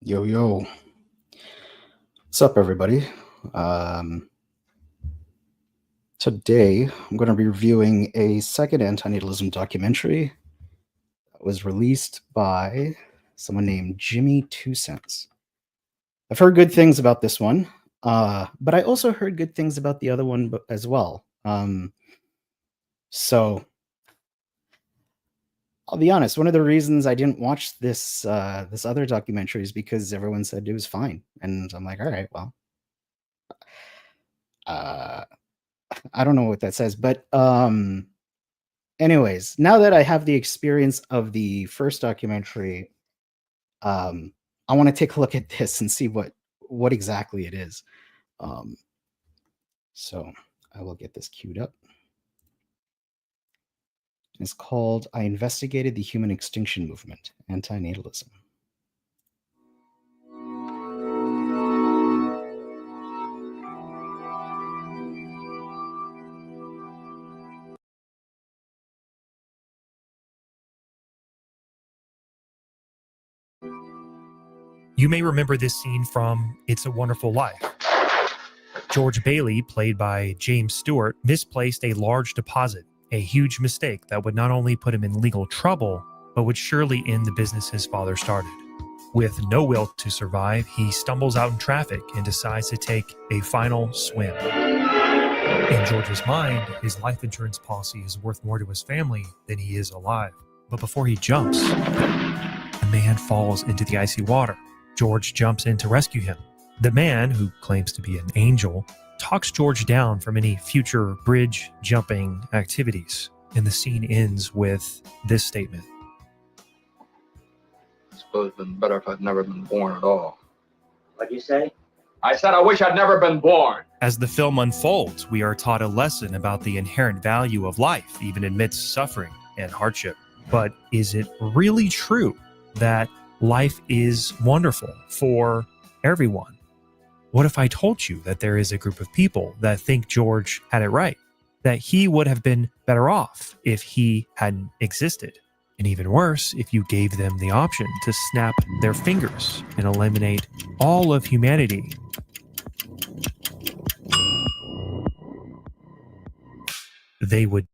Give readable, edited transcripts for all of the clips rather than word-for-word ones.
Yo, yo. What's up, everybody? Today, I'm going to be reviewing a second Anti-Natalism documentary that was released by someone named Jimmy 2 Cents. I've heard good things about this one, but I also heard good things about the other one as well. So I'll be honest, one of the reasons I didn't watch this other documentary is because everyone said it was fine. And I'm like, all right, well, I don't know what that says, but anyways, now that I have the experience of the first documentary, I want to take a look at this and see what exactly it is. So I will get this queued up. It's called I Investigated the Human Extinction Movement, Anti-Natalism. You may remember this scene from It's a Wonderful Life. George Bailey, played by James Stewart, misplaced a large deposit, a huge mistake that would not only put him in legal trouble, but would surely end the business his father started. With no will to survive, he stumbles out in traffic and decides to take a final swim. In George's mind, his life insurance policy is worth more to his family than he is alive. But before he jumps, the man falls into the icy water. George jumps in to rescue him. The man, who claims to be an angel, talks George down from any future bridge jumping activities. And the scene ends with this statement. I suppose it'd been better if I'd never been born at all. What'd you say? I said I wish I'd never been born. As the film unfolds, we are taught a lesson about the inherent value of life, even amidst suffering and hardship. But is it really true that life is wonderful for everyone? What if I told you that there is a group of people that think George had it right, that he would have been better off if he hadn't existed? And even worse, if you gave them the option to snap their fingers and eliminate all of humanity. They would.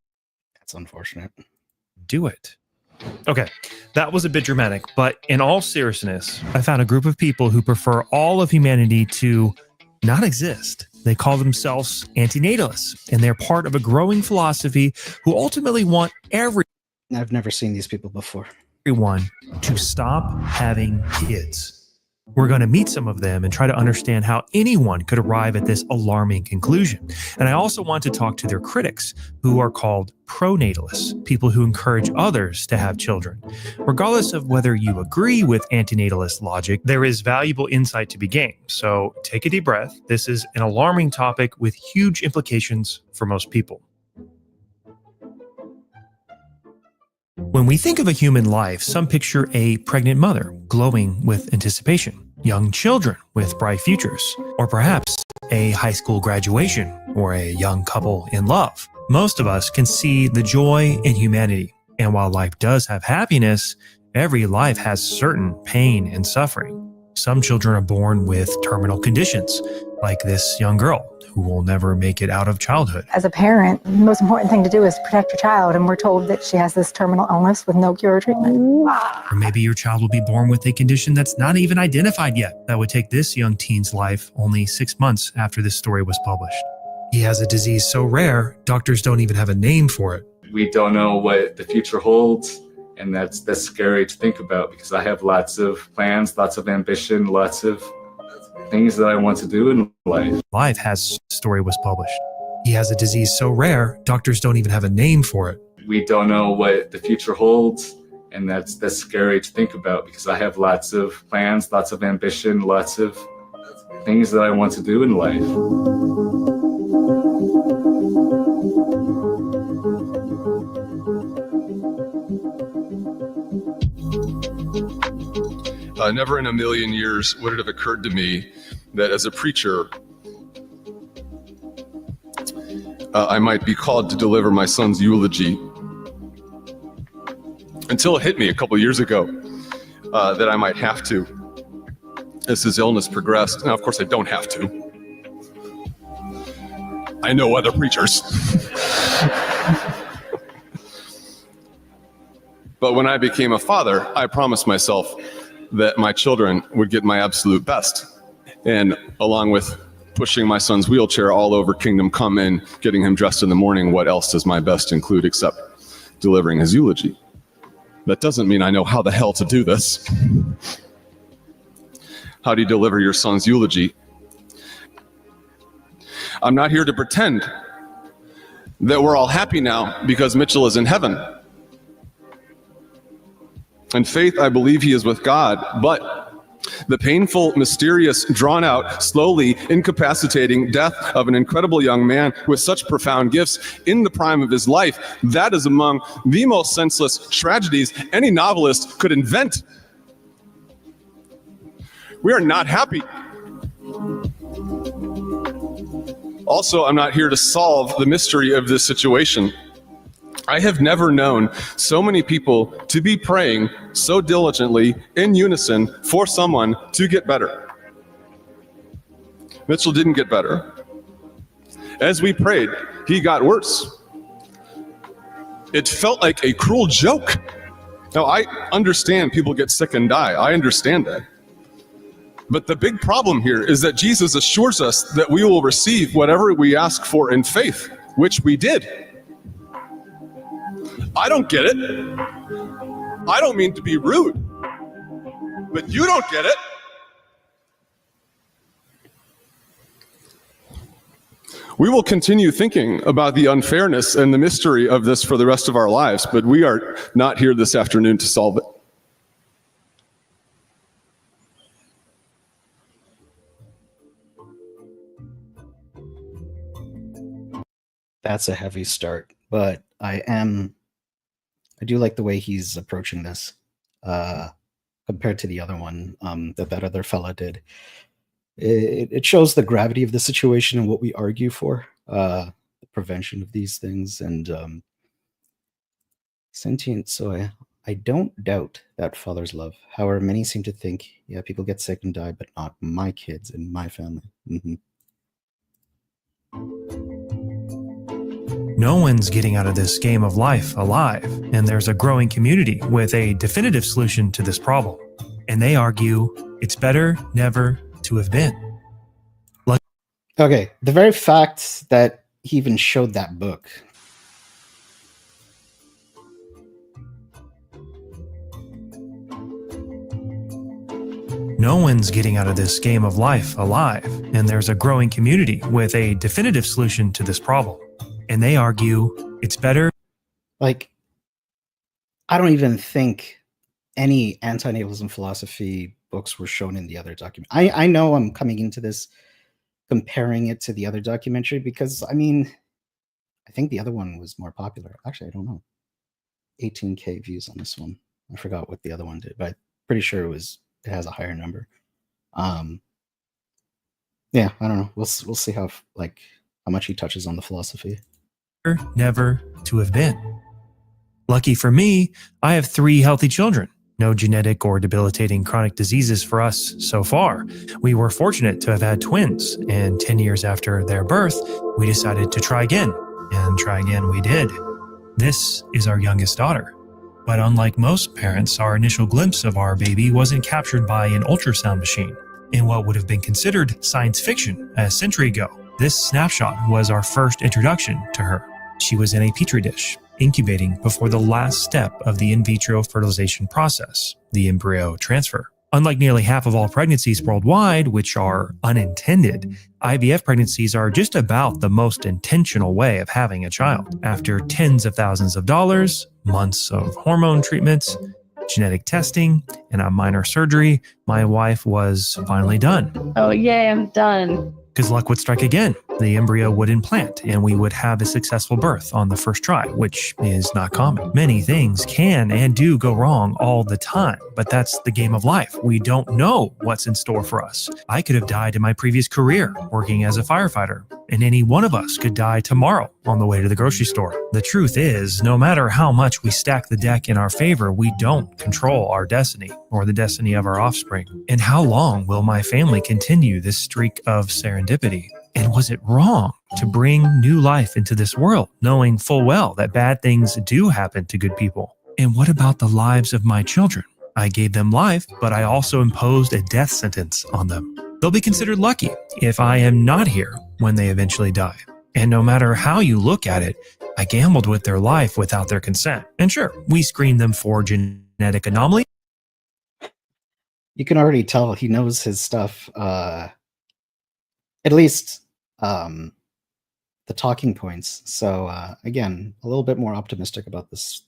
That's unfortunate. Do it. Okay, that was a bit dramatic, but in all seriousness, I found a group of people who prefer all of humanity to not exist. They call themselves anti-natalists, and they're part of a growing philosophy who ultimately want I've never seen these people before. everyone to stop having kids. We're going to meet some of them and try to understand how anyone could arrive at this alarming conclusion. And I also want to talk to their critics, who are called pronatalists, people who encourage others to have children. Regardless of whether you agree with antinatalist logic, there is valuable insight to be gained. So take a deep breath. This is an alarming topic with huge implications for most people. When we think of a human life, some picture a pregnant mother glowing with anticipation, young children with bright futures, or perhaps a high school graduation or a young couple in love. Most of us can see the joy in humanity, and while life does have happiness, every life has certain pain and suffering. Some children are born with terminal conditions, like this young girl who will never make it out of childhood. As a parent, the most important thing to do is protect your child, and we're told that she has this terminal illness with no cure or treatment. Or maybe your child will be born with a condition that's not even identified yet. That would take this young teen's life only 6 months after this story was published. He has a disease so rare, doctors don't even have a name for it. We don't know what the future holds, and that's scary to think about, because I have lots of plans, lots of ambition, lots of things that I want to do in life. Life has story was published. He has a disease so rare, doctors don't even have a name for it. We don't know what the future holds, and that's scary to think about, because I have lots of plans, lots of ambition, lots of things that I want to do in life. Never in a million years would it have occurred to me that as a preacher, I might be called to deliver my son's eulogy. Until it hit me a couple years ago that I might have to. as his illness progressed. Now, of course, I don't have to. I know other preachers. But when I became a father, I promised myself that my children would get my absolute best. And along with pushing my son's wheelchair all over Kingdom Come and getting him dressed in the morning, what else does my best include except delivering his eulogy? That doesn't mean I know how the hell to do this. How do you deliver your son's eulogy? I'm not here to pretend that we're all happy now because Mitchell is in heaven. In faith, I believe he is with God, but the painful, mysterious, drawn-out, slowly incapacitating death of an incredible young man with such profound gifts in the prime of his life, that is among the most senseless tragedies any novelist could invent. We are not happy. Also, I'm not here to solve the mystery of this situation. I have never known so many people to be praying so diligently in unison for someone to get better. Mitchell didn't get better. As we prayed, he got worse. It felt like a cruel joke. Now, I understand people get sick and die. I understand that. But the big problem here is that Jesus assures us that we will receive whatever we ask for in faith, which we did. I don't get it. I don't mean to be rude, but you don't get it. We will continue thinking about the unfairness and the mystery of this for the rest of our lives, but we are not here this afternoon to solve it. That's a heavy start, but I do like the way he's approaching this compared to the other one that other fella did. It shows the gravity of the situation and what we argue for, the prevention of these things, and sentient. So I don't doubt that Father's love. However, many seem to think, yeah, people get sick and die, but not my kids and my family. Mm-hmm. No one's getting out of this game of life alive, and there's a growing community with a definitive solution to this problem. And they argue it's better never to have been. Okay, the very fact that he even showed that book. No one's getting out of this game of life alive, and there's a growing community with a definitive solution to this problem. And they argue it's better. Like, I don't even think any anti-natalism philosophy books were shown in the other document. I know I'm coming into this comparing it to the other documentary because, I mean, I think the other one was more popular. Actually, I don't know. 18K views on this one. I forgot what the other one did, but I'm pretty sure it has a higher number. Yeah, I don't know. We'll see how much he touches on the philosophy. Never to have been. Lucky for me, I have 3 healthy children. No genetic or debilitating chronic diseases for us so far. We were fortunate to have had twins, and 10 years after their birth, we decided to try again, and try again we did. This is our youngest daughter. But unlike most parents, our initial glimpse of our baby wasn't captured by an ultrasound machine. In what would have been considered science fiction a century ago, this snapshot was our first introduction to her. She was in a petri dish, incubating before the last step of the in vitro fertilization process, the embryo transfer. Unlike nearly half of all pregnancies worldwide, which are unintended, IVF pregnancies are just about the most intentional way of having a child. After tens of thousands of dollars, months of hormone treatments, genetic testing, and a minor surgery, my wife was finally done. Oh, yay, I'm done. Because luck would strike again. The embryo would implant and we would have a successful birth on the first try, which is not common. Many things can and do go wrong all the time, but that's the game of life. We don't know what's in store for us. I could have died in my previous career working as a firefighter, and any one of us could die tomorrow on the way to the grocery store. The truth is, no matter how much we stack the deck in our favor, we don't control our destiny or the destiny of our offspring. And how long will my family continue this streak of serendipity? And was it wrong to bring new life into this world, knowing full well that bad things do happen to good people? And what about the lives of my children? I gave them life, but I also imposed a death sentence on them. They'll be considered lucky if I am not here when they eventually die. And no matter how you look at it, I gambled with their life without their consent. And sure, we screened them for genetic anomalies. You can already tell he knows his stuff, at least the talking points. So again, a little bit more optimistic about this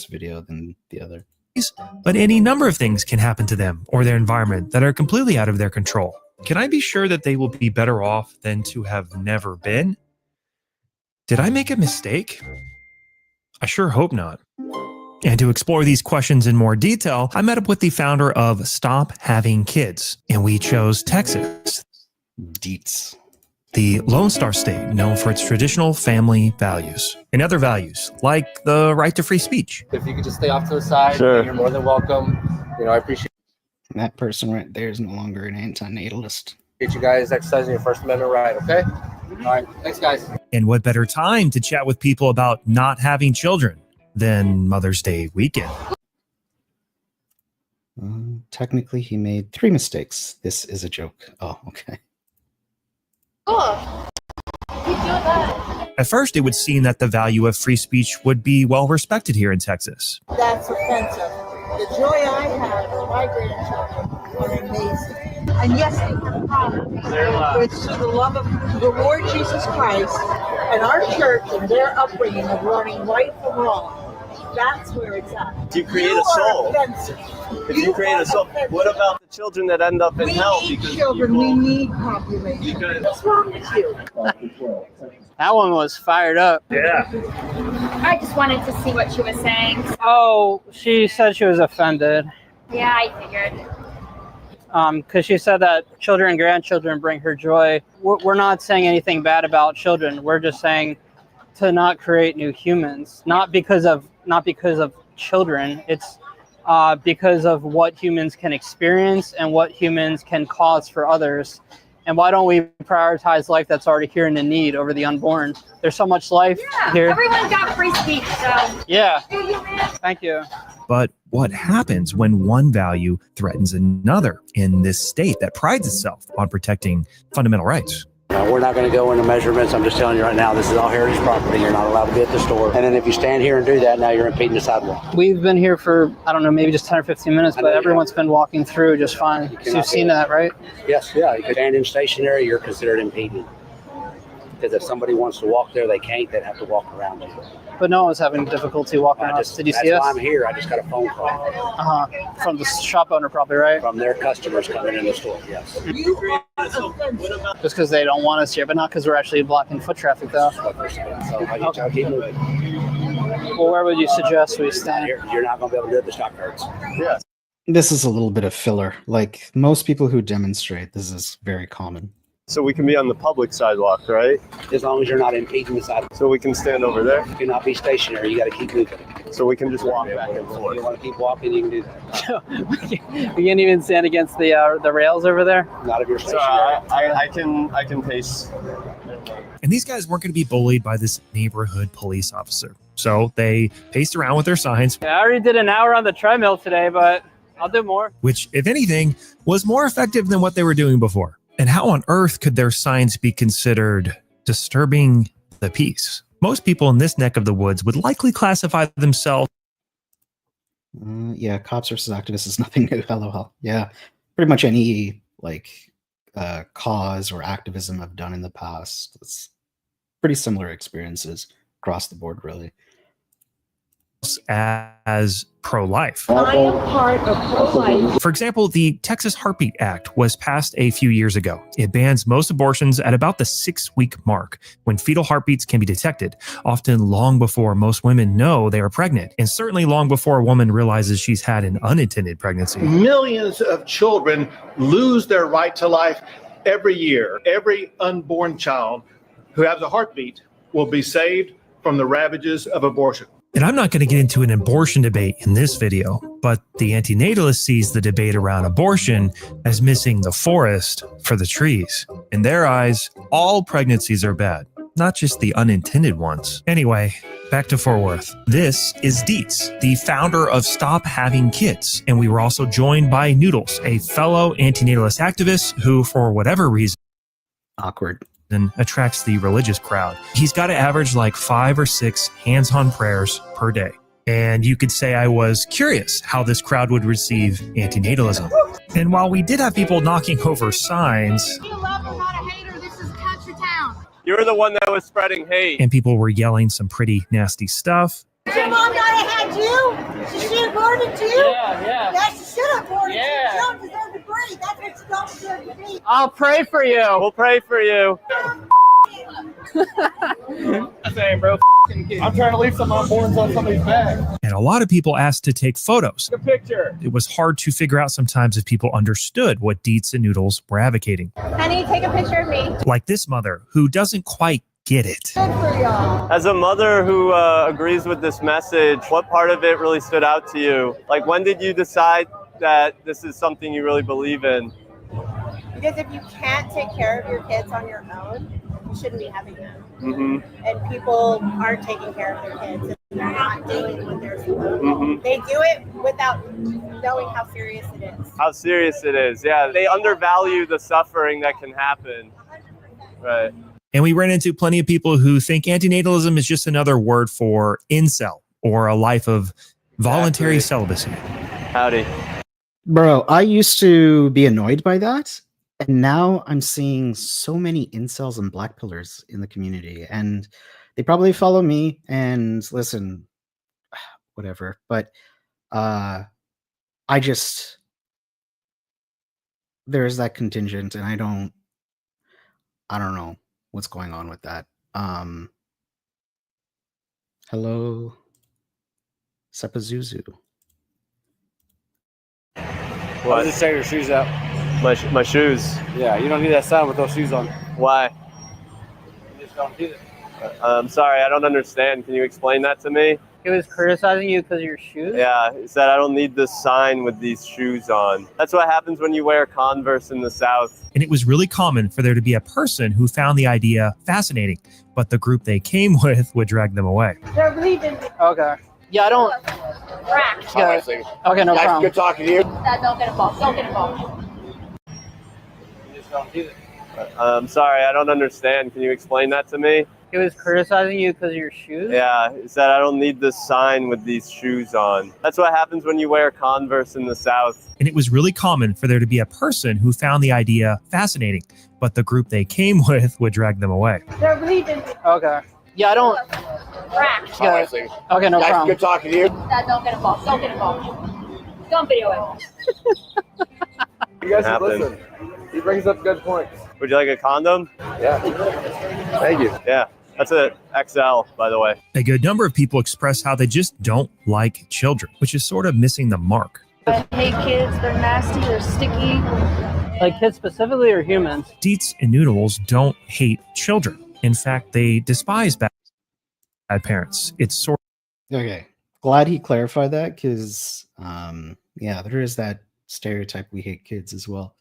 video than the other. But any number of things can happen to them or their environment that are completely out of their control. Can I be sure that they will be better off than to have never been? Did I make a mistake? I sure hope not. And to explore these questions in more detail, I met up with the founder of Stop Having Kids, and we chose Texas, Deets. the Lone Star State known for its traditional family values and other values like the right to free speech. If you could just stay off to the side, Sure. You're more than welcome. I appreciate That person right there is no longer an anti-natalist. you guys exercising your First Amendment right, okay? All right, thanks, guys. And what better time to chat with people about not having children than Mother's Day weekend? Technically, he made 3 mistakes. This is a joke. Oh, okay. Oh, keep doing that. At first, it would seem that the value of free speech would be well respected here in Texas. That's offensive. The joy I have with my grandchildren are amazing. And yes, they have problems. But it's through the love of the Lord Jesus Christ and our church and their upbringing of learning right from wrong. That's where it's at. You create a soul. Offensive. If you create a soul, what about the children that end up in hell? We need children. We need population. What's wrong with you? That one was fired up. Yeah. I just wanted to see what she was saying. Oh, she said she was offended. Yeah, I figured. Because she said that children and grandchildren bring her joy. We're not saying anything bad about children. We're just saying to not create new humans. Not because of children. It's because of what humans can experience and what humans can cause for others. And why don't we prioritize life that's already here and in need over the unborn? There's so much life here. Everyone's got free speech, so. Yeah. Do you, man? Thank you. But what happens when one value threatens another in this state that prides itself on protecting fundamental rights? We're not going to go into measurements. I'm just telling you right now, this is all heritage property. You're not allowed to be at the store. And then if you stand here and do that, now you're impeding the sidewalk. We've been here for, I don't know, maybe just 10 or 15 minutes, but everyone's been walking through just fine. So you've seen that, right? Yes, yeah. If you stand in stationary, you're considered impeding. Because if somebody wants to walk there, they can't. They'd have to walk around you. But no one was having difficulty walking around. Did you see us? That's why I'm here. I just got a phone call. From the shop owner probably, right? From their customers coming in the store, yes. Just because they don't want us here, but not because we're actually blocking foot traffic, though. So I'll keep moving. Well, where would you suggest we stand? You're not going to be able to do it at the stock cards. Yeah. This is a little bit of filler. Like most people who demonstrate, this is very common. So we can be on the public sidewalk, right? As long as you're not impeding the sidewalk. So we can stand over there? You cannot be stationary. You got to keep moving. So we can just walk back and If forth. you want to keep walking, you can do that. We can't even stand against the rails over there? Not if you're So stationary. I can pace. And these guys weren't going to be bullied by this neighborhood police officer. So they paced around with their signs, Yeah, I already did an hour on the treadmill today, but I'll do more. which, if anything, was more effective than what they were doing before. And how on earth could their signs be considered disturbing the peace? Most people in this neck of the woods would likely classify themselves. Yeah, cops versus activists is nothing new. LOL. Yeah, pretty much any cause or activism I've done in the past. It's pretty similar experiences across the board, really. as pro-life. I am part of pro-life. For example, the Texas Heartbeat Act was passed a few years ago. It bans most abortions at about the 6-week mark, when fetal heartbeats can be detected, often long before most women know they are pregnant, and certainly long before a woman realizes she's had an unintended pregnancy. Millions of children lose their right to life every year. Every unborn child who has a heartbeat will be saved from the ravages of abortion. And I'm not going to get into an abortion debate in this video, but the antinatalist sees the debate around abortion as missing the forest for the trees. In their eyes, all pregnancies are bad, not just the unintended ones. Anyway, back to Fort Worth. This is Dietz, the founder of Stop Having Kids. And we were also joined by Noodles, a fellow antinatalist activist who, for whatever reason, awkward, and attracts the religious crowd. He's got to average like 5 or 6 hands-on prayers per day. And you could say I was curious how this crowd would receive antinatalism. And while we did have people knocking over signs, You love her, not a hater. This is country town. You're the one that was spreading hate. and people were yelling some pretty nasty stuff, Your mom not have had you? She should have aborted you? Yeah. Yeah, she should have aborted you. Yeah. You don't deserve to breathe. That's what you don't deserve to be. I'll pray for you. We'll pray for you. Same, bro. I'm trying to leave some unborns on somebody's back. and a lot of people asked to take photos. Take a picture. It was hard to figure out sometimes if people understood what Dietz and Noodles were advocating. Honey, take a picture of me. Like this mother who doesn't quite get it. Good for y'all. As a mother who agrees with this message, what part of it really stood out to you? Like, when did you decide that this is something you really believe in? Because if you can't take care of your kids on your own, you shouldn't be having them. Mm-hmm. And people aren't taking care of their kids, and they're not doing what they're supposed to. Mm-hmm. They do it without knowing how serious it is. How serious it is. Yeah, they undervalue the suffering that can happen. Right. And we ran into plenty of people who think antinatalism is just another word for incel or a life of voluntary celibacy. Howdy. Bro, I used to be annoyed by that. And now I'm seeing so many incels and black pillars in the community. And they probably follow me and listen, whatever. But there's that contingent, and I don't know what's going on with that. Hello, Sepazuzu. Why does it say your shoes out? My shoes. Yeah, you don't need that sign with those shoes on. Why? You just don't need it. I'm sorry, I don't understand. Can you explain that to me? He was criticizing you because of your shoes? Yeah, he said I don't need this sign with these shoes on. That's what happens when you wear Converse in the South. And it was really common for there to be a person who found the idea fascinating, but the group they came with would drag them away. They're leaving. Okay. Yeah, I don't. Rack. Yeah. Okay, no problem. Good talking to you. Don't get involved. Don't get involved. You just don't need it. I'm sorry, I don't understand. Can you explain that to me? He was criticizing you because of your shoes? Yeah, he said I don't need this sign with these shoes on. That's what happens when you wear Converse in the South. And it was really common for there to be a person who found the idea fascinating, but the group they came with would drag them away. They're leaving. Okay. Yeah, I don't. Rack. Yeah. Okay, no problem. Good talking to you. Don't get involved. Don't get involved. Don't video it. You guys should listen. He brings up good points. Would you like a condom? Yeah. Thank you. Yeah, that's a XL, by the way. A good number of people express how they just don't like children, which is sort of missing the mark. I hate kids. They're nasty. They're sticky. Like kids specifically or humans? Dietz and Noodles don't hate children. In fact, they despise bad parents. It's sort Okay. Glad he clarified that because, yeah, there is that stereotype we hate kids as well.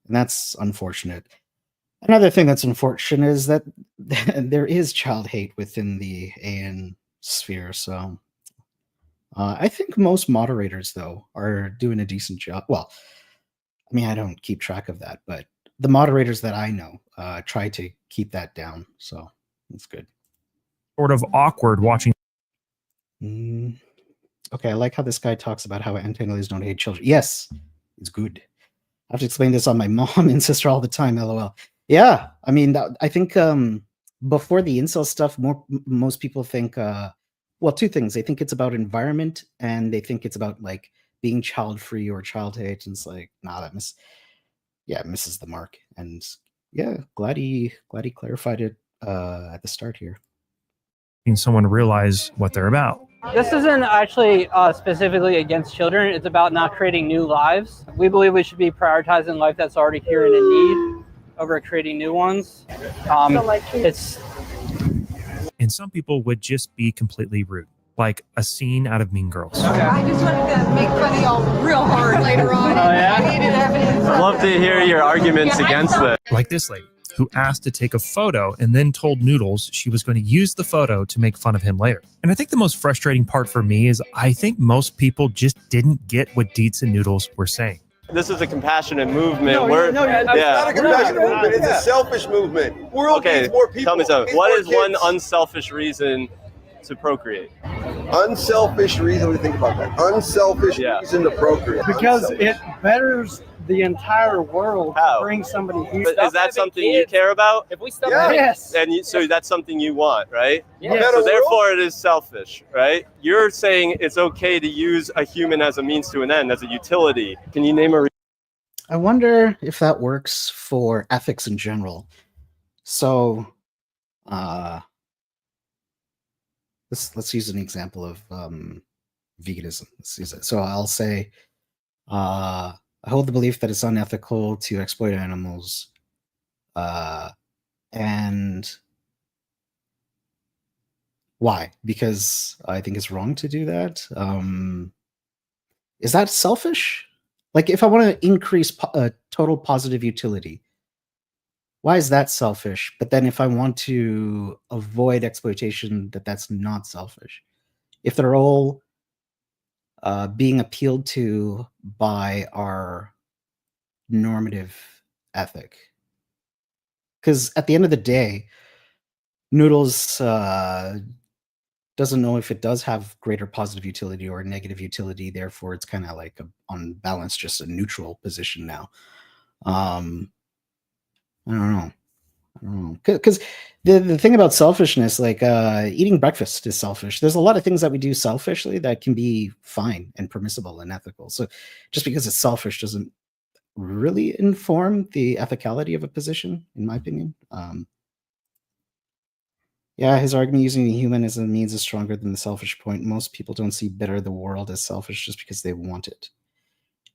And that's unfortunate. Another thing that's unfortunate is that there is child hate within the AN sphere. So I think most moderators, though, are doing a decent job. Well, I mean, I don't keep track of that, but the moderators that I know try to keep that down. So that's good. Sort of awkward watching. Okay, I like how this guy talks about how anti-Natalists don't hate children. Yes, it's good. I have to explain this on my mom and sister all the time, LOL. Yeah, I mean, I think before the incel stuff, most people think well, two things. They think it's about environment, and they think it's about like being child free or child hate. And it's like, nah, that misses the mark. And yeah, glad he clarified it at the start here. Someone realize what they're about. This isn't actually specifically against children. It's about not creating new lives. We believe we should be prioritizing life that's already here and in need over creating new ones. And some people would just be completely rude, like a scene out of Mean Girls. I just wanted to make fun of y'all real hard later on. Oh, yeah? I needed evidence. I'd love to hear your arguments against this. Like this lady, who asked to take a photo and then told Noodles she was going to use the photo to make fun of him later. And I think the most frustrating part for me is I think most people just didn't get what Dietz and Noodles were saying. This is a compassionate movement. It's not a compassionate movement. It's a selfish movement. World needs more people. Tell me something. Needs What more is one kids. unselfish reason to procreate? Unselfish reason to think about that. Unselfish reason to procreate. Because it betters the entire world How? to bring somebody here. But is that something you care about? If we stop yes. And so that's something you want, right? Yes. So therefore it is selfish, right? You're saying it's okay to use a human as a means to an end, as a utility. Can you name a I wonder if that works for ethics in general. So, let's use an example of veganism. Let's use it. So I'll say, I hold the belief that it's unethical to exploit animals, and why? Because I think it's wrong to do that. Is that selfish? Like, if I want to increase total positive utility, why is that selfish? But then if I want to avoid exploitation, that's not selfish. If they're all being appealed to by our normative ethic. Because at the end of the day, Noodles doesn't know if it does have greater positive utility or negative utility. Therefore, it's kind of like on balance, just a neutral position now. I don't know. Because the thing about selfishness, like eating breakfast is selfish. There's a lot of things that we do selfishly that can be fine and permissible and ethical. So just because it's selfish doesn't really inform the ethicality of a position, in my opinion. Yeah, his argument using the human as a means is stronger than the selfish point. Most people don't see better the world as selfish just because they want it.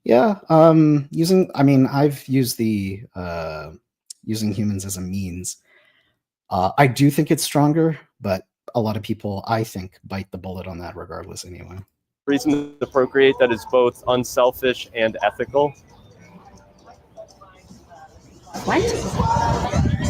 Yeah, I've used the using humans as a means. I do think it's stronger, but a lot of people, I think, bite the bullet on that regardless anyway. reason to procreate that is both unselfish and ethical? Plenty.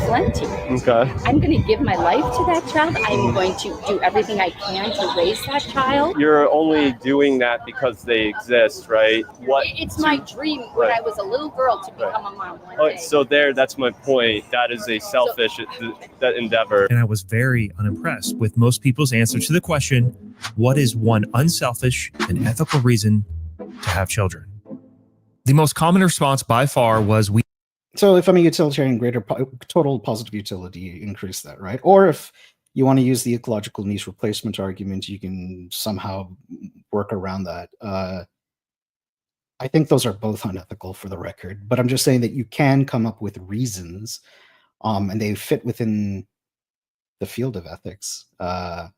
Okay. I'm going to give my life to that child. I'm going to do everything I can to raise that child. You're only doing that because they exist, right? It's my dream when I was a little girl to become a mom one day. So that's my point. That is a selfish that endeavor. And I was very unimpressed with most people's answer to the question, what is one unselfish and ethical reason to have children? The most common response by far was So if I'm a utilitarian, greater total positive utility, increase that, right? Or if you want to use the ecological niche replacement argument, you can somehow work around that. I think those are both unethical for the record, but I'm just saying that you can come up with reasons, and they fit within the field of ethics. Now,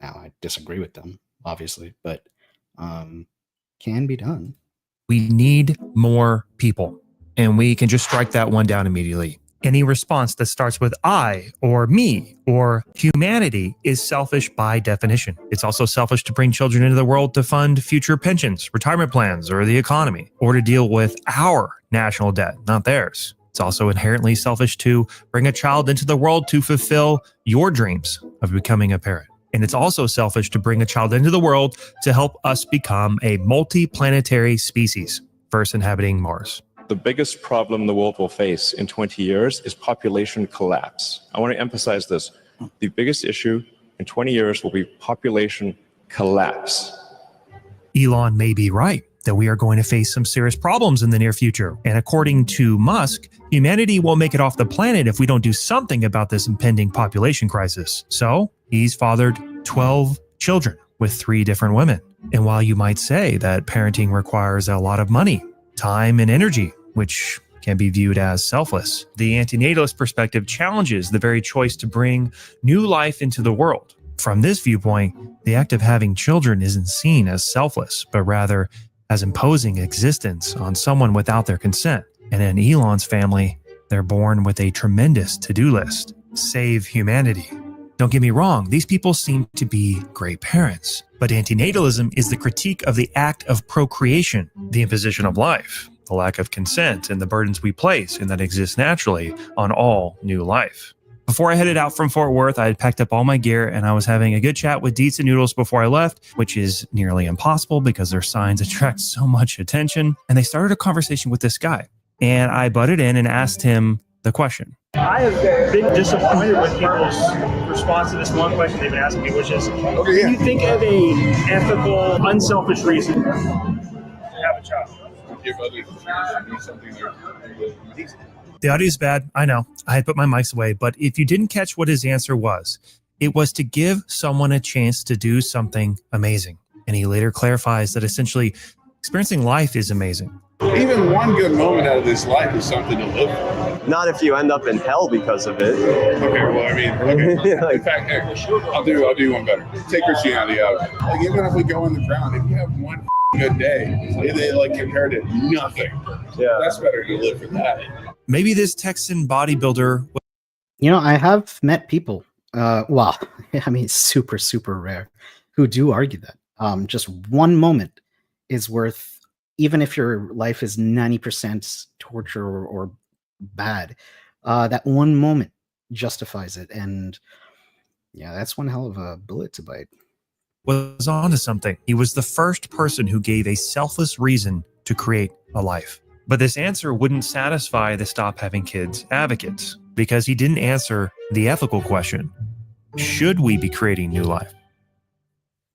I disagree with them, obviously, but can be done. We need more people. And we can just strike that one down immediately. Any response that starts with I or me or humanity is selfish by definition. It's also selfish to bring children into the world to fund future pensions, retirement plans, or the economy, or to deal with our national debt, not theirs. It's also inherently selfish to bring a child into the world to fulfill your dreams of becoming a parent. And it's also selfish to bring a child into the world to help us become a multi-planetary species, first inhabiting Mars. The biggest problem the world will face in 20 years is population collapse. I want to emphasize this. The biggest issue in 20 years will be population collapse. Elon may be right that we are going to face some serious problems in the near future. And according to Musk, humanity won't make it off the planet if we don't do something about this impending population crisis. So he's fathered 12 children with 3 different women. And while you might say that parenting requires a lot of money, time, and energy, which can be viewed as selfless, the antinatalist perspective challenges the very choice to bring new life into the world. From this viewpoint, the act of having children isn't seen as selfless, but rather as imposing existence on someone without their consent. And in Elon's family, they're born with a tremendous to-do list: save humanity. Don't get me wrong, these people seem to be great parents, but antinatalism is the critique of the act of procreation, the imposition of life, the lack of consent, and the burdens we place and that exist naturally on all new life. Before I headed out from Fort Worth, I had packed up all my gear and I was having a good chat with Dietz and Noodles before I left, which is nearly impossible because their signs attract so much attention. And they started a conversation with this guy. And I butted in and asked him the question. I have been disappointed with people's response to this one question they've been asking me, which is, do you think of a ethical, unselfish reason to have a child? Give others something they're amazing. The audio is bad, I know. I had put my mics away, but if you didn't catch what his answer was, it was to give someone a chance to do something amazing. And he later clarifies that essentially experiencing life is amazing. Even one good moment out of this life is something to live for. Not if you end up in hell because of it. Okay, well, I mean, okay. In fact, hey, I'll do one better. Take Christianity out. Like, even if we go in the ground, if you have one good day, they like compared to nothing. Yeah, that's better to live for that. Maybe this Texan bodybuilder. You know, I have met people, well, I mean, super, super rare, who do argue that. Just one moment is worth, even if your life is 90% torture or bad, that one moment justifies it. And yeah, that's one hell of a bullet to bite. Was onto something. He was the first person who gave a selfless reason to create a life. But this answer wouldn't satisfy the stop having kids advocates because he didn't answer the ethical question. Should we be creating new life?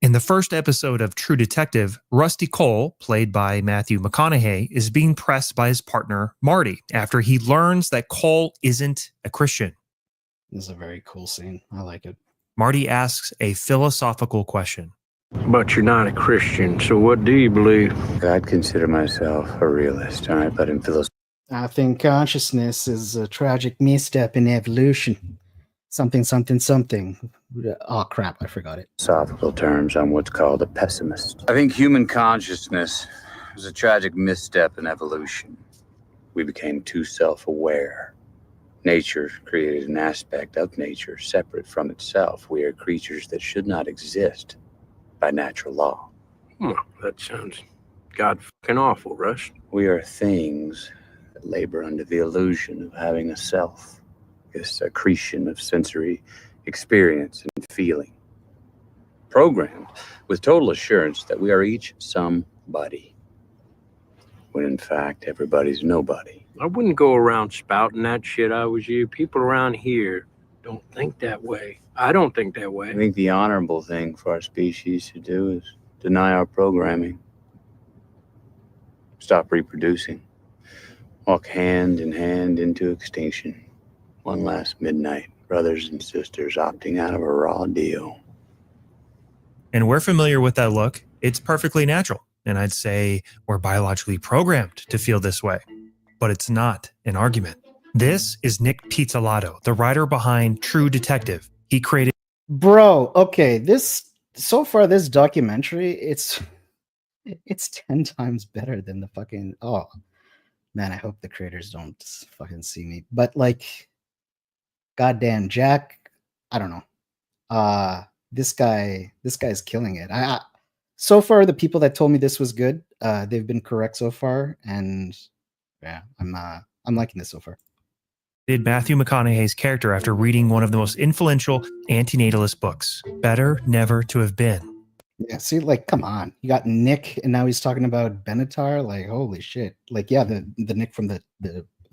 In the first episode of True Detective, Rusty Cole, played by Matthew McConaughey, is being pressed by his partner, Marty, after he learns that Cole isn't a Christian. This is a very cool scene. I like it. Marty asks a philosophical question. But you're not a Christian, so what do you believe? I'd consider myself a realist, all right? But in philosophy, I think consciousness is a tragic misstep in evolution. Something, something, something. Oh, crap, I forgot it. philosophical terms, I'm what's called a pessimist. I think human consciousness is a tragic misstep in evolution. We became too self-aware. Nature created an aspect of nature separate from itself. We are creatures that should not exist by natural law. That sounds god-fucking awful, Russ. We are things that labor under the illusion of having a self, this accretion of sensory experience and feeling, programmed with total assurance that we are each somebody, when in fact everybody's nobody. I wouldn't go around spouting that shit I was you. People around here don't think that way. I don't think that way. I think the honorable thing for our species to do is deny our programming, stop reproducing, walk hand in hand into extinction. One last midnight, brothers and sisters opting out of a raw deal. And we're familiar with that look. It's perfectly natural. And I'd say we're biologically programmed to feel this way. But it's not an argument. This is Nick Pizzolatto, the writer behind True Detective. He created... Bro, okay, so far this documentary, it's 10 times better than the fucking... Oh, man, I hope the creators don't fucking see me. But like... Goddamn, Jack, I don't know. This guy's killing it. So far, the people that told me this was good, they've been correct so far, and yeah, I'm liking this so far. Did Matthew McConaughey's character after reading one of the most influential anti-natalist books, Better Never to Have Been. Yeah, see, like, come on. You got Nick, and now he's talking about Benatar. Like, holy shit. Like, yeah, the Nick from the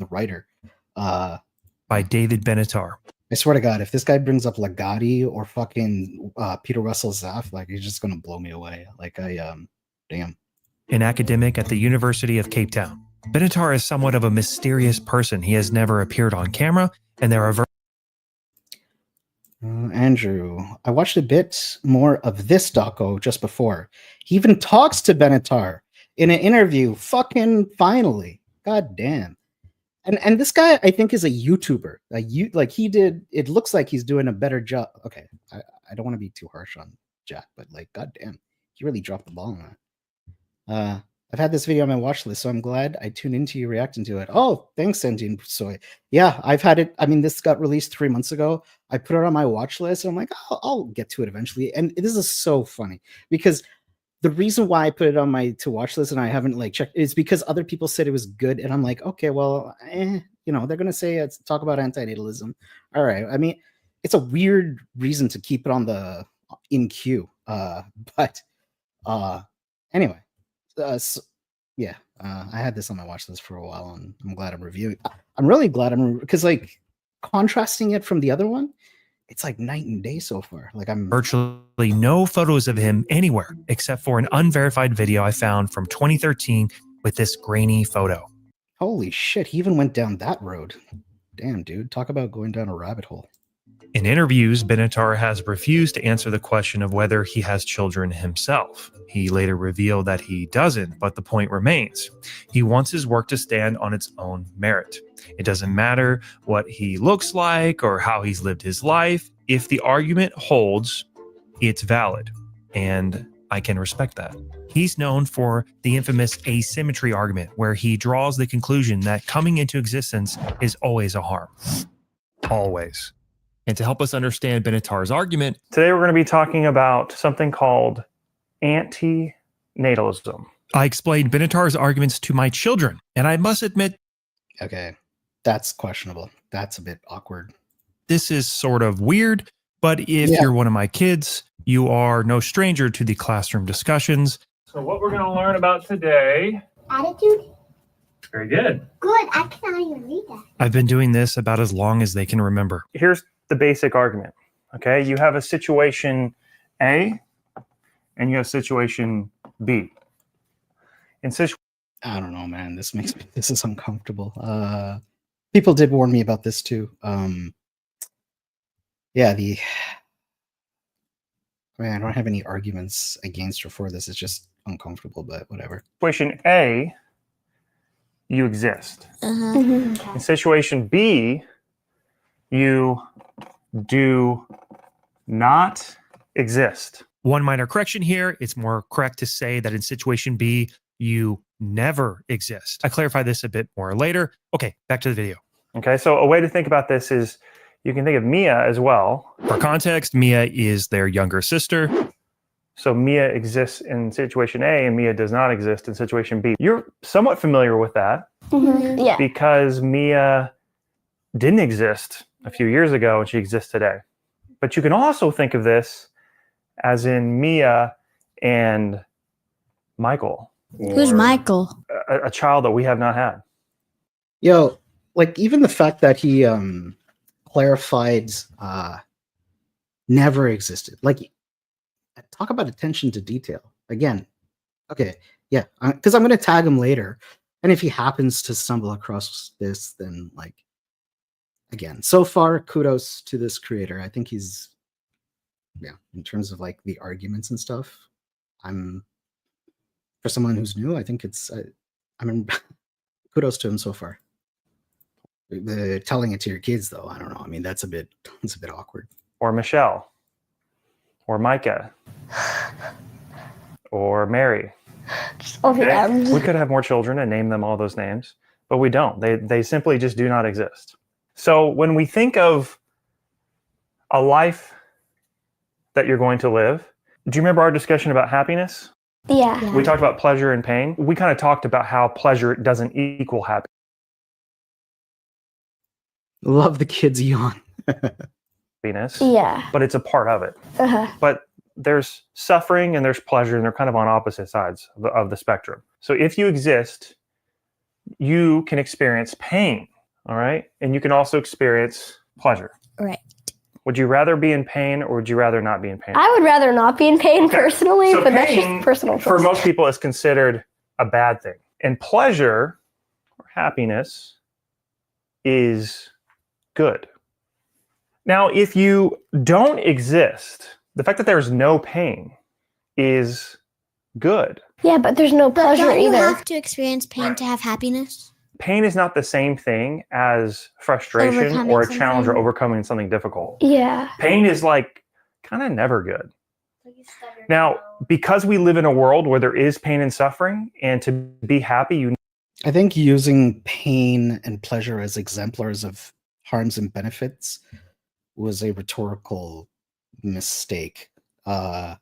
writer. By David Benatar. I swear to God, if this guy brings up Legati or fucking Peter Russell Zaff, like, he's just gonna blow me away. Like, damn. An academic at the University of Cape Town. Benatar is somewhat of a mysterious person. He has never appeared on camera, and there are... Andrew, I watched a bit more of this doco just before. He even talks to Benatar in an interview. Fucking finally. God damn. And this guy, I think, is a YouTuber. It looks like he's doing a better job. Okay, I don't want to be too harsh on Jack, but like, god damn, he really dropped the ball on that. I've had this video on my watch list, so I'm glad I tuned into you reacting to it. Oh, thanks, Sentient Soy. Yeah, I've had it. I mean, this got released 3 months ago. I put it on my watch list, and I'm like, I'll get to it eventually. And this is so funny because the reason why I put it on my to watch list and I haven't like checked is because other people said it was good, and I'm like, okay, well, they're gonna say it's talk about anti-natalism. All right. I mean, it's a weird reason to keep it on the in queue. But anyway. I had this on my watch list for a while, and I'm glad I'm reviewing. I'm really glad because like contrasting it from the other one, it's like night and day so far. Like I'm virtually no photos of him anywhere except for an unverified video I found from 2013 with this grainy photo. Holy shit, he even went down that road. Damn, dude, talk about going down a rabbit hole. In interviews, Benatar has refused to answer the question of whether he has children himself. He later revealed that he doesn't, but the point remains. He wants his work to stand on its own merit. It doesn't matter what he looks like or how he's lived his life. If the argument holds, it's valid, and I can respect that. He's known for the infamous asymmetry argument, where he draws the conclusion that coming into existence is always a harm. Always. And to help us understand Benatar's argument, today we're going to be talking about something called anti-natalism. I explained Benatar's arguments to my children, and I must admit, okay, that's questionable. That's a bit awkward. This is sort of weird, but if you're one of my kids, you are no stranger to the classroom discussions. So what we're going to learn about today... Attitude? Very good. Good, I cannot even read that. I've been doing this about as long as they can remember. Here's the basic argument, okay? You have a situation A, and you have situation B. I don't know, man. This is uncomfortable. People did warn me about this too. I don't have any arguments against or for this. It's just uncomfortable, but whatever. Situation A, you exist. In situation B, you do not exist. One minor correction here. It's more correct to say that in situation B, you never exist. I clarify this a bit more later. Okay, back to the video. Okay, so a way to think about this is you can think of Mia as well. For context, Mia is their younger sister. So Mia exists in situation A and Mia does not exist in situation B. You're somewhat familiar with that. Yeah. Because Mia didn't exist a few years ago and she exists today. But you can also think of this as in Mia and Michael. Who's Michael? A child that we have not had. Yo, like even the fact that he clarified never existed. Like, talk about attention to detail. Again, okay, yeah, because I'm going to tag him later. And if he happens to stumble across this, then like, again, so far, kudos to this creator. I think he's, in terms of like the arguments and stuff, for someone who's new, I think it's, kudos to him so far. The telling it to your kids, though, I don't know. I mean, it's a bit awkward. Or Michelle, or Micah, or Mary. Okay? We could have more children and name them all those names, but we don't. They simply just do not exist. So when we think of a life that you're going to live, do you remember our discussion about happiness? Yeah. We talked about pleasure and pain. We kind of talked about how pleasure doesn't equal Love the kids yawn. happiness. Yeah. But it's a part of it. But there's suffering and there's pleasure, and they're kind of on opposite sides of the spectrum. So if you exist, you can experience pain, all right? And you can also experience pleasure. Right. Would you rather be in pain or would you rather not be in pain? I would rather not be in pain personally, So but that's pain, just personal choice. for most people, is considered a bad thing. And pleasure or happiness is good. Now, if you don't exist, the fact that there's no pain is good. Yeah, but there's no But pleasure don't you either. have to experience pain to have happiness? Pain is not the same thing as frustration Overcoming or a challenge or something. overcoming something difficult. Yeah. Pain is like kind of never good. Now, because we live in a world where there is pain and suffering, and to be happy, you I think using pain and pleasure as exemplars of harms and benefits was a rhetorical mistake. Not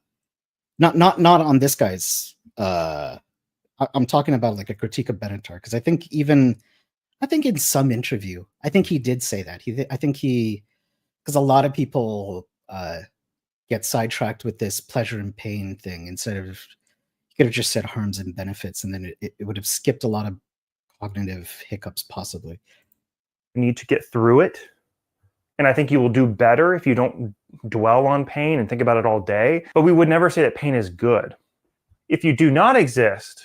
on this guy's. I'm talking about like a critique of Benatar, because I think in some interview, I think he did say that. Because a lot of people get sidetracked with this pleasure and pain thing instead of, you could have just said harms and benefits, and then it would have skipped a lot of cognitive hiccups possibly. need to get through it. And I think you will do better if you don't dwell on pain and think about it all day. But we would never say that pain is good. If you do not exist,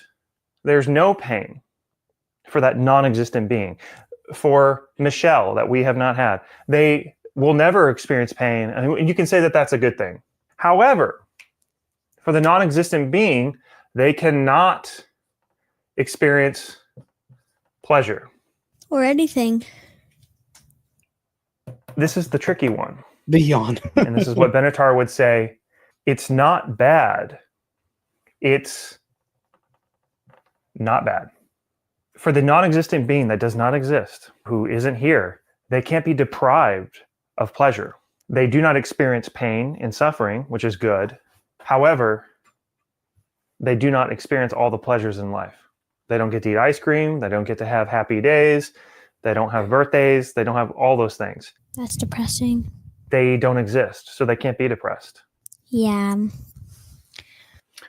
there's no pain for that non-existent being. For Michelle, that we have not had, they will never experience pain. And you can say that that's a good thing. However, for the non-existent being, they cannot experience pleasure. Or anything. This is the tricky one. The yawn. And this is what Benatar would say. It's not bad. It's not bad. For the non-existent being that does not exist, who isn't here, they can't be deprived of pleasure. They do not experience pain and suffering, which is good. However, they do not experience all the pleasures in life. They don't get to eat ice cream. They don't get to have happy days. They don't have birthdays. They don't have all those things. That's depressing. They don't exist, so they can't be depressed. Yeah.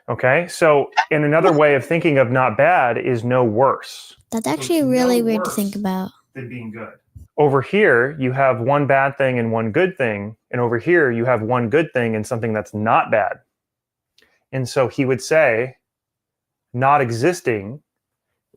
Okay, so in another way of thinking of not bad is no worse. That's actually really weird to think about. Than being good. Over here, you have one bad thing and one good thing. And over here, you have one good thing and something that's not bad. And so he would say, not existing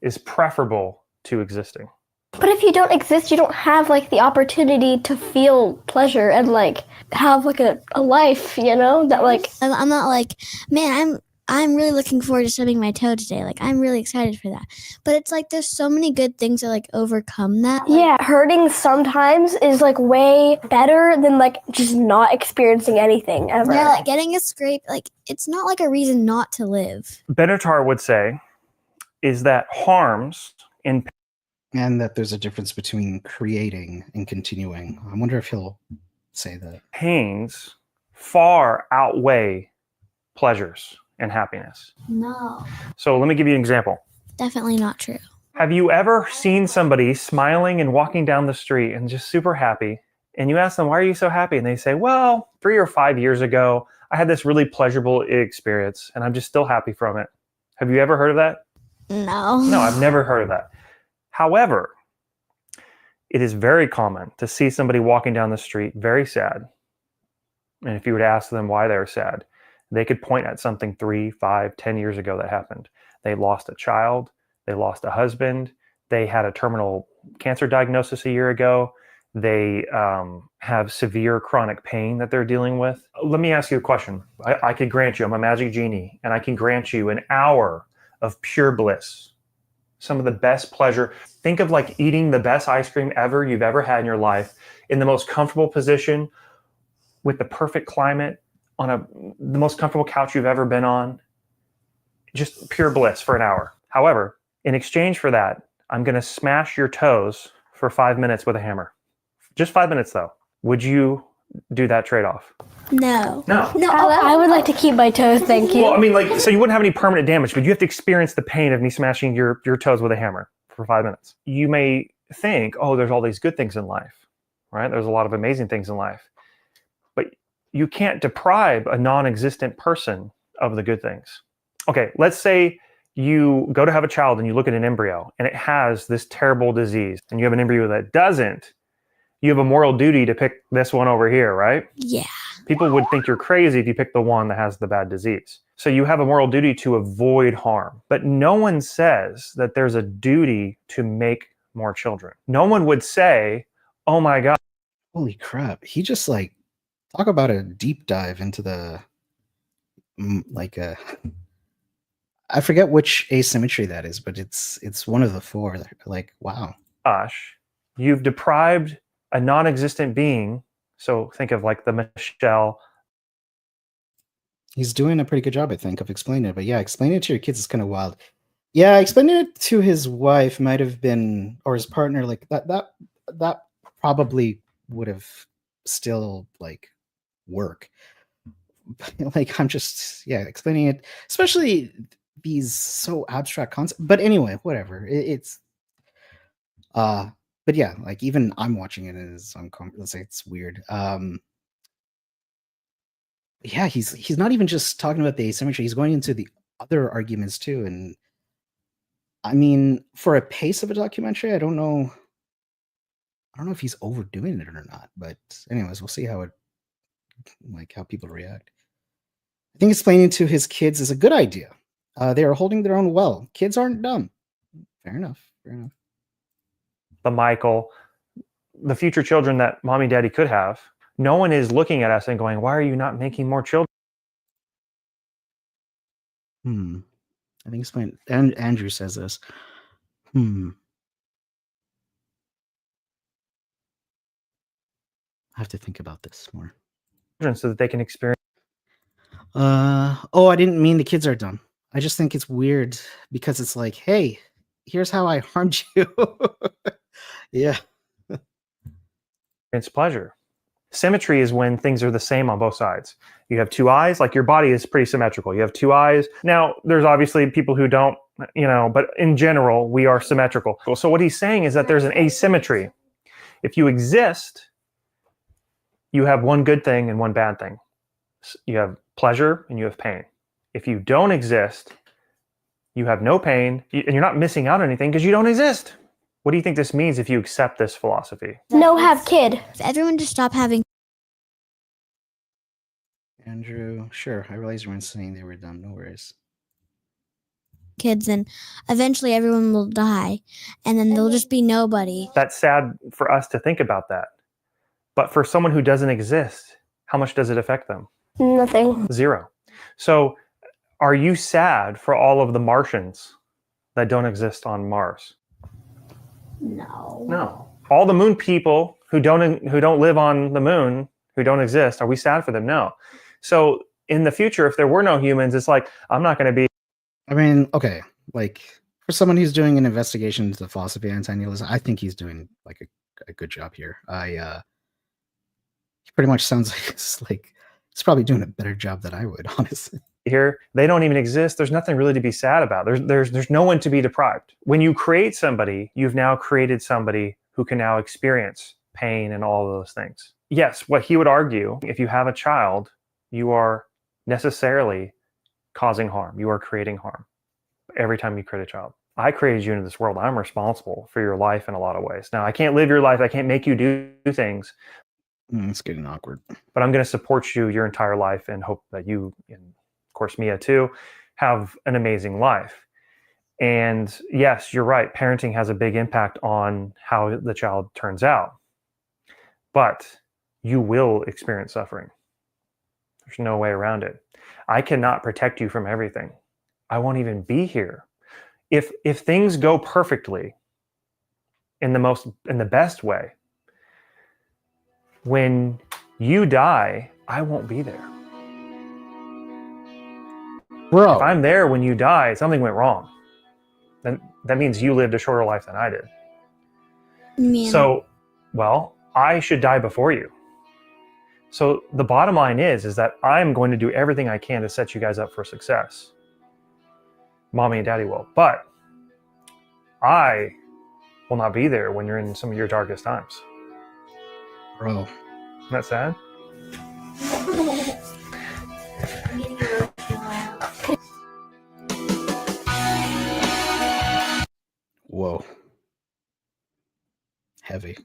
is preferable to existing. But if you don't exist, you don't have like the opportunity to feel pleasure and like have like a life, you know, that like I'm not like, man, I'm really looking forward to stubbing my toe today. Like I'm really excited for that. But it's like there's so many good things that like overcome that. Yeah, hurting sometimes is like way better than like just not experiencing anything ever. Yeah, like getting a scrape, like it's not like a reason not to live. Benatar would say is that harms and that there's a difference between creating and continuing. I wonder if he'll say that. Pains far outweigh pleasures and happiness. No. So let me give you an example. Definitely not true. Have you ever seen somebody smiling and walking down the street and just super happy? And you ask them, why are you so happy? And they say, well, 3 or 5 years ago, I had this really pleasurable experience and I'm just still happy from it. Have you ever heard of that? No. No, I've never heard of that. However, it is very common to see somebody walking down the street very sad. And if you were to ask them why they're sad, they could point at something 3, 5, 10 years ago that happened. They lost a child. They lost a husband. They had a terminal cancer diagnosis a year ago. They have severe chronic pain that they're dealing with. Let me ask you a question. I could grant you, I'm a magic genie, and I can grant you an hour of pure bliss. Some of the best pleasure. Think of like eating the best ice cream you've ever had in your life, in the most comfortable position, with the perfect climate, on the most comfortable couch you've ever been on. Just pure bliss for an hour. However, in exchange for that, I'm going to smash your toes for 5 minutes with a hammer. Just 5 minutes though. Would you do that trade-off? No. No. No, I would like to keep my toes, thank you. Well, I mean, like, so you wouldn't have any permanent damage, but you have to experience the pain of me smashing your toes with a hammer for 5 minutes. You may think, oh, there's all these good things in life, right? There's a lot of amazing things in life. But you can't deprive a non-existent person of the good things. Okay, let's say you go to have a child and you look at an embryo and it has this terrible disease, and you have an embryo that doesn't. You have a moral duty to pick this one over here, right? Yeah. People would think you're crazy if you pick the one that has the bad disease. So you have a moral duty to avoid harm. But no one says that there's a duty to make more children. No one would say, oh my God. Holy crap. He just like, talk about a deep dive into the, I forget which asymmetry that is, but it's one of the four. Like, wow. Gosh, you've deprived a non-existent being. So think of like the Michelle. He's doing a pretty good job, I think, of explaining it. But yeah, explaining it to your kids is kind of wild. Yeah, explaining it to his wife might have been, or his partner, like that probably would have still like work. Like, I'm just, yeah, explaining it, especially these so abstract concepts. But anyway, whatever. But yeah, like even I'm watching it and it's uncomfortable. Let's say it's weird. Yeah, he's not even just talking about the asymmetry. He's going into the other arguments too. And I mean, for a pace of a documentary, I don't know if he's overdoing it or not. But anyways, we'll see how people react. I think explaining to his kids is a good idea. They are holding their own well. Kids aren't dumb. Fair enough. The Michael, the future children that mommy and daddy could have. No one is looking at us and going, why are you not making more children? I think explain. And Andrew says this. I have to think about this more. So that they can experience. I didn't mean the kids are dumb. I just think it's weird because it's like, hey, here's how I harmed you. Yeah. It's pleasure. Symmetry is when things are the same on both sides. You have two eyes, like your body is pretty symmetrical. You have two eyes. Now, there's obviously people who don't, but in general, we are symmetrical. So what he's saying is that there's an asymmetry. If you exist, you have one good thing and one bad thing. You have pleasure and you have pain. If you don't exist, you have no pain, and you're not missing out on anything because you don't exist. What do you think this means if you accept this philosophy? No have kid. Everyone just stop having Andrew, sure. I realize you weren't saying they were dumb. No worries. kids, and eventually everyone will die, and then there'll just be nobody. That's sad for us to think about that. But for someone who doesn't exist, how much does it affect them? Nothing. Zero. So are you sad for all of the Martians that don't exist on Mars? No. All the moon people who don't live on the moon, who don't exist, are we sad for them? No. So in the future, if there were no humans, it's like, I'm not going to be. I mean, okay, like for someone who's doing an investigation into the philosophy of anti-natalism, I think he's doing like a good job here. He pretty much sounds like he's probably doing a better job than I would, honestly. Here, they don't even exist. There's nothing really to be sad about. There's no one to be deprived. When you create somebody, you've now created somebody who can now experience pain and all of those things. Yes, what he would argue, if you have a child, you are necessarily causing harm. You are creating harm every time you create a child. I created you into this world. I'm responsible for your life in a lot of ways. Now, I can't live your life. I can't make you do things. It's getting awkward. But I'm going to support you your entire life and hope that you, and of course Mia too, have an amazing life. And yes, you're right. Parenting has a big impact on how the child turns out. But you will experience suffering. There's no way around it. I cannot protect you from everything. I won't even be here. If things go perfectly in the best way, when you die, I won't be there. Bro. If I'm there when you die, something went wrong. Then that means you lived a shorter life than I did. Man. So, well, I should die before you. So the bottom line is that I'm going to do everything I can to set you guys up for success. Mommy and daddy will. But I will not be there when you're in some of your darkest times. Bro. Isn't that sad? Whoa. Heavy.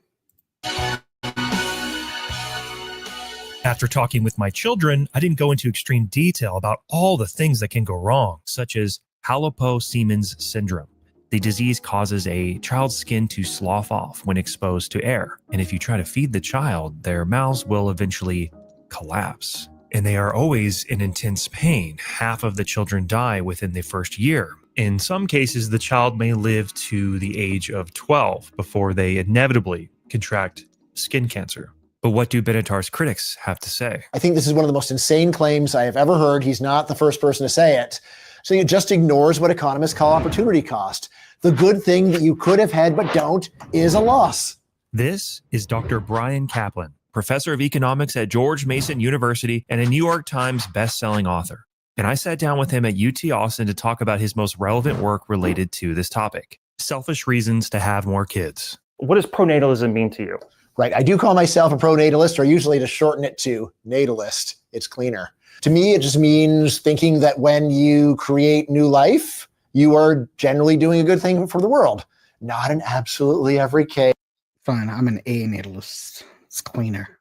After talking with my children, I didn't go into extreme detail about all the things that can go wrong, such as Halopo-Siemens syndrome. The disease causes a child's skin to slough off when exposed to air. And if you try to feed the child, their mouths will eventually collapse. And they are always in intense pain. Half of the children die within the first year. In some cases, the child may live to the age of 12 before they inevitably contract skin cancer. But what do Benatar's critics have to say? I think this is one of the most insane claims I have ever heard. He's not the first person to say it. So he just ignores what economists call opportunity cost. The good thing that you could have had but don't is a loss. This is Dr. Bryan Caplan, professor of economics at George Mason University and a New York Times best-selling author. And I sat down with him at UT Austin to talk about his most relevant work related to this topic: selfish reasons to have more kids. What does pronatalism mean to you? Right. I do call myself a pronatalist, or usually to shorten it to natalist. It's cleaner. To me, it just means thinking that when you create new life, you are generally doing a good thing for the world. Not in absolutely every case. Fine, I'm an A-natalist. It's cleaner.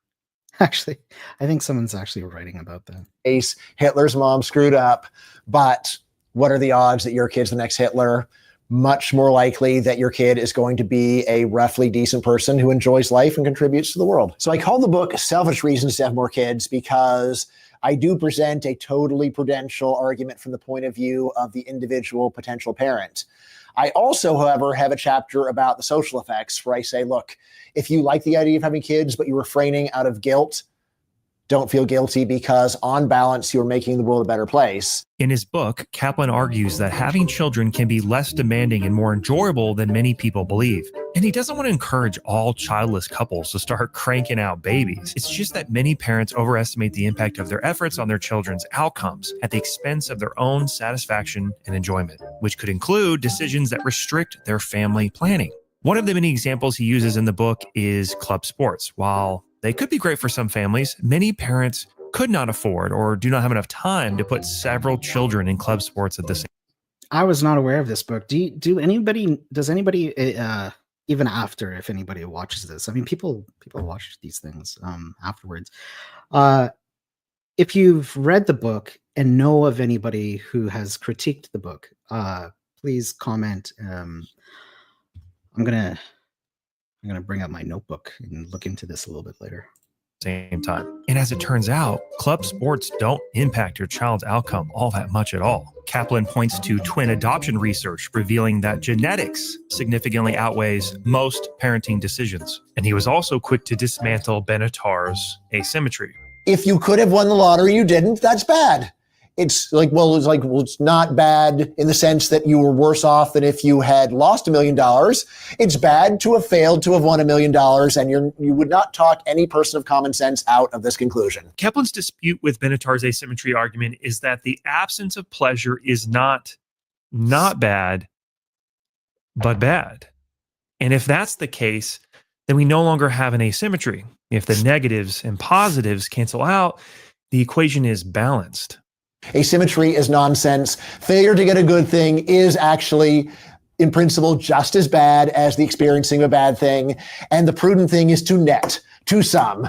Actually, I think someone's actually writing about that. Hitler's mom screwed up, but what are the odds that your kid's the next Hitler? Much more likely that your kid is going to be a roughly decent person who enjoys life and contributes to the world. So I call the book Selfish Reasons to Have More Kids because I do present a totally prudential argument from the point of view of the individual potential parent. I also, however, have a chapter about the social effects where I say, look, if you like the idea of having kids, but you're refraining out of guilt, don't feel guilty, because on balance, you're making the world a better place. In his book, Caplan argues that having children can be less demanding and more enjoyable than many people believe. And he doesn't want to encourage all childless couples to start cranking out babies. It's just that many parents overestimate the impact of their efforts on their children's outcomes at the expense of their own satisfaction and enjoyment, which could include decisions that restrict their family planning. One of the many examples he uses in the book is club sports. While they could be great for some families, many parents could not afford or do not have enough time to put several children in club sports at the same time. I was not aware of this book. Does anybody, even after, if anybody watches this, I mean, people watch these things afterwards. If you've read the book and know of anybody who has critiqued the book, please comment. I'm gonna bring up my notebook and look into this a little bit later. Same time. And as it turns out, club sports don't impact your child's outcome all that much at all. Caplan points to twin adoption research revealing that genetics significantly outweighs most parenting decisions. And he was also quick to dismantle Benatar's asymmetry. If you could have won the lottery, you didn't, that's bad. It's it's not bad in the sense that you were worse off than if you had lost $1 million. It's bad to have failed to have won $1 million, and you would not talk any person of common sense out of this conclusion. Caplan's dispute with Benatar's asymmetry argument is that the absence of pleasure is not bad, but bad. And if that's the case, then we no longer have an asymmetry. If the negatives and positives cancel out, the equation is balanced. Asymmetry is nonsense. Failure to get a good thing is actually, in principle, just as bad as the experiencing of a bad thing. And the prudent thing is to net, to sum.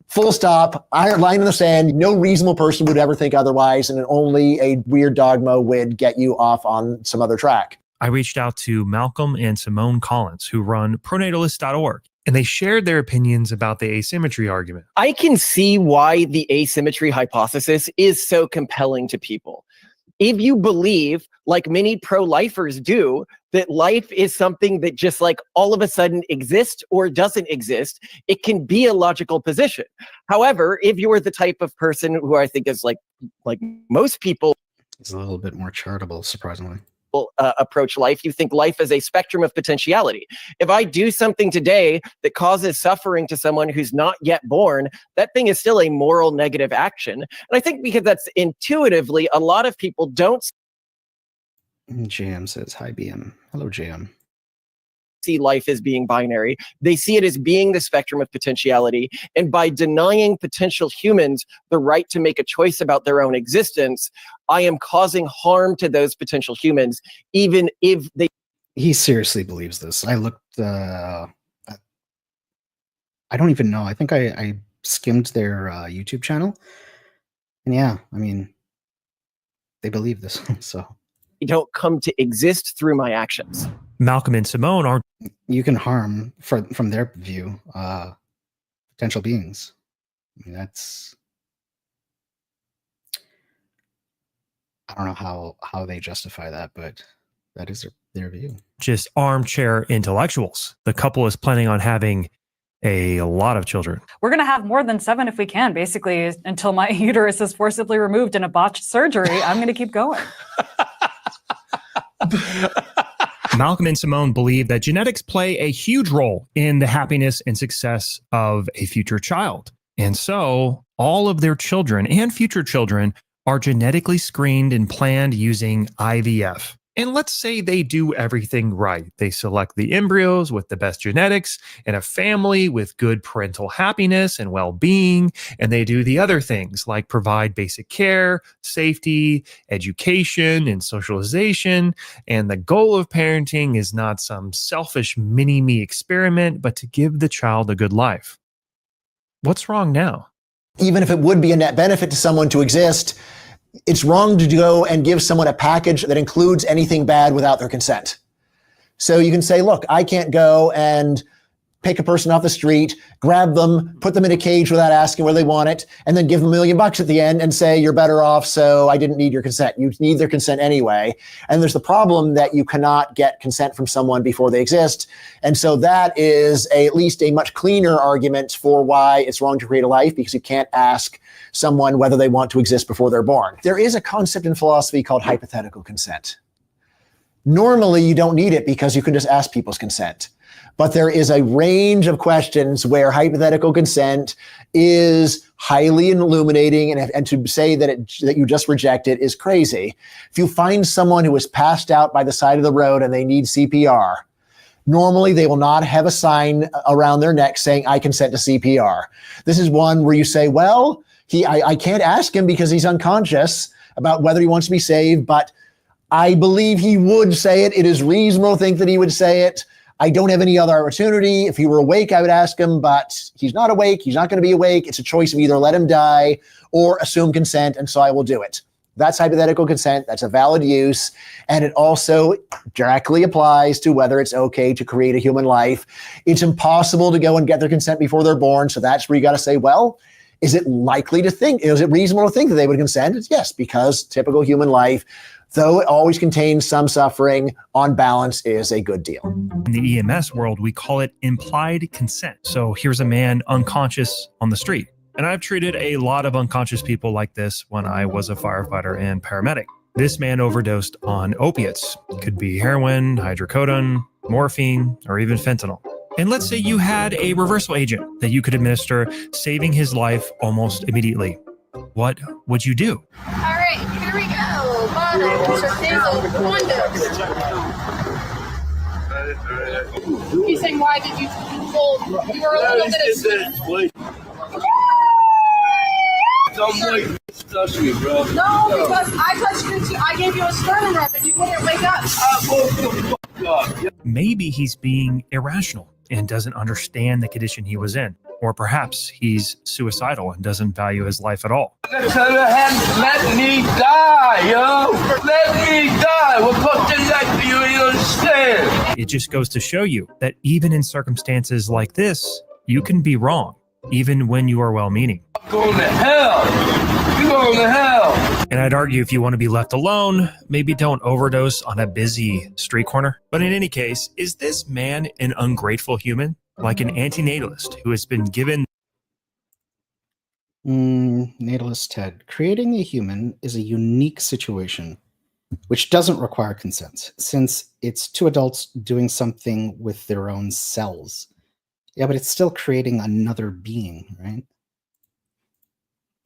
Full stop, iron line in the sand. No reasonable person would ever think otherwise, and only a weird dogma would get you off on some other track. I reached out to Malcolm and Simone Collins, who run pronatalist.org. And they shared their opinions about the asymmetry argument. I can see why the asymmetry hypothesis is so compelling to people. If you believe, like many pro-lifers do, that life is something that just like all of a sudden exists or doesn't exist, it can be a logical position. However, if you are the type of person who I think is like most people, it's a little bit more charitable, surprisingly. Approach life, you think life is a spectrum of potentiality. If I do something today that causes suffering to someone who's not yet born, that thing is still a moral negative action. And I think because that's intuitively, a lot of people don't. JM says, hi, BM. Hello, JM. See life as being binary. They see it as being the spectrum of potentiality. And by denying potential humans the right to make a choice about their own existence, I am causing harm to those potential humans, even if they... He seriously believes this. I looked... I don't even know. I think I skimmed their YouTube channel. And yeah, I mean, they believe this. So they don't come to exist through my actions. Malcolm and Simone aren't. You can harm, from their view, potential beings. I mean, I don't know how they justify that, but that is their view. Just armchair intellectuals. The couple is planning on having a lot of children. We're going to have more than 7 if we can, basically, until my uterus is forcibly removed in a botched surgery. I'm going to keep going. Malcolm and Simone believe that genetics play a huge role in the happiness and success of a future child. And so all of their children and future children are genetically screened and planned using IVF. And let's say they do everything right. They select the embryos with the best genetics and a family with good parental happiness and well-being. And they do the other things like provide basic care, safety, education, and socialization. And the goal of parenting is not some selfish mini-me experiment, but to give the child a good life. What's wrong now? Even if it would be a net benefit to someone to exist, it's wrong to go and give someone a package that includes anything bad without their consent. So you can say, look, I can't go and pick a person off the street, grab them, put them in a cage without asking where they want it, and then give them $1 million at the end and say, you're better off, so I didn't need your consent. You need their consent anyway. And there's the problem that you cannot get consent from someone before they exist. And so that is at least a much cleaner argument for why it's wrong to create a life, because you can't ask someone whether they want to exist before they're born. There is a concept in philosophy called hypothetical consent. Normally, you don't need it because you can just ask people's consent. But there is a range of questions where hypothetical consent is highly illuminating, and to say that you just reject it is crazy. If you find someone who is passed out by the side of the road and they need CPR, normally they will not have a sign around their neck saying, I consent to CPR. This is one where you say, well, I can't ask him because he's unconscious about whether he wants to be saved, but I believe he would say it. It is reasonable to think that he would say it. I don't have any other opportunity. If he were awake, I would ask him, but he's not awake. He's not going to be awake. It's a choice of either let him die or assume consent, and so I will do it. That's hypothetical consent. That's a valid use. And it also directly applies to whether it's okay to create a human life. It's impossible to go and get their consent before they're born. So that's where you got to say, well, is it reasonable to think that they would consent? It's yes, because typical human life, though it always contains some suffering, on balance is a good deal. In the EMS world, we call it implied consent. So here's a man unconscious on the street. And I've treated a lot of unconscious people like this when I was a firefighter and paramedic. This man overdosed on opiates. It could be heroin, hydrocodone, morphine, or even fentanyl. And let's say you had a reversal agent that you could administer, saving his life almost immediately. What would you do? All right, here we go. Bottles, sorteos, wonders. He's saying, why did you fold? You were a little bit Don't touch me, bro. No, because I touched you too. I gave you a sternum rub and you wouldn't wake up. Maybe he's being irrational and doesn't understand the condition he was in. Or perhaps he's suicidal and doesn't value his life at all. Let me die, yo. Let me die. What fucking life do you understand? It just goes to show you that even in circumstances like this, you can be wrong, even when you are well-meaning. I'm going to hell. You're going to hell. And I'd argue if you want to be left alone, maybe don't overdose on a busy street corner. But in any case, is this man an ungrateful human? Like an anti-natalist who has been given... Natalist Ted, creating a human is a unique situation which doesn't require consent, since it's two adults doing something with their own cells. Yeah, but it's still creating another being, right?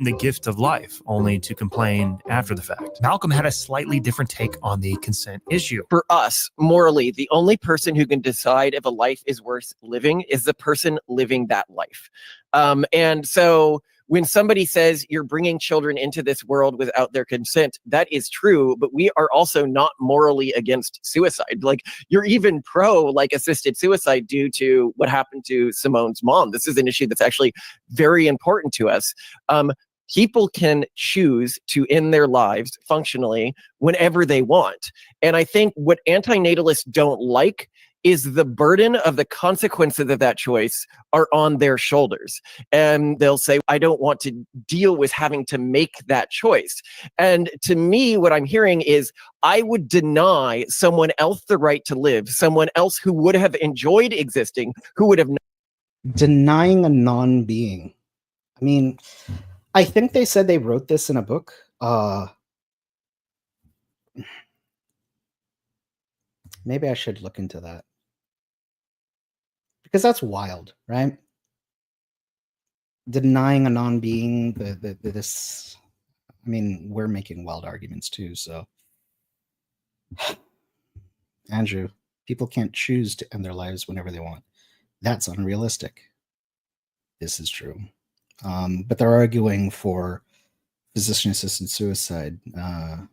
The gift of life, only to complain after the fact. Malcolm had a slightly different take on the consent issue. For us, morally, the only person who can decide if a life is worth living is the person living that life. And so when somebody says you're bringing children into this world without their consent, that is true, but we are also not morally against suicide. Like, you're even pro like assisted suicide due to what happened to Simone's mom. This is an issue that's actually very important to us. People can choose to end their lives functionally whenever they want. And I think what anti-natalists don't like is the burden of the consequences of that choice are on their shoulders. And they'll say, I don't want to deal with having to make that choice. And to me, what I'm hearing is I would deny someone else the right to live, someone else who would have enjoyed existing, who would have... Denying a non-being. I mean, I think they said they wrote this in a book. Maybe I should look into that. Because that's wild, right? Denying a non-being, this... I mean, we're making wild arguments too, so... Andrew, people can't choose to end their lives whenever they want. That's unrealistic. This is true. But they're arguing for physician-assisted suicide. But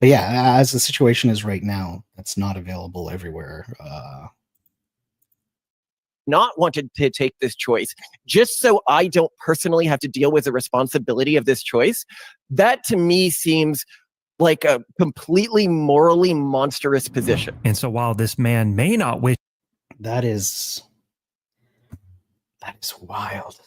yeah, as the situation is right now, that's not available everywhere. Not wanted to take this choice just so I don't personally have to deal with the responsibility of this choice. That to me seems like a completely morally monstrous position. And so while this man may not wish... That is wild.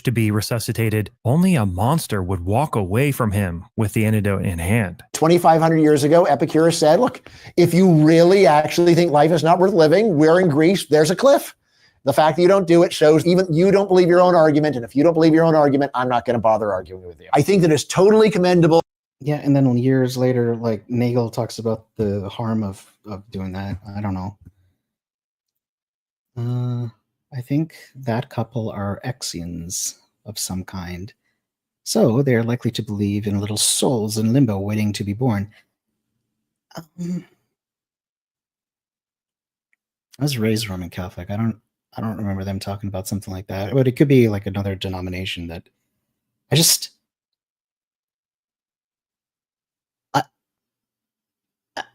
To be resuscitated, only a monster would walk away from him with the antidote in hand. 2,500 years ago, Epicurus said, look, if you really actually think life is not worth living, we're in Greece, there's a cliff. The fact that you don't do it shows even you don't believe your own argument. And if you don't believe your own argument, I'm not going to bother arguing with you. I think that it's totally commendable. Yeah, and then years later, like Nagel talks about the harm of doing that. I don't know. I think that couple are Exians of some kind. So they're likely to believe in little souls in limbo waiting to be born. I was raised Roman Catholic. I don't remember them talking about something like that. But it could be like another denomination that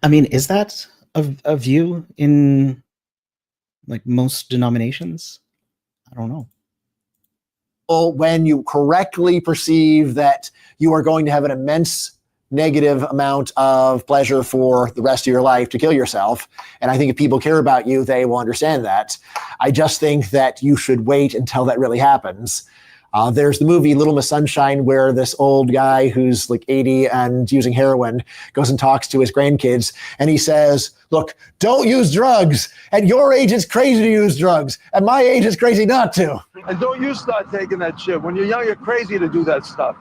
I mean, is that a view in like most denominations? I don't know. When you correctly perceive that you are going to have an immense negative amount of pleasure for the rest of your life to kill yourself. And I think if people care about you, they will understand that. I just think that you should wait until that really happens. There's the movie Little Miss Sunshine where this old guy who's like 80 and using heroin goes and talks to his grandkids and he says, look, don't use drugs. At your age, it's crazy to use drugs. At my age, it's crazy not to. And don't you start taking that shit. When you're young, you're crazy to do that stuff.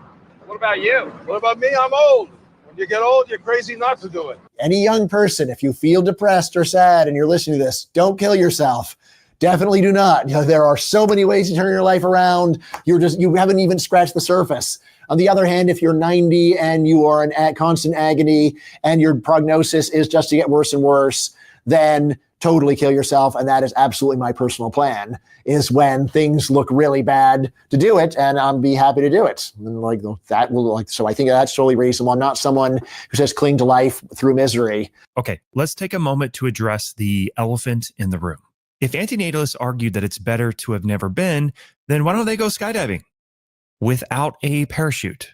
What about you? What about me? I'm old. When you get old, you're crazy not to do it. Any young person, if you feel depressed or sad and you're listening to this, don't kill yourself. Definitely do not. You know, there are so many ways to turn your life around. You haven't even scratched the surface. On the other hand, if you're 90 and you are in constant agony and your prognosis is just to get worse and worse, then totally kill yourself. And that is absolutely my personal plan, is when things look really bad to do it, and I'll be happy to do it. And so I think that's totally reasonable. I'm not someone who says cling to life through misery. Okay, let's take a moment to address the elephant in the room. If antinatalists argued that it's better to have never been, then why don't they go skydiving without a parachute?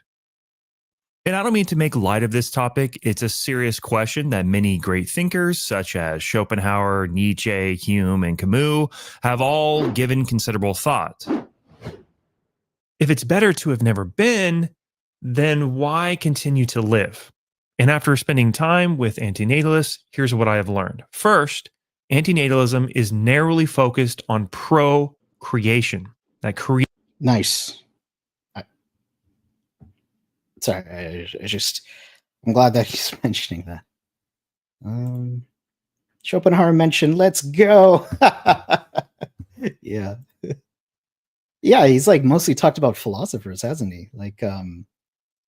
And I don't mean to make light of this topic. It's a serious question that many great thinkers, such as Schopenhauer, Nietzsche, Hume, and Camus, have all given considerable thought. If it's better to have never been, then why continue to live? And after spending time with antinatalists, here's what I have learned. First, antinatalism is narrowly focused on procreation. Nice. Sorry, I'm glad that he's mentioning that. Schopenhauer mentioned, let's go. Yeah. Yeah, he's like mostly talked about philosophers, hasn't he? Like,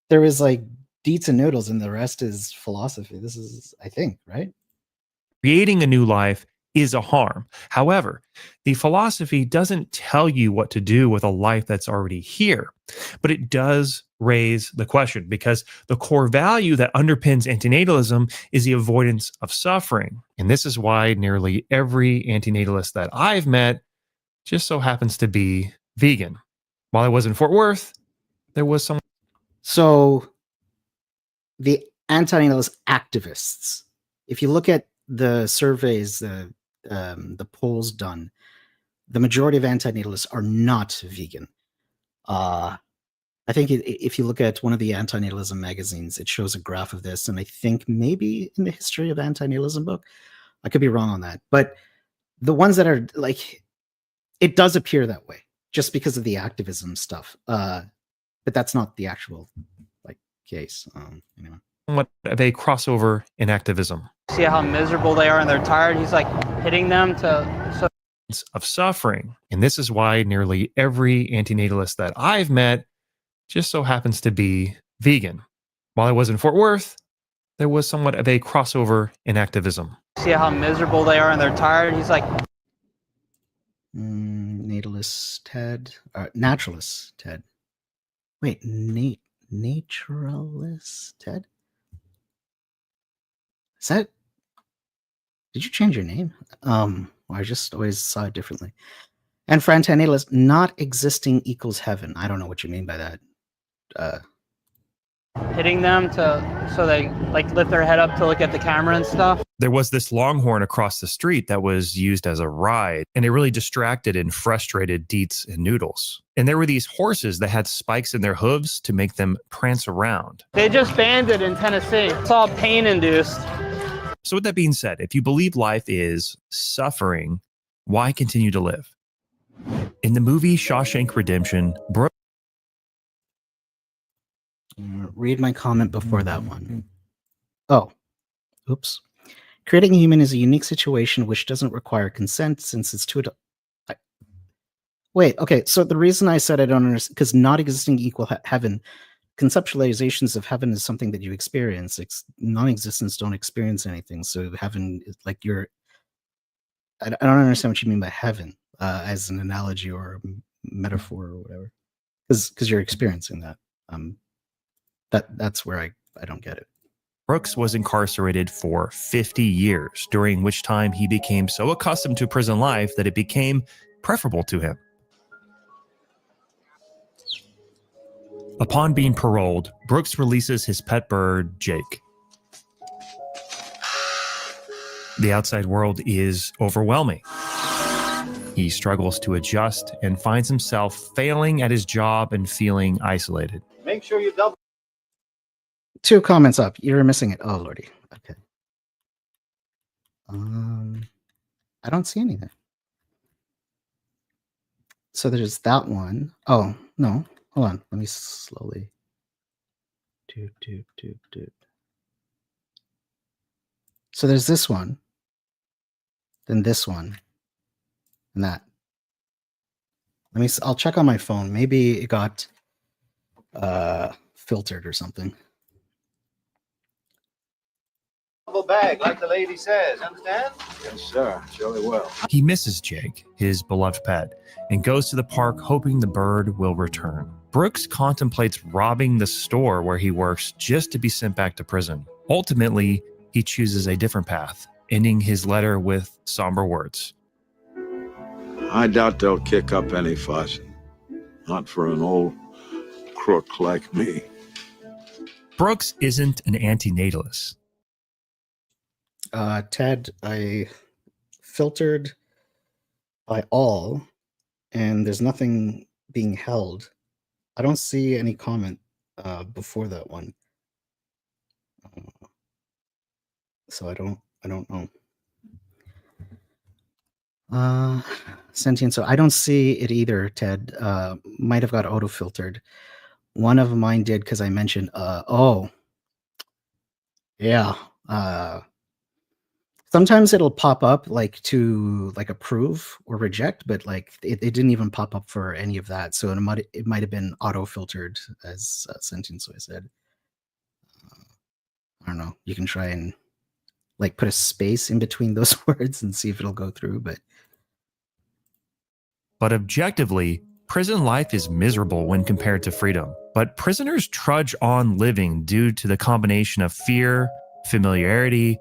there was like deets and noodles and the rest is philosophy. This is, I think, right? Creating a new life is a harm. However, the philosophy doesn't tell you what to do with a life that's already here, but it does raise the question, because the core value that underpins antinatalism is the avoidance of suffering. And this is why nearly every antinatalist that I've met just so happens to be vegan. While I was in Fort Worth, there was some. So the anti-natalist activists, if you look at the surveys, the polls done, the majority of anti-natalists are not vegan. I think if you look at one of the anti-natalism magazines, it shows a graph of this, and I think maybe in the History of Anti-Natalism book, I could be wrong on that, but the ones that are like, it does appear that way just because of the activism stuff, but that's not the actual like case. Anyway. Somewhat of a crossover in activism. See how miserable they are and they're tired. He's like hitting them to. Of suffering. And this is why nearly every antinatalist that I've met just so happens to be vegan. While I was in Fort Worth, there was somewhat of a crossover in activism. See how miserable they are and they're tired. He's like. Natalist Ted. Naturalist Ted. Wait, Naturalist Ted? Is that... Did you change your name? I just always saw it differently. And for anti-natalist, not existing equals heaven. I don't know what you mean by that. Hitting them so they like lift their head up to look at the camera and stuff. There was this longhorn across the street that was used as a ride, and it really distracted and frustrated Dietz and Noodles. And there were these horses that had spikes in their hooves to make them prance around. They just banned it in Tennessee. It's all pain induced. So with that being said, if you believe life is suffering, why continue to live? In the movie Shawshank Redemption, Brooks... Read my comment before that one. Oh, oops. Creating a human is a unique situation which doesn't require consent since it's too... Wait, okay, so the reason I said I don't understand, because not existing equal heaven, conceptualizations of heaven is something that you experience. Non-existence don't experience anything. So heaven is like I don't understand what you mean by heaven as an analogy or a metaphor or whatever. Because you're experiencing that. That's where I don't get it. Brooks was incarcerated for 50 years, during which time he became so accustomed to prison life that it became preferable to him. Upon being paroled, Brooks releases his pet bird, Jake. The outside world is overwhelming. He struggles to adjust and finds himself failing at his job and feeling isolated. Make sure you double. 2 comments up. You're missing it. Oh, lordy. Okay. I don't see anything. So there's that one. Oh, no. Hold on. Let me slowly. So there's this one. Then this one. And that. I'll check on my phone. Maybe it got filtered or something. Bag, like the lady says, understand? Yes, sir. Surely will. He misses Jake, his beloved pet, and goes to the park hoping the bird will return. Brooks contemplates robbing the store where he works just to be sent back to prison. Ultimately, he chooses a different path, ending his letter with somber words. I doubt they'll kick up any fuss. Not for an old crook like me. Brooks isn't an anti-natalist. Ted, I filtered by all, and there's nothing being held. I don't see any comment before that one. So I don't know. Sentient, so I don't see it either, Ted. Might have got auto-filtered. One of mine did because I mentioned, oh. Yeah. Sometimes it'll pop up like to like approve or reject, but like it didn't even pop up for any of that. So it might have been auto-filtered as sentient, so I said. I don't know. You can try and like put a space in between those words and see if it'll go through, But objectively, prison life is miserable when compared to freedom. But prisoners trudge on living due to the combination of fear, familiarity,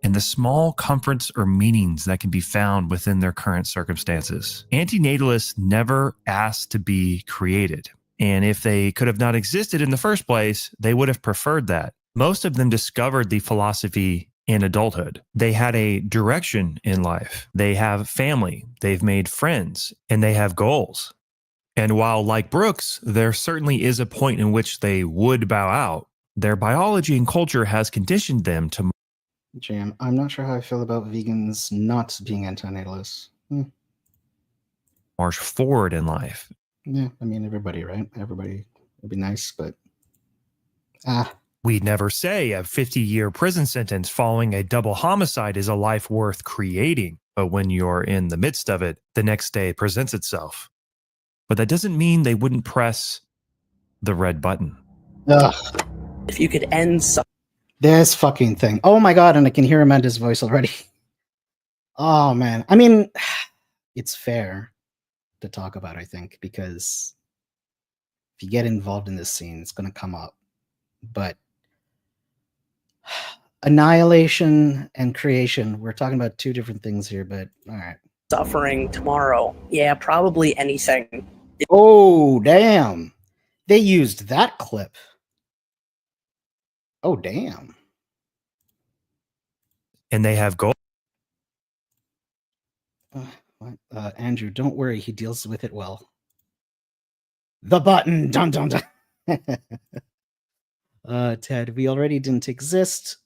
and the small comforts or meanings that can be found within their current circumstances. Antinatalists never asked to be created. And if they could have not existed in the first place, they would have preferred that. Most of them discovered the philosophy in adulthood. They had a direction in life. They have family, they've made friends, and they have goals. And while, like Brooks, there certainly is a point in which they would bow out, their biology and culture has conditioned them to... Jam, I'm not sure how I feel about vegans not being antinatalists. march forward in life. Yeah, I mean, everybody, right? Everybody would be nice, but... We'd never say a 50-year prison sentence following a double homicide is a life worth creating, but when you're in the midst of it, the next day presents itself. But that doesn't mean they wouldn't press the red button. Ugh. If you could end some... This fucking thing. Oh my god, and I can hear Amanda's voice already. Oh man. I mean, it's fair to talk about, I think, because if you get involved in this scene, it's going to come up. But annihilation and creation, we're talking about two different things here, but all right. Suffering tomorrow. Yeah, probably anything. Oh, damn. They used that clip. Oh, damn. And they have goals. Andrew, don't worry. He deals with it well. The button. Dun, dun, dun. Ted, we already didn't exist.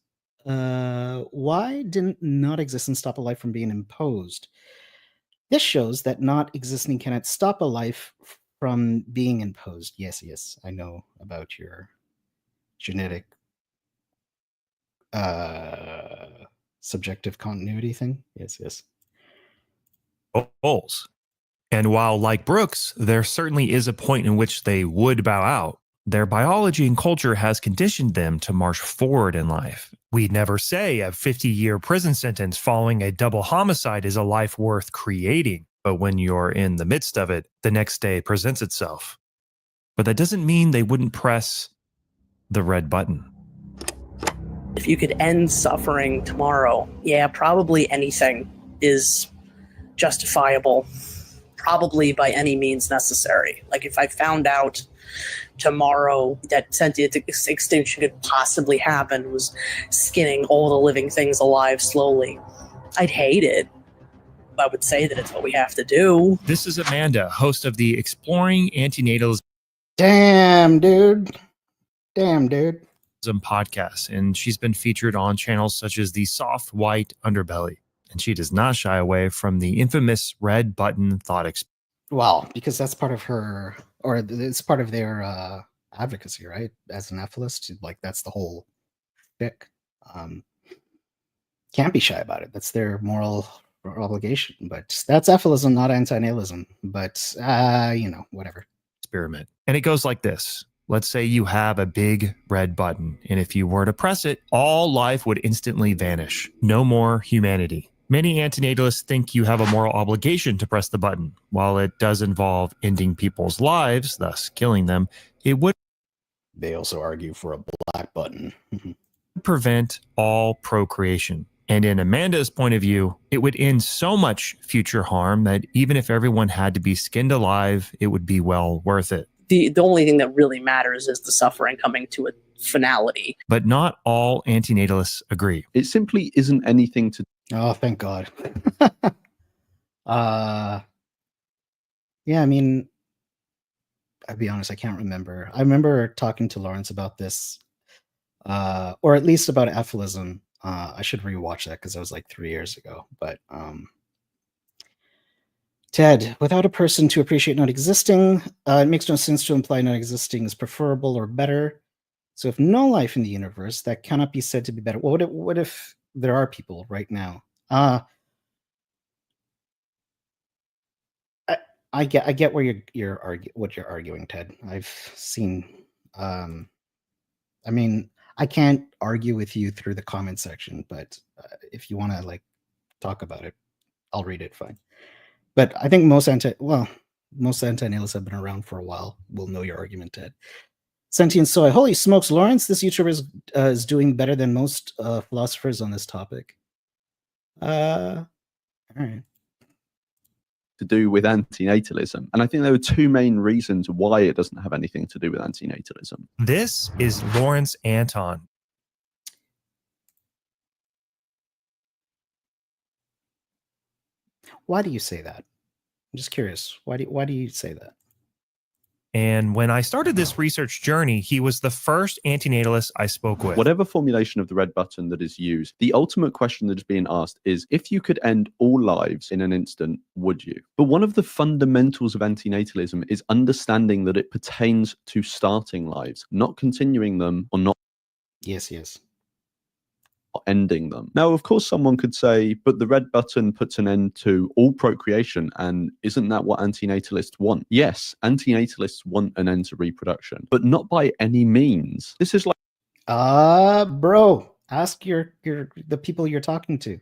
Why didn't not exist and stop a life from being imposed? This shows that not existing cannot stop a life from being imposed. Yes, yes, I know about your genetic subjective continuity thing. Yes, yes. Goals. And while, like Brooks, there certainly is a point in which they would bow out, their biology and culture has conditioned them to march forward in life. We'd never say a 50-year prison sentence following a double homicide is a life worth creating, but when you're in the midst of it, the next day presents itself. But that doesn't mean they wouldn't press the red button. If you could end suffering tomorrow, yeah, probably anything is justifiable, probably by any means necessary. Like if I found out tomorrow that sentient extinction could possibly happen, was skinning all the living things alive slowly, I'd hate it. I would say that it's what we have to do. This is Amanda, host of the Exploring Anti-Natalism Damn, dude. Damn, dude. podcast, and she's been featured on channels such as the Soft White Underbelly, and she does not shy away from the infamous red button thought experiment. Well, because that's part of her, or it's part of their advocacy, right? As an ethicist, like that's the whole stick. Can't be shy about it. That's their moral obligation. But that's ethilism, not anti-natalism. But you know, whatever. Experiment, and it goes like this. Let's say you have a big red button, and if you were to press it, all life would instantly vanish. No more humanity. Many antinatalists think you have a moral obligation to press the button. While it does involve ending people's lives, thus killing them, it would... They also argue for a black button. prevent all procreation. And in Amanda's point of view, it would end so much future harm that even if everyone had to be skinned alive, it would be well worth it. The only thing that really matters is the suffering coming to a finality. But not all antinatalists agree. It simply isn't anything to... Oh, thank God. Yeah, I mean, I'll be honest, I can't remember. I remember talking to Lawrence about this, or at least about ethilism. I should rewatch that because that was like 3 years ago. But Ted, without a person to appreciate not existing, it makes no sense to imply not existing is preferable or better. So if no life in the universe, that cannot be said to be better. Well, what if there are people right now? I get where what you're arguing, Ted. I've seen. I mean, I can't argue with you through the comment section, but if you want to like talk about it, I'll read it. Fine. But I think most anti-natalists have been around for a while. Will know your argument, Ted. Sentient Soy, holy smokes, Lawrence, this YouTuber is doing better than most philosophers on this topic. All right. To do with antinatalism. And I think there are two main reasons why it doesn't have anything to do with antinatalism. This is Lawrence Anton. Why do you say that? I'm just curious. Why do you say that? And when I started this research journey, he was the first antinatalist I spoke with. Whatever formulation of the red button that is used, the ultimate question that is being asked is, if you could end all lives in an instant, would you? But one of the fundamentals of antinatalism is understanding that it pertains to starting lives, not continuing them or not Yes. ending them. Now, of course, someone could say, but the red button puts an end to all procreation, and isn't that what antinatalists want? Yes, antinatalists want an end to reproduction, but not by any means. This is like, bro, ask the people you're talking to.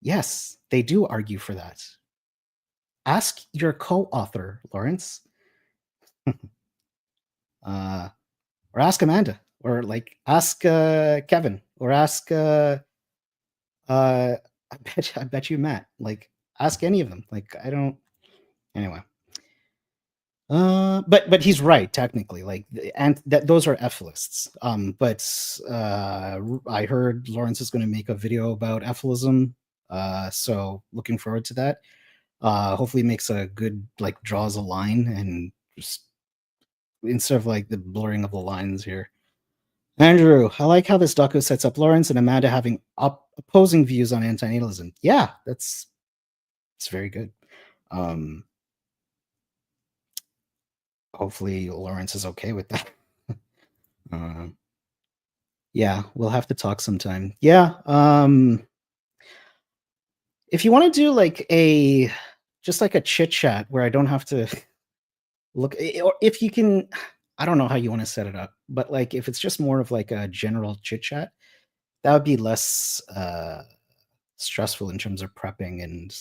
Yes, they do argue for that. Ask your co-author, Lawrence. Or ask Amanda. Or like ask Kevin, or ask I bet you Matt. Like ask any of them. Like I don't. Anyway. But he's right technically. Like and that those are F-lists. But I heard Lawrence is going to make a video about F-lism. So looking forward to that. Hopefully makes a good like draws a line and just instead of like the blurring of the lines here. Andrew, I like how this docu sets up Lawrence and Amanda having opposing views on antinatalism. Yeah, it's very good. Hopefully Lawrence is okay with that. Yeah, we'll have to talk sometime. Yeah, if you want to do like just like a chit chat where I don't have to look, or if you can. I don't know how you want to set it up, but like if it's just more of like a general chit chat, that would be less stressful in terms of prepping, and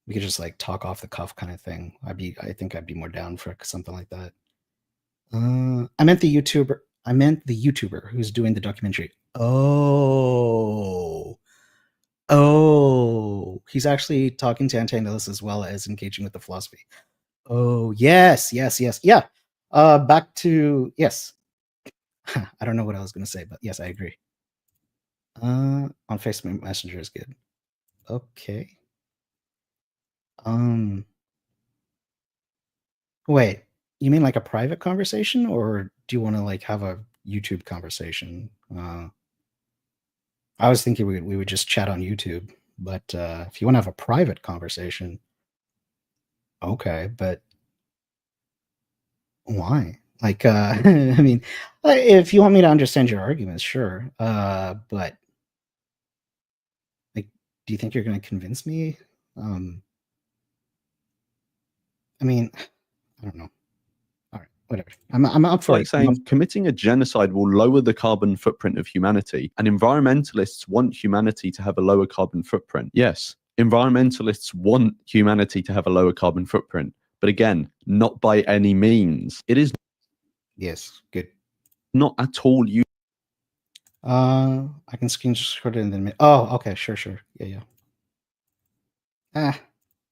we could just like talk off the cuff kind of thing. I think I'd be more down for something like that. I meant the YouTuber who's doing the documentary. Oh, he's actually talking to antinatalists as well as engaging with the philosophy. Oh, yes. Yeah. Back to, yes. I don't know what I was going to say, but yes, I agree. On Facebook Messenger is good. Okay. Wait, you mean like a private conversation, or do you want to like have a YouTube conversation? I was thinking we would just chat on YouTube, but if you want to have a private conversation, okay, but why? Like, I mean, if you want me to understand your arguments, sure. But like, do you think you're going to convince me? I mean, I don't know. All right, whatever. I'm up for like saying committing a genocide will lower the carbon footprint of humanity, and environmentalists want humanity to have a lower carbon footprint. Yes, environmentalists want humanity to have a lower carbon footprint. But again, not by any means. It is. Yes, good. Not at all. I can screenshot it and then. Oh, okay, sure. Yeah.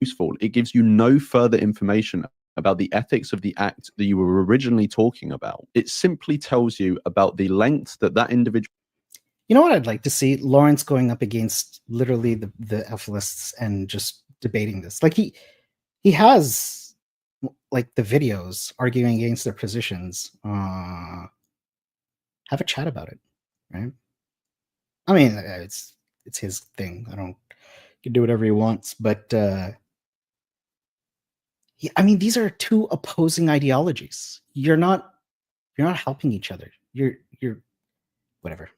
Useful. It gives you no further information about the ethics of the act that you were originally talking about. It simply tells you about the length that individual. You know what I'd like to see? Lawrence going up against literally the F-lists and just debating this. Like he has. Like the videos arguing against their positions, have a chat about it, right? I mean, it's his thing. He can do whatever he wants, but I mean, these are two opposing ideologies. You're not helping each other. You're whatever.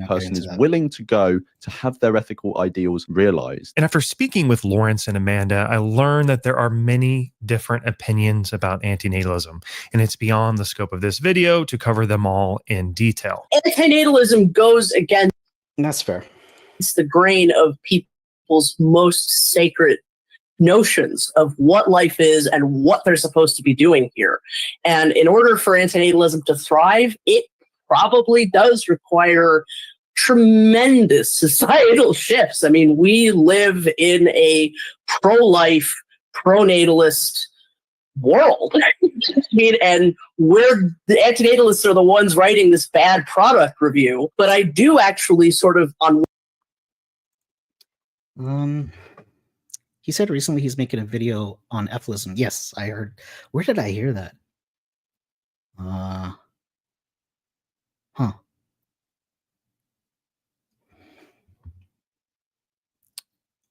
Person is willing to go to have their ethical ideals realized. And after speaking with Lawrence and Amanda, I learned that there are many different opinions about antinatalism, and it's beyond the scope of this video to cover them all in detail. Antinatalism goes against. That's fair. It's the grain of people's most sacred notions of what life is and what they're supposed to be doing here. And in order for antinatalism to thrive, it probably does require tremendous societal shifts. I mean, we live in a pro-life, pro-natalist world. I mean, and the antinatalists are the ones writing this bad product review. But I do actually sort of he said recently he's making a video on Ephilism. Yes, I heard. Where did I hear that? Huh.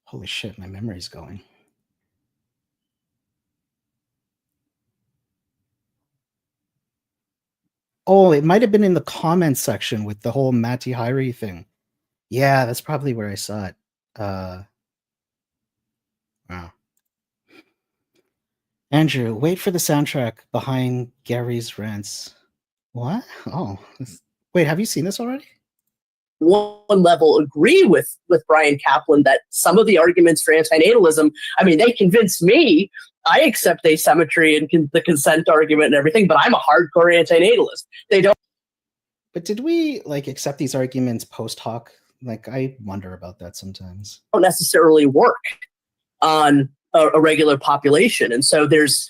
Holy shit, my memory's going. Oh, it might have been in the comments section with the whole Matti Hari thing. Yeah, that's probably where I saw it. Wow. Andrew, wait for the soundtrack behind Gary's rants. What? Oh, wait, have you seen this already? one level agree with Bryan Caplan that some of the arguments for antinatalism, I mean, they convince me. I accept asymmetry and the consent argument and everything, but I'm a hardcore antinatalist. They don't. But did we accept these arguments post hoc? I wonder about that sometimes. Don't necessarily work on a regular population, and so there's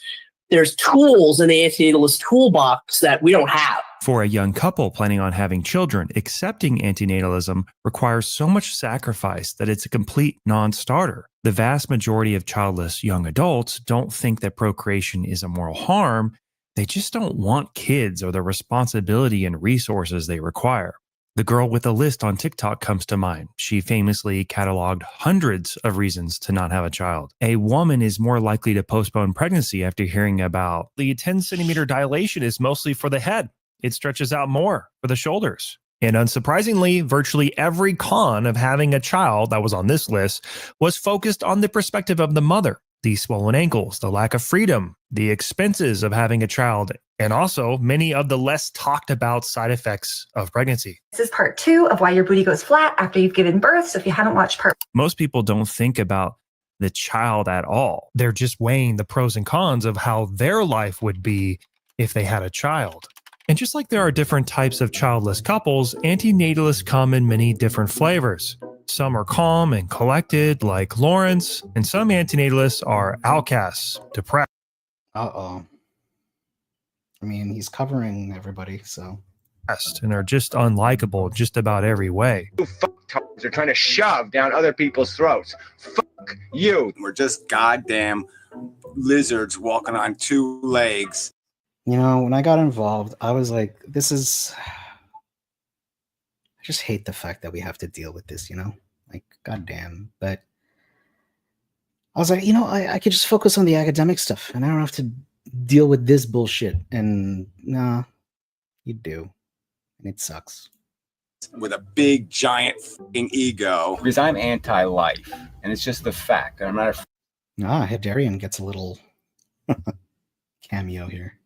tools in the antinatalist toolbox that we don't have. For a young couple planning on having children, accepting antinatalism requires so much sacrifice that it's a complete non-starter. The vast majority of childless young adults don't think that procreation is a moral harm. They just don't want kids or the responsibility and resources they require. The girl with a list on TikTok comes to mind. She famously cataloged hundreds of reasons to not have a child. A woman is more likely to postpone pregnancy after hearing about the 10-centimeter dilation is mostly for the head. It stretches out more for the shoulders. And unsurprisingly, virtually every con of having a child that was on this list was focused on the perspective of the mother. The swollen ankles, the lack of freedom, the expenses of having a child, and also many of the less talked about side effects of pregnancy. This is part 2 of why your booty goes flat after you've given birth. So if you haven't watched part... Most people don't think about the child at all. They're just weighing the pros and cons of how their life would be if they had a child. And just like there are different types of childless couples, antinatalists come in many different flavors. Some are calm and collected, like Lawrence, and some antinatalists are outcasts, depressed. Uh-oh. I mean, he's covering everybody, so. And are just unlikable just about every way. You fucktards are trying to shove down other people's throats. Fuck you. We're just goddamn lizards walking on 2 legs. You know, when I got involved, I was like, I just hate the fact that we have to deal with this, goddamn. But I was like, I could just focus on the academic stuff and I don't have to deal with this bullshit. And nah, you do. And it sucks. With a big, giant fucking ego. Because I'm anti-life, and it's just the fact. I'm not Hadarian gets a little cameo here.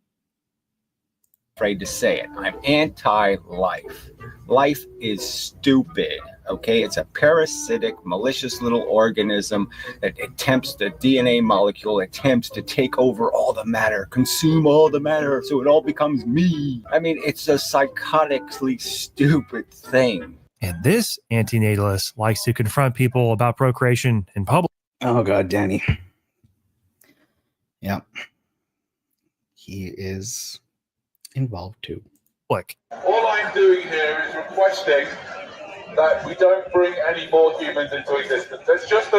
Afraid to say it. I'm anti-life. Life is stupid, okay? It's a parasitic, malicious little organism that attempts, the DNA molecule attempts to take over all the matter, consume all the matter, so it all becomes me. I mean, it's a psychotically stupid thing. And this antinatalist likes to confront people about procreation in public. Oh, God, Danny. Yeah. He is involved too. All I'm doing here is requesting that we don't bring any more humans into existence. It's just a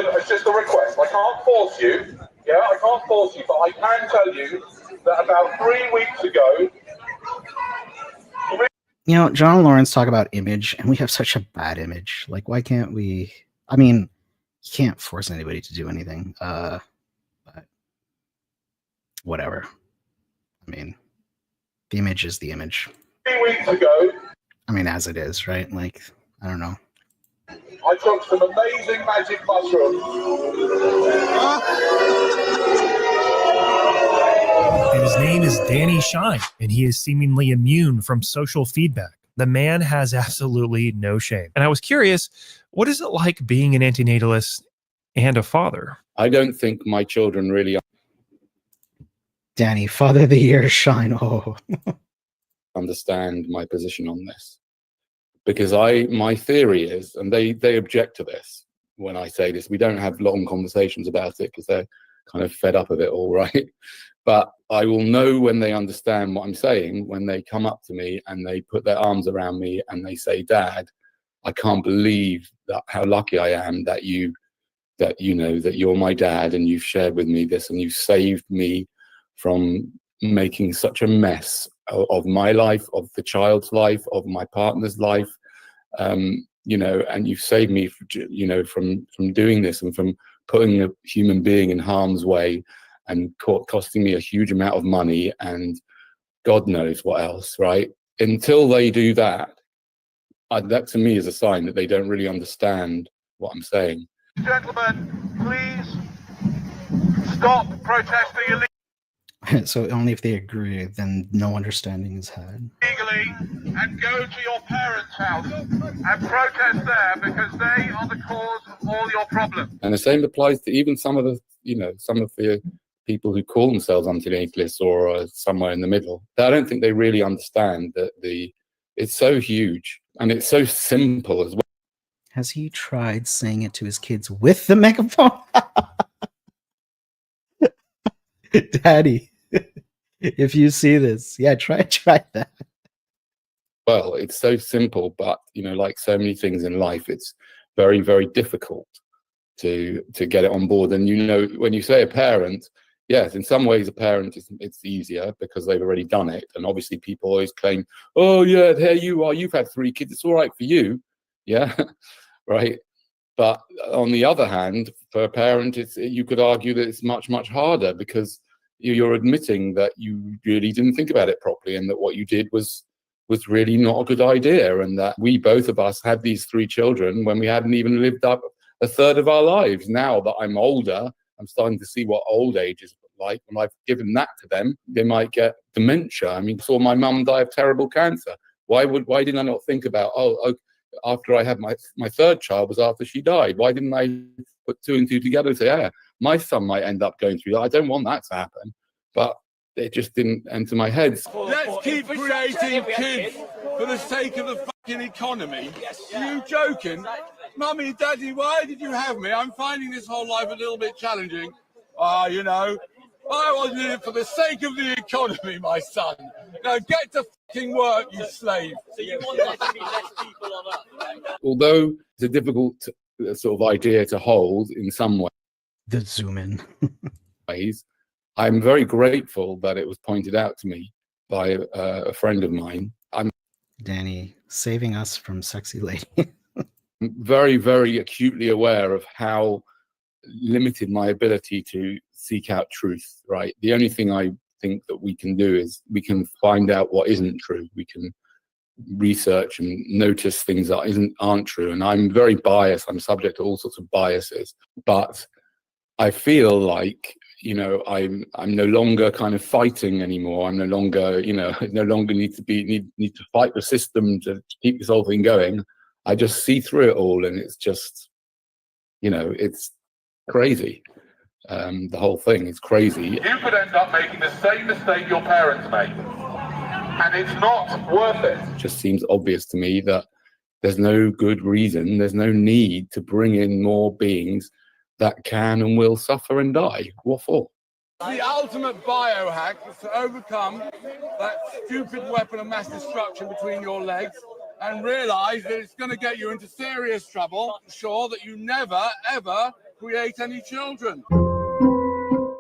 request. I can't force you. Yeah, I can't force you, but I can tell you that about 3 weeks ago. John and Lawrence talk about image, and we have such a bad image. Why can't we? I mean, you can't force anybody to do anything. But whatever. I mean, the image is the image. 3 weeks ago. I mean, as it is, right? I don't know. I took some amazing magic mushrooms. And his name is Danny Shine, and he is seemingly immune from social feedback. The man has absolutely no shame. And I was curious, what is it like being an antinatalist and a father? I don't think my children really Danny, Father of the Year, Shine. Oh. understand my position on this. because my theory is, and they object to this when I say this, we don't have long conversations about it because they're kind of fed up of it all, right? But I will know when they understand what I'm saying, when they come up to me and they put their arms around me and they say, Dad, I can't believe how lucky I am that you're my dad and you've shared with me this and you've saved me from making such a mess of my life, of the child's life, of my partner's life, and you've saved me, from doing this and from putting a human being in harm's way and costing me a huge amount of money and God knows what else, right? Until they do that, that to me is a sign that they don't really understand what I'm saying. Gentlemen, please stop protesting illegally. So only if they agree, then no understanding is had. And go to your parents' house and protest there because they are the cause of all your problems. And the same applies to even some of the people who call themselves antinatalists or somewhere in the middle. I don't think they really understand that it's so huge and it's so simple as well. Has he tried saying it to his kids with the megaphone? Daddy, if you see this, yeah, try that. Well, it's so simple, but like so many things in life, it's very, very difficult to get it on board. And when you say a parent, yes, in some ways a parent it's easier because they've already done it. And obviously people always claim, oh yeah, there you are, you've had 3 kids, it's all right for you. Yeah, right. But on the other hand, for a parent, you could argue that it's much, much harder because you're admitting that you really didn't think about it properly and that what you did was really not a good idea, and that we, both of us, had these 3 children when we hadn't even lived up a third of our lives. Now that I'm older, I'm starting to see what old age is like. When I've given that to them, they might get dementia. I mean, I saw my mum die of terrible cancer. Why didn't I not think about, after I had my 3rd child was after she died? Why didn't I put 2 and 2 together and say, yeah, my son might end up going through that. I don't want that to happen. But it just didn't enter my head. Let's keep creating kids for the sake of the fucking economy. Are you joking? Mummy, Daddy, why did you have me? I'm finding this whole life a little bit challenging. I wasn't in it for the sake of the economy, my son. Now get to fucking work, you slave. So you want there to be less people on Earth? Although it's a difficult sort of idea to hold in some way. The zoom in. ways, I'm very grateful that it was pointed out to me by a friend of mine. Danny, saving us from sexy lady. very, very acutely aware of how limited my ability to seek out truth, right? The only thing I think that we can do is we can find out what isn't true. We can research and notice things that aren't true. And I'm very biased. I'm subject to all sorts of biases. But I feel like, I'm no longer kind of fighting anymore. I'm no longer, no longer need to fight the system to keep this whole thing going. I just see through it all, and it's just, it's crazy. The whole thing is crazy. You could end up making the same mistake your parents made, and it's not worth it. It just seems obvious to me that there's no good reason, there's no need to bring in more beings that can and will suffer and die. What for? The ultimate biohack is to overcome that stupid weapon of mass destruction between your legs and realize that it's going to get you into serious trouble, ensure that you never, ever create any children.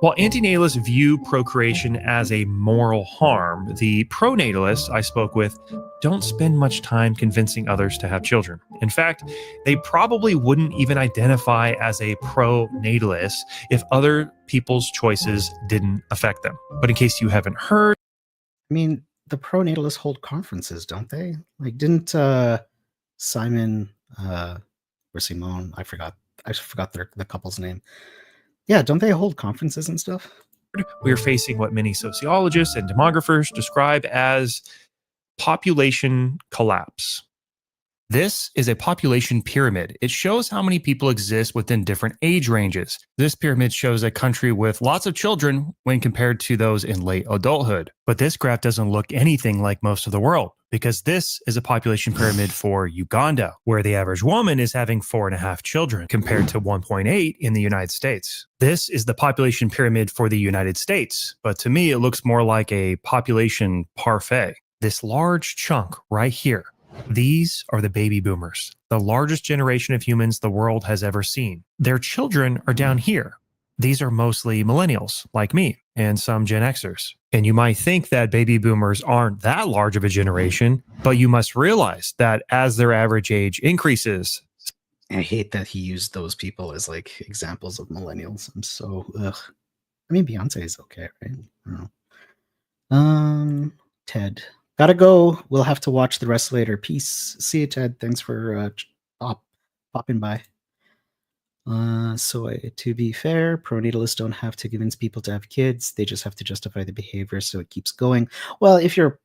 While antinatalists view procreation as a moral harm, the pronatalists I spoke with don't spend much time convincing others to have children. In fact, they probably wouldn't even identify as a pronatalist if other people's choices didn't affect them. But in case you haven't heard... I mean, the pronatalists hold conferences, don't they? Like, didn't Simon or Simone, I forgot the couple's name. Yeah, don't they hold conferences and stuff? We're facing what many sociologists and demographers describe as population collapse. This is a population pyramid. It shows how many people exist within different age ranges. This pyramid shows a country with lots of children when compared to those in late adulthood. But this graph doesn't look anything like most of the world, because this is a population pyramid for Uganda, where the average woman is having 4.5 children compared to 1.8 in the United States. This is the population pyramid for the United States, but to me, it looks more like a population parfait. This large chunk right here, these are the baby boomers, the largest generation of humans the world has ever seen. Their children are down here. These are mostly millennials like me and some Gen Xers. And you might think that baby boomers aren't that large of a generation, but you must realize that as their average age increases. I hate that he used those people as like examples of millennials. I'm so, ugh. I mean, Beyonce is okay, right? I don't know. Ted. Gotta go. We'll have to watch the rest later. Peace. See you, Ted. Thanks for popping by. So to be fair, pronatalists don't have to convince people to have kids. They just have to justify the behavior so it keeps going. Well, if you're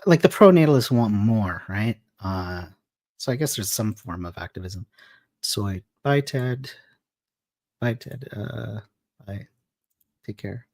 like the pronatalists want more, right? So I guess there's some form of activism. So bye, Ted. Bye, Ted. Bye. Take care.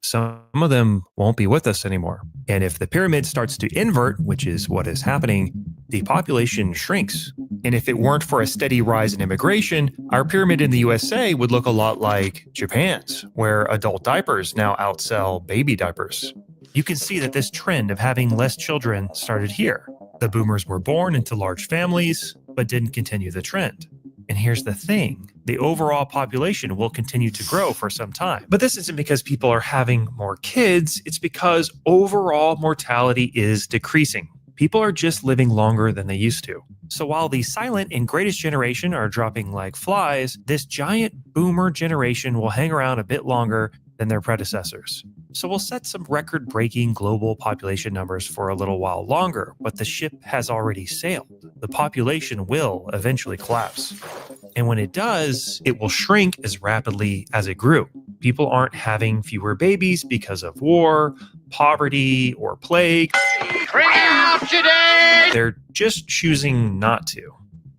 Some of them won't be with us anymore. And if the pyramid starts to invert, which is what is happening, the population shrinks. And if it weren't for a steady rise in immigration, our pyramid in the USA would look a lot like Japan's, where adult diapers now outsell baby diapers. You can see that this trend of having less children started here. The boomers were born into large families, but didn't continue the trend. And here's the thing, the overall population will continue to grow for some time. But this isn't because people are having more kids, it's because overall mortality is decreasing. People are just living longer than they used to. So while the silent and greatest generation are dropping like flies, this giant boomer generation will hang around a bit longer than their predecessors. So we'll set some record-breaking global population numbers for a little while longer, but the ship has already sailed. The population will eventually collapse. And when it does, it will shrink as rapidly as it grew. People aren't having fewer babies because of war, poverty, or plague. Bring out today! They're just choosing not to.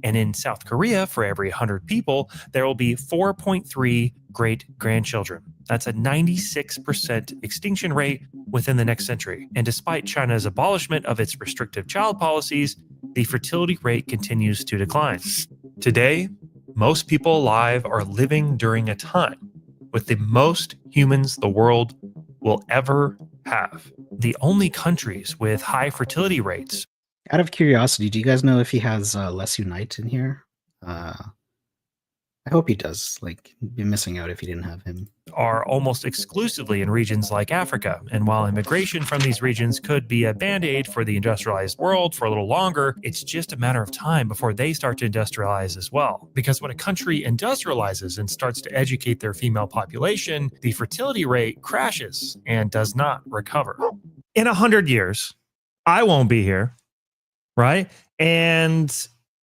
And in South Korea, for every 100 people, there will be 4.3 great-grandchildren. That's a 96% extinction rate within the next century. And despite China's abolishment of its restrictive child policies, the fertility rate continues to decline. Today, most people alive are living during a time with the most humans the world will ever have. The only countries with high fertility rates. Out of curiosity, do you guys know if he has Less Unite in here? I hope he does. Like, you'd be missing out if you didn't have him. Are almost exclusively in regions like Africa. And while immigration from these regions could be a band-aid for the industrialized world for a little longer, it's just a matter of time before they start to industrialize as well. Because when a country industrializes and starts to educate their female population, the fertility rate crashes and does not recover. In 100 years, I won't be here, right? And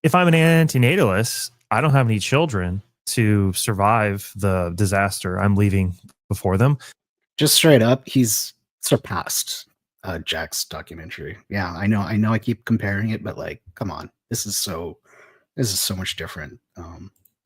if I'm an antinatalist, I don't have any children to survive the disaster I'm leaving before them. Just straight up, he's surpassed Jack's documentary. Yeah, I know I keep comparing it, but like, come on, this is so much different.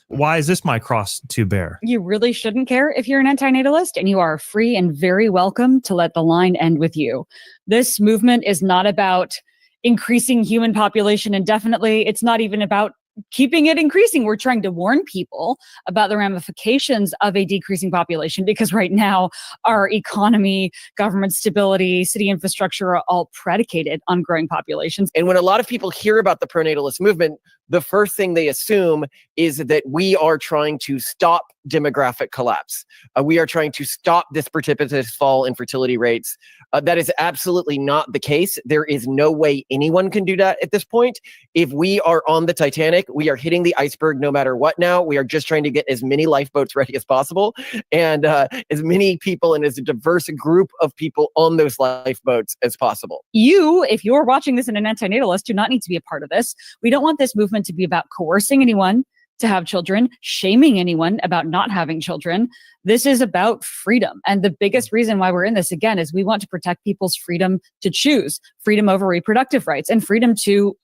Why is this my cross to bear? You really shouldn't care if you're an antinatalist, and you are free and very welcome to let the line end with you. This movement is not about increasing human population indefinitely. It's not even about keeping it increasing. We're trying to warn people about the ramifications of a decreasing population, because right now our economy, government stability, city infrastructure are all predicated on growing populations. And when a lot of people hear about the pronatalist movement, the first thing they assume is that we are trying to stop demographic collapse. We are trying to stop this precipitous fall in fertility rates. That is absolutely not the case. There is no way anyone can do that at this point. If we are on the Titanic, we are hitting the iceberg no matter what now. We are just trying to get as many lifeboats ready as possible, and as many people and as a diverse group of people on those lifeboats as possible. You, if you're watching this and an antinatalist, do not need to be a part of this. We don't want this movement to be about coercing anyone to have children, shaming anyone about not having children. This is about freedom. And the biggest reason why we're in this, again, is we want to protect people's freedom to choose, freedom over reproductive rights, and freedom to...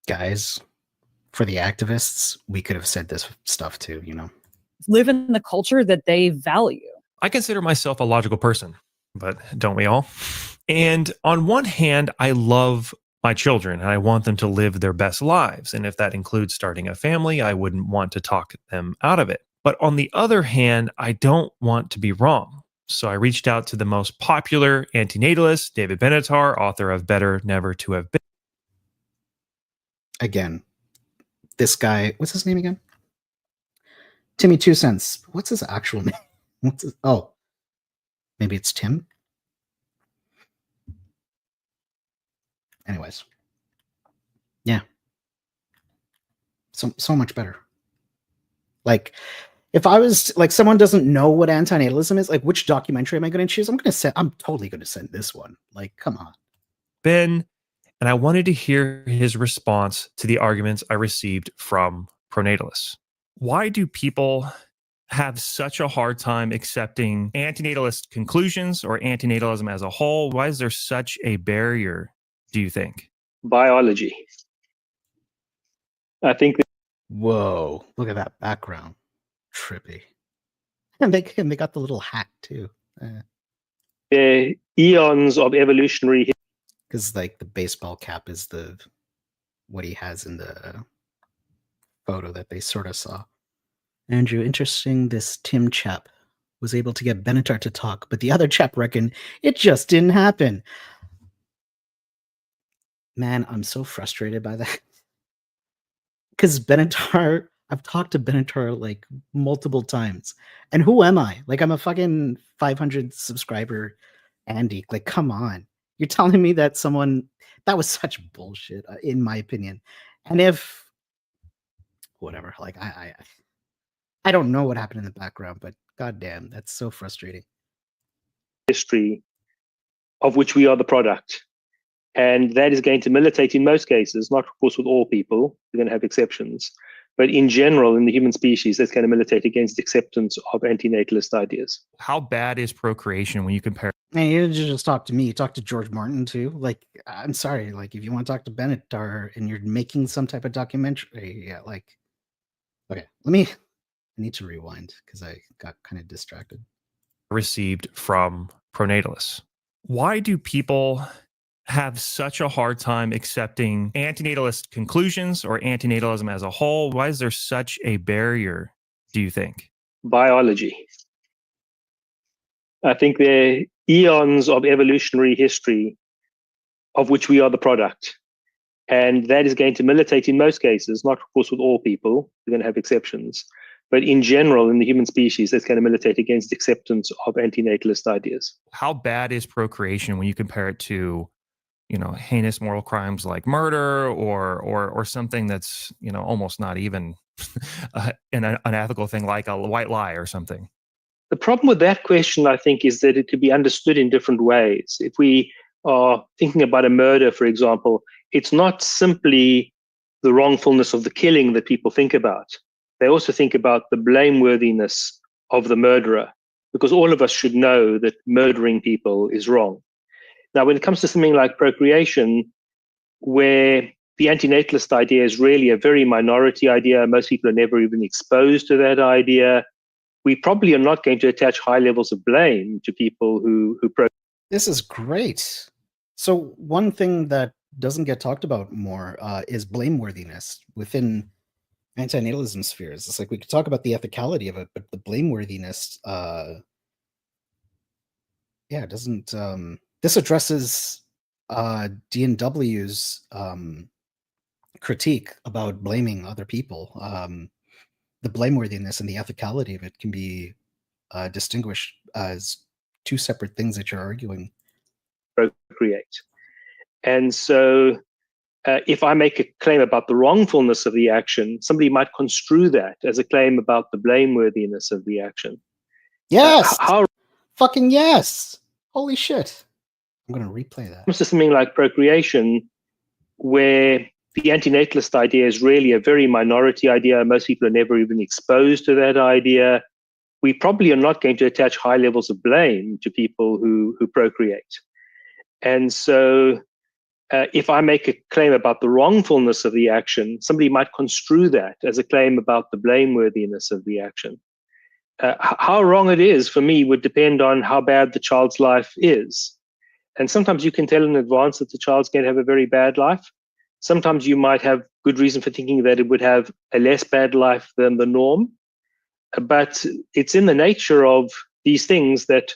Guys, for the activists, we could have said this stuff too, live in the culture that they value. I consider myself a logical person, but don't we all? And on one hand, I love my children and I want them to live their best lives. And if that includes starting a family, I wouldn't want to talk them out of it. But on the other hand, I don't want to be wrong. So I reached out to the most popular anti-natalist, David Benatar, author of Better Never to Have Been. Again, this guy, what's his name again? Timmy 2 Cents. What's his actual name? Oh, maybe it's Tim? Anyways. Yeah. So much better. Like, if I was, like, someone doesn't know what antinatalism is, like, which documentary am I going to choose? I'm totally going to send this one. Like, come on. Ben, and I wanted to hear his response to the arguments I received from pronatalists. Why do people have such a hard time accepting antinatalist conclusions or antinatalism as a whole? Why is there such a barrier, do you think? Biology. I think. Whoa, look at that background. Trippy. And they got the little hat too. The eons of evolutionary. Because like the baseball cap is what he has in the photo that they sort of saw. Andrew, interesting, this Tim chap was able to get Benatar to talk, but the other chap reckoned it just didn't happen. Man, I'm so frustrated by that. Because Benatar, I've talked to Benatar like multiple times. And who am I? Like, I'm a fucking 500 subscriber Andy. Like, come on. You're telling me that that was such bullshit, in my opinion. And if, whatever, like, I don't know what happened in the background, but goddamn, that's so frustrating. History of which we are the product. And that is going to militate in most cases, not of course with all people, we're going to have exceptions, but in general, in the human species, that's going to militate against acceptance of antinatalist ideas. How bad is procreation when you compare? Man, you didn't just talk to me, you talked to George Martin too. Like, I'm sorry, like, if you want to talk to Benatar and you're making some type of documentary, yeah, like, okay, I need to rewind because I got kind of distracted. Received from pronatalists. Why do people have such a hard time accepting antinatalist conclusions or antinatalism as a whole? Why is there such a barrier, do you think? Biology. I think there are eons of evolutionary history of which we are the product. And that is going to militate in most cases, not of course with all people, we're going to have exceptions, but in general, in the human species, that's going to militate against acceptance of antinatalist ideas. How bad is procreation when you compare it to, heinous moral crimes like murder or something that's, almost not even an unethical thing like a white lie or something? The problem with that question, I think, is that it could be understood in different ways. If we are thinking about a murder, for example, it's not simply the wrongfulness of the killing that people think about. They also think about the blameworthiness of the murderer, because all of us should know that murdering people is wrong. Now, when it comes to something like procreation, where the antinatalist idea is really a very minority idea, most people are never even exposed to that idea, we probably are not going to attach high levels of blame to people who This is great. So one thing that doesn't get talked about more is blameworthiness within antinatalism spheres. It's like we could talk about the ethicality of it, but the blameworthiness, it doesn't. This addresses D&W's critique about blaming other people. The blameworthiness and the ethicality of it can be distinguished as two separate things that you're arguing. Procreate. And so if I make a claim about the wrongfulness of the action, somebody might construe that as a claim about the blameworthiness of the action. Yes! Fucking yes! Holy shit. I'm going to replay that. Comes to something like procreation, where the antinatalist idea is really a very minority idea. Most people are never even exposed to that idea. We probably are not going to attach high levels of blame to people who procreate. And so if I make a claim about the wrongfulness of the action, somebody might construe that as a claim about the blameworthiness of the action. How wrong it is for me would depend on how bad the child's life is. And sometimes you can tell in advance that the child's going to have a very bad life. Sometimes you might have good reason for thinking that it would have a less bad life than the norm. But it's in the nature of these things that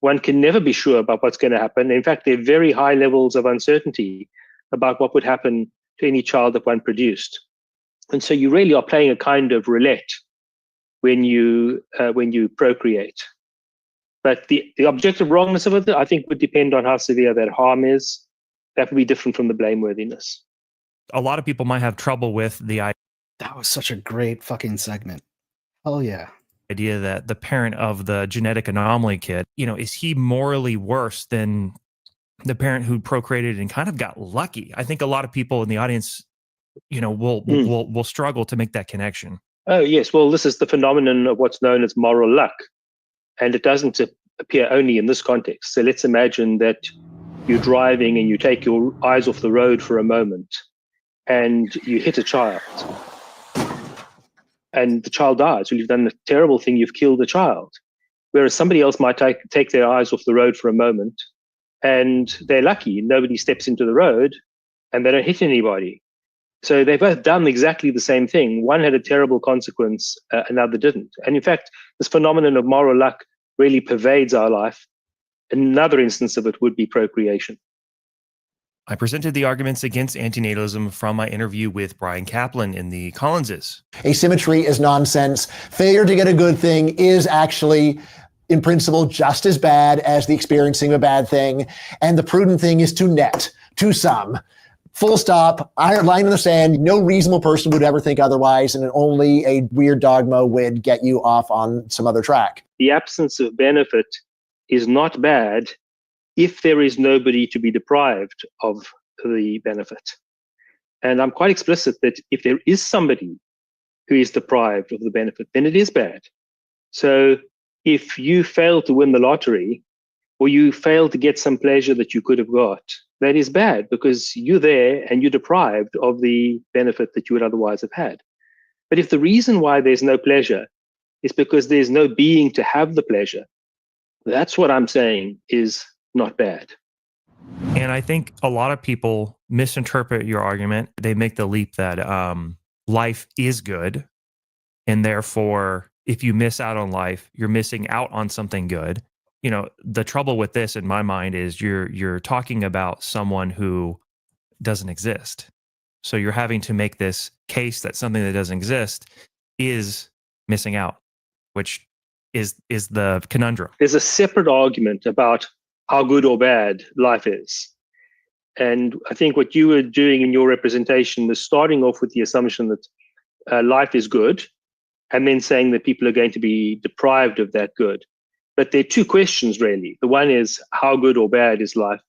one can never be sure about what's going to happen. In fact, there are very high levels of uncertainty about what would happen to any child that one produced. And so you really are playing a kind of roulette when you procreate. But the objective wrongness of it, I think, would depend on how severe that harm is. That would be different from the blameworthiness. A lot of people might have trouble with the idea. That was such a great fucking segment. Oh, yeah. Idea that the parent of the genetic anomaly kid, is he morally worse than the parent who procreated and kind of got lucky? I think a lot of people in the audience, will struggle to make that connection. Oh, yes. Well, this is the phenomenon of what's known as moral luck. And it doesn't appear only in this context. So let's imagine that you're driving and you take your eyes off the road for a moment and you hit a child. And the child dies. Well, you've done a terrible thing. You've killed the child. Whereas somebody else might take their eyes off the road for a moment and they're lucky. Nobody steps into the road and they don't hit anybody. So they've both done exactly the same thing. One had a terrible consequence, another didn't. And in fact, this phenomenon of moral luck really pervades our life. Another instance of it would be procreation. I presented the arguments against antinatalism from my interview with Bryan Caplan in the Collinses. Asymmetry is nonsense. Failure to get a good thing is actually, in principle, just as bad as the experiencing of a bad thing. And the prudent thing is to net, to sum. Full stop, iron line in the sand. No reasonable person would ever think otherwise, and only a weird dogma would get you off on some other track. The absence of benefit is not bad if there is nobody to be deprived of the benefit. And I'm quite explicit that if there is somebody who is deprived of the benefit, then it is bad. So if you fail to win the lottery, or you fail to get some pleasure that you could have got, that is bad because you're there and you're deprived of the benefit that you would otherwise have had. But if the reason why there's no pleasure is because there's no being to have the pleasure, that's what I'm saying is not bad. And I think a lot of people misinterpret your argument. They make the leap that life is good, and therefore, if you miss out on life, you're missing out on something good. The trouble with this, in my mind, is you're talking about someone who doesn't exist. So you're having to make this case that something that doesn't exist is missing out, which is the conundrum. There's a separate argument about how good or bad life is. And I think what you were doing in your representation was starting off with the assumption that life is good, and then saying that people are going to be deprived of that good. But there are two questions, really. The one is, how good or bad is life?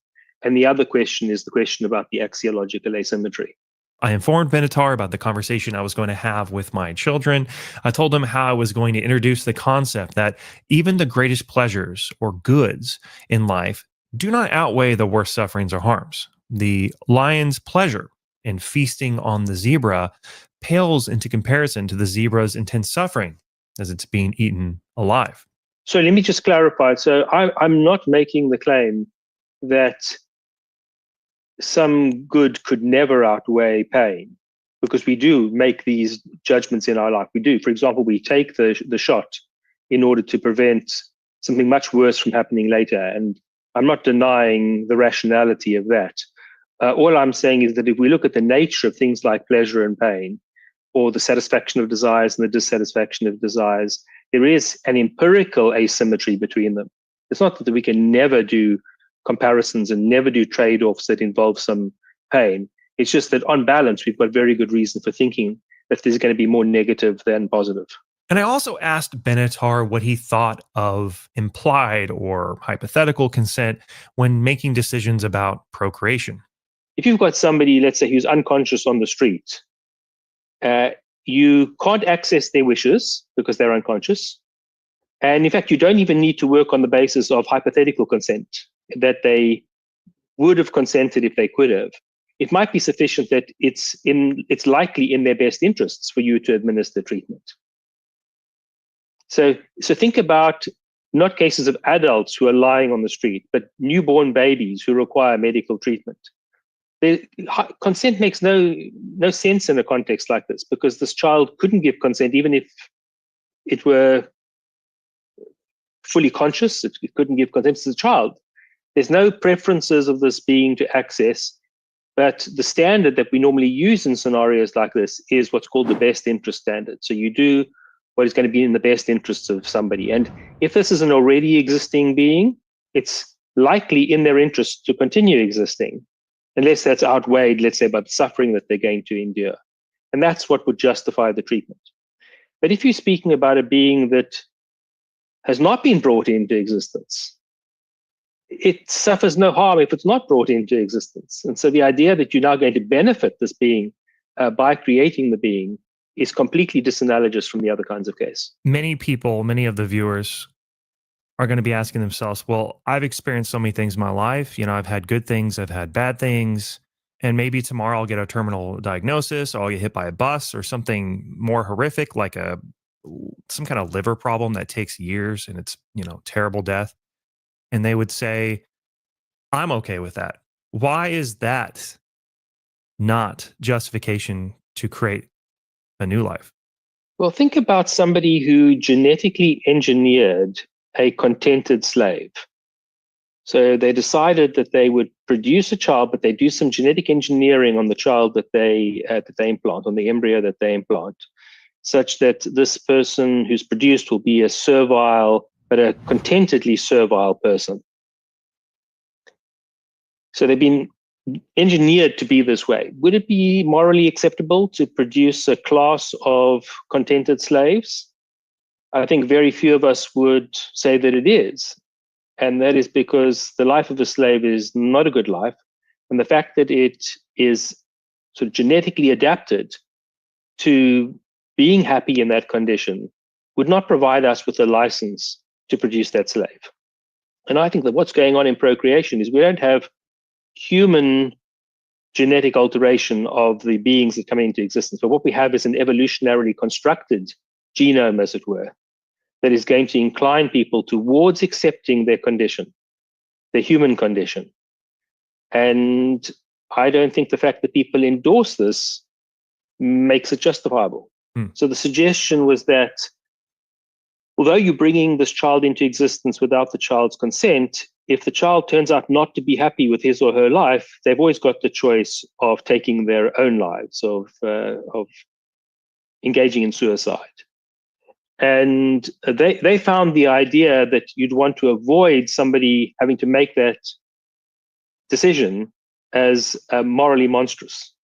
And the other question is the question about the axiological asymmetry. I informed Benatar about the conversation I was going to have with my children. I told them how I was going to introduce the concept that even the greatest pleasures or goods in life do not outweigh the worst sufferings or harms. The lion's pleasure in feasting on the zebra pales into comparison to the zebra's intense suffering as it's being eaten alive. So let me just clarify. So I'm not making the claim that some good could never outweigh pain, because we do make these judgments in our life. We do. For example, we take the shot in order to prevent something much worse from happening later. And I'm not denying the rationality of that. All I'm saying is that if we look at the nature of things like pleasure and pain, or the satisfaction of desires and the dissatisfaction of desires, there is an empirical asymmetry between them. It's not that we can never do comparisons and never do trade-offs that involve some pain. It's just that on balance, we've got very good reason for thinking that there's going to be more negative than positive. And I also asked Benatar what he thought of implied or hypothetical consent when making decisions about procreation. if you've got somebody, let's say, who's unconscious on the street, you can't access their wishes because they're unconscious. And in fact, you don't even need to work on the basis of hypothetical consent, that they would have consented if they could have. It might be sufficient that it's likely in their best interests for you to administer treatment. So think about not cases of adults who are lying on the street, but newborn babies who require medical treatment. Consent makes no sense in a context like this, because this child couldn't give consent even if it were fully conscious. It couldn't give consent to the child. There's no preferences of this being to access, but the standard that we normally use in scenarios like this is what's called the best interest standard. So you do what is going to be in the best interests of somebody. And if this is an already existing being, it's likely in their interest to continue existing, unless that's outweighed, let's say, by the suffering that they're going to endure. And that's what would justify the treatment. But if you're speaking about a being that has not been brought into existence, it suffers no harm if it's not brought into existence. And so the idea that you're now going to benefit this being by creating the being is completely disanalogous from the other kinds of case. Many people, many of the viewers are going to be asking themselves, well, I've experienced so many things in my life. You know, I've had good things, I've had bad things, and maybe tomorrow I'll get a terminal diagnosis, or I'll get hit by a bus, or something more horrific like some kind of liver problem that takes years and it's, terrible death. And they would say, I'm okay with that. Why is that not justification to create a new life? Well, think about somebody who genetically engineered a contented slave. So they decided that they would produce a child, but they do some genetic engineering on the child that they implant, on the embryo that they implant, such that this person who's produced will be a servile, but a contentedly servile person. So they've been engineered to be this way. Would it be morally acceptable to produce a class of contented slaves? I think very few of us would say that it is. And that is because the life of a slave is not a good life. And the fact that it is sort of genetically adapted to being happy in that condition would not provide us with a license to produce that slave. And I think that what's going on in procreation is we don't have human genetic alteration of the beings that come into existence, but what we have is an evolutionarily constructed genome, as it were, that is going to incline people towards accepting their condition, their human condition. And I don't think the fact that people endorse this makes it justifiable. So the suggestion was that although you're bringing this child into existence without the child's consent, if the child turns out not to be happy with his or her life, they've always got the choice of taking their own lives, of engaging in suicide. And they found the idea that you'd want to avoid somebody having to make that decision as morally monstrous.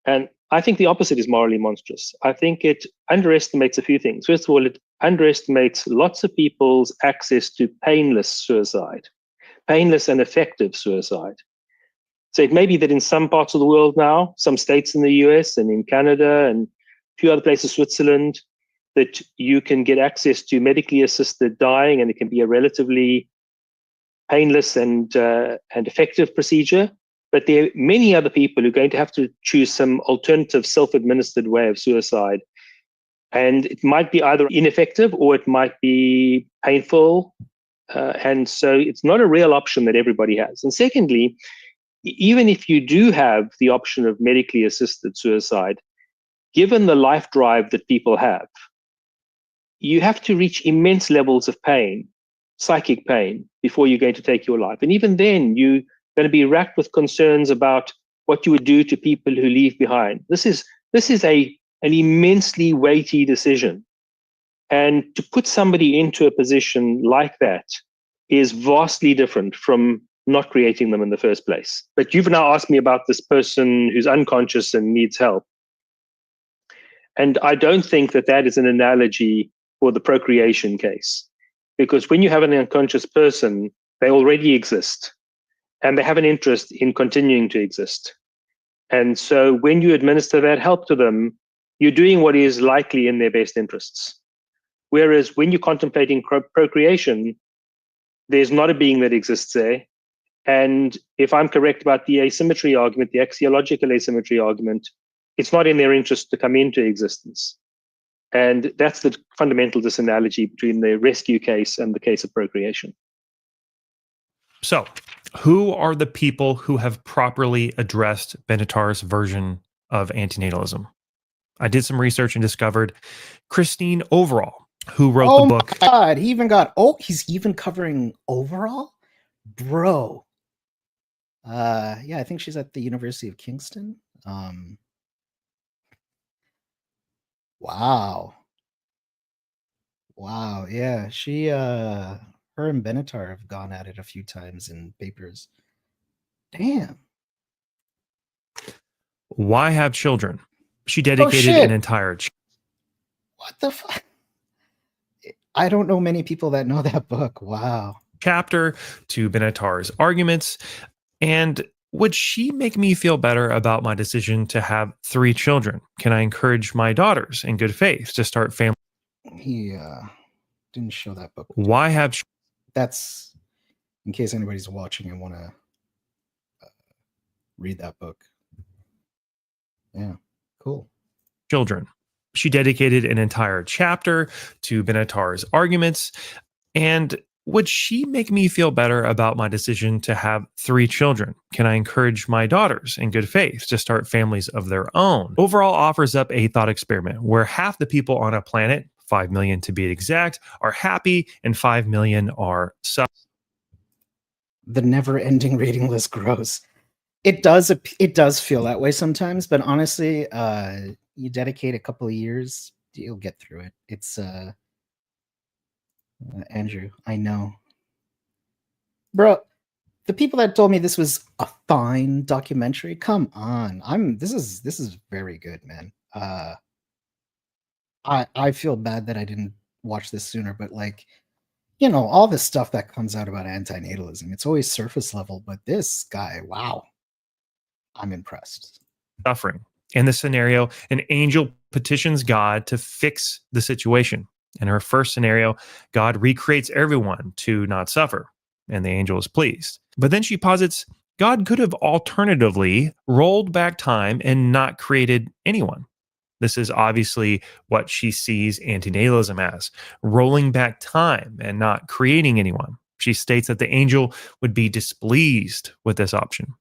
And I think the opposite is morally monstrous. I think it underestimates a few things. First of all, it underestimates lots of people's access to painless suicide, painless and effective suicide. So it may be that in some parts of the world now, some states in the US and in Canada and a few other places, Switzerland, that you can get access to medically assisted dying, and it can be a relatively painless and effective procedure. But there are many other people who are going to have to choose some alternative self-administered way of suicide. And it might be either ineffective or it might be painful. And so it's not a real option that everybody has. And secondly, even if you do have the option of medically assisted suicide, given the life drive that people have, you have to reach immense levels of pain, psychic pain, before you're going to take your life. And even then, you're going to be racked with concerns about what you would do to people who leave behind. This is an immensely weighty decision. And to put somebody into a position like that is vastly different from not creating them in the first place. But you've now asked me about this person who's unconscious and needs help. And I don't think that that is an analogy for the procreation case. Because when you have an unconscious person, they already exist. and they have an interest in continuing to exist. And so when you administer that help to them, you're doing what is likely in their best interests. Whereas when you're contemplating procreation, there's not a being that exists there. And if I'm correct about the asymmetry argument, the axiological asymmetry argument, it's not in their interest to come into existence. And that's the fundamental disanalogy between the rescue case and the case of procreation. So, who are the people who have properly addressed Benatar's version of antinatalism? I did some research and discovered Christine Overall, who wrote the book. Oh my God, he even got, he's even covering Overall? Bro. Yeah, I think she's at the University of Kingston. Wow. Wow, yeah, she, her and Benatar have gone at it a few times in papers. Damn. Why Have Children? She dedicated an entire... What the fuck? I don't know many people that know that book. Wow. Chapter to Benatar's arguments. And would she make me feel better about my decision to have 3 children? Can I encourage my daughters in good faith to start family? He didn't show that book. Why Have... That's in case anybody's watching and want to read that book. Yeah, cool. Children. She dedicated an entire chapter to Benatar's arguments. And would she make me feel better about my decision to have 3 children? Can I encourage my daughters in good faith to start families of their own? Overall offers up a thought experiment where half the people on a planet, 5 million to be exact, are happy and 5 million are suffering. The never-ending reading list grows. It does feel that way sometimes, but honestly, you dedicate a couple of years, you'll get through it. It's Andrew, I know. Bro, the people that told me this was a fine documentary, come on. This is very good, man. I feel bad that I didn't watch this sooner, but like, you know, all this stuff that comes out about anti-natalism, it's always surface level, but this guy, wow. I'm impressed. Suffering. In this scenario, an angel petitions God to fix the situation. In her first scenario, God recreates everyone to not suffer, and the angel is pleased. But then she posits God could have alternatively rolled back time and not created anyone. This is obviously what she sees antinatalism as, rolling back time and not creating anyone. She states that the angel would be displeased with this option.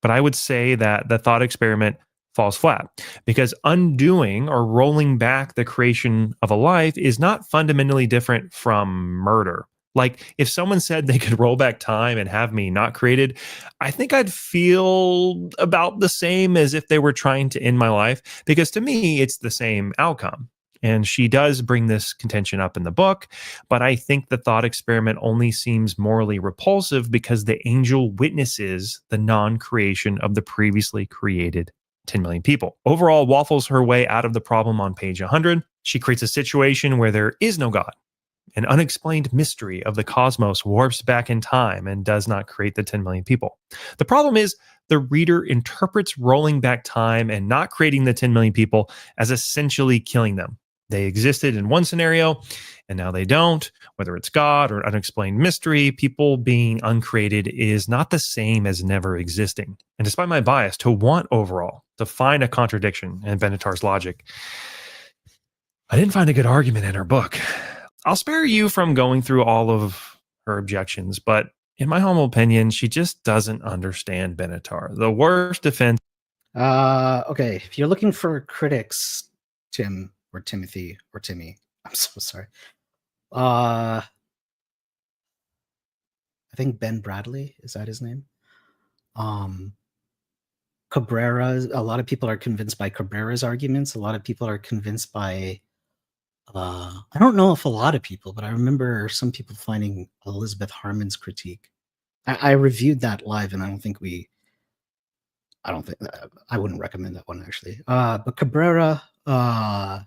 But I would say that the thought experiment falls flat because undoing or rolling back the creation of a life is not fundamentally different from murder. Like if someone said they could roll back time and have me not created, I think I'd feel about the same as if they were trying to end my life, because to me, it's the same outcome. And she does bring this contention up in the book, but I think the thought experiment only seems morally repulsive because the angel witnesses the non-creation of the previously created 10 million people. Overall, waffles her way out of the problem on page 100. She creates a situation where there is no God. An unexplained mystery of the cosmos warps back in time and does not create the 10 million people. The problem is the reader interprets rolling back time and not creating the 10 million people as essentially killing them. They existed in one scenario, and now they don't. Whether it's God or unexplained mystery, people being uncreated is not the same as never existing. And despite my bias to want overall to find a contradiction in Benatar's logic, I didn't find a good argument in her book. I'll spare you from going through all of her objections, but in my humble opinion, she just doesn't understand Benatar. The worst defense. Okay, if you're looking for critics, Tim, or Timothy, or Timmy, I'm so sorry. I think Ben Bradley, is that his name? Cabrera, a lot of people are convinced by Cabrera's arguments. A lot of people are convinced by, I don't know if a lot of people, but I remember some people finding Elizabeth Harman's critique. I reviewed that live, and I wouldn't recommend that one actually. But Cabrera, and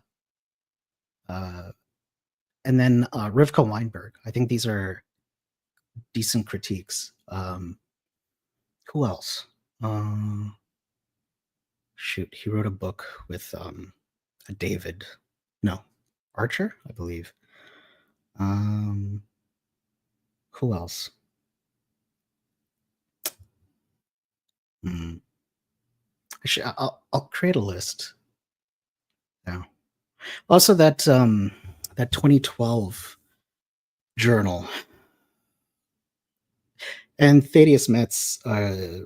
then Rivka Weinberg. I think these are decent critiques. Who else? Shoot, he wrote a book with a David. No, Archer, I believe. Who else? I'll create a list now. Also, that 2012 journal, and Thaddeus Metz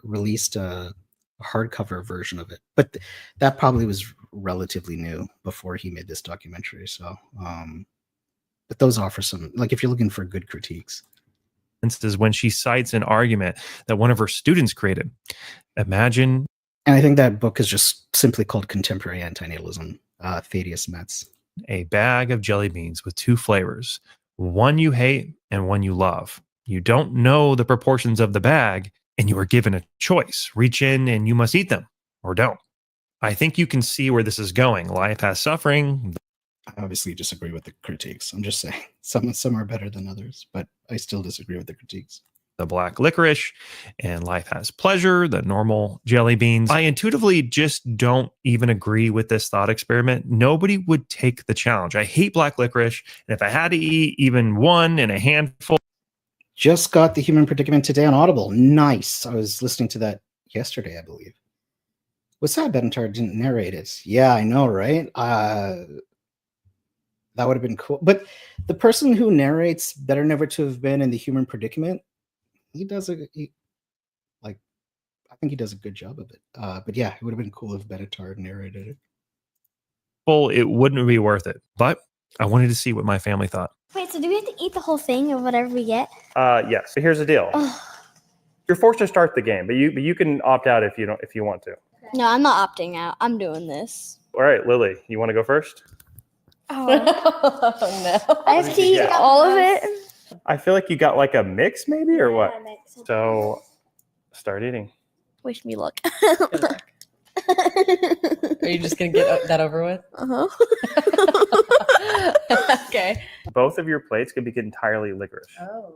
released a hardcover version of it, but that probably was relatively new before he made this documentary. So, but those offer some, like, if you're looking for good critiques. Is when she cites an argument that one of her students created. Imagine. And I think that book is just simply called Contemporary Anti-Natalism, Thaddeus Metz. A bag of jelly beans with two flavors, one you hate and one you love. You don't know the proportions of the bag, and you are given a choice. Reach in and you must eat them, or don't. I think you can see where this is going. Life has suffering. I obviously disagree with the critiques. I'm just saying some are better than others, but I still disagree with the critiques. The black licorice, and life has pleasure, the normal jelly beans. I intuitively just don't even agree with this thought experiment. Nobody would take the challenge. I hate black licorice, and if I had to eat even one in a handful. Just got The Human Predicament today on Audible. Nice. I was listening to that yesterday, I believe. What's that? Benatar didn't narrate it. Yeah, I know, right? That would have been cool. But the person who narrates Better Never to Have Been in The Human Predicament, I think he does a good job of it. But yeah, it would have been cool if Benatar narrated it. Well, it wouldn't be worth it. But I wanted to see what my family thought. Wait, so do we have to eat the whole thing of whatever we get? Yes. So here's the deal. You're forced to start the game, but you can opt out if you want to. No, I'm not opting out. I'm doing this. All right, Lily, you want to go first? Oh, no. I have to eat all of it? I feel like you got like a mix maybe, or what? So start eating. Wish me luck. Are you just going to get that over with? Uh-huh. Okay. Both of your plates could be entirely licorice. Oh.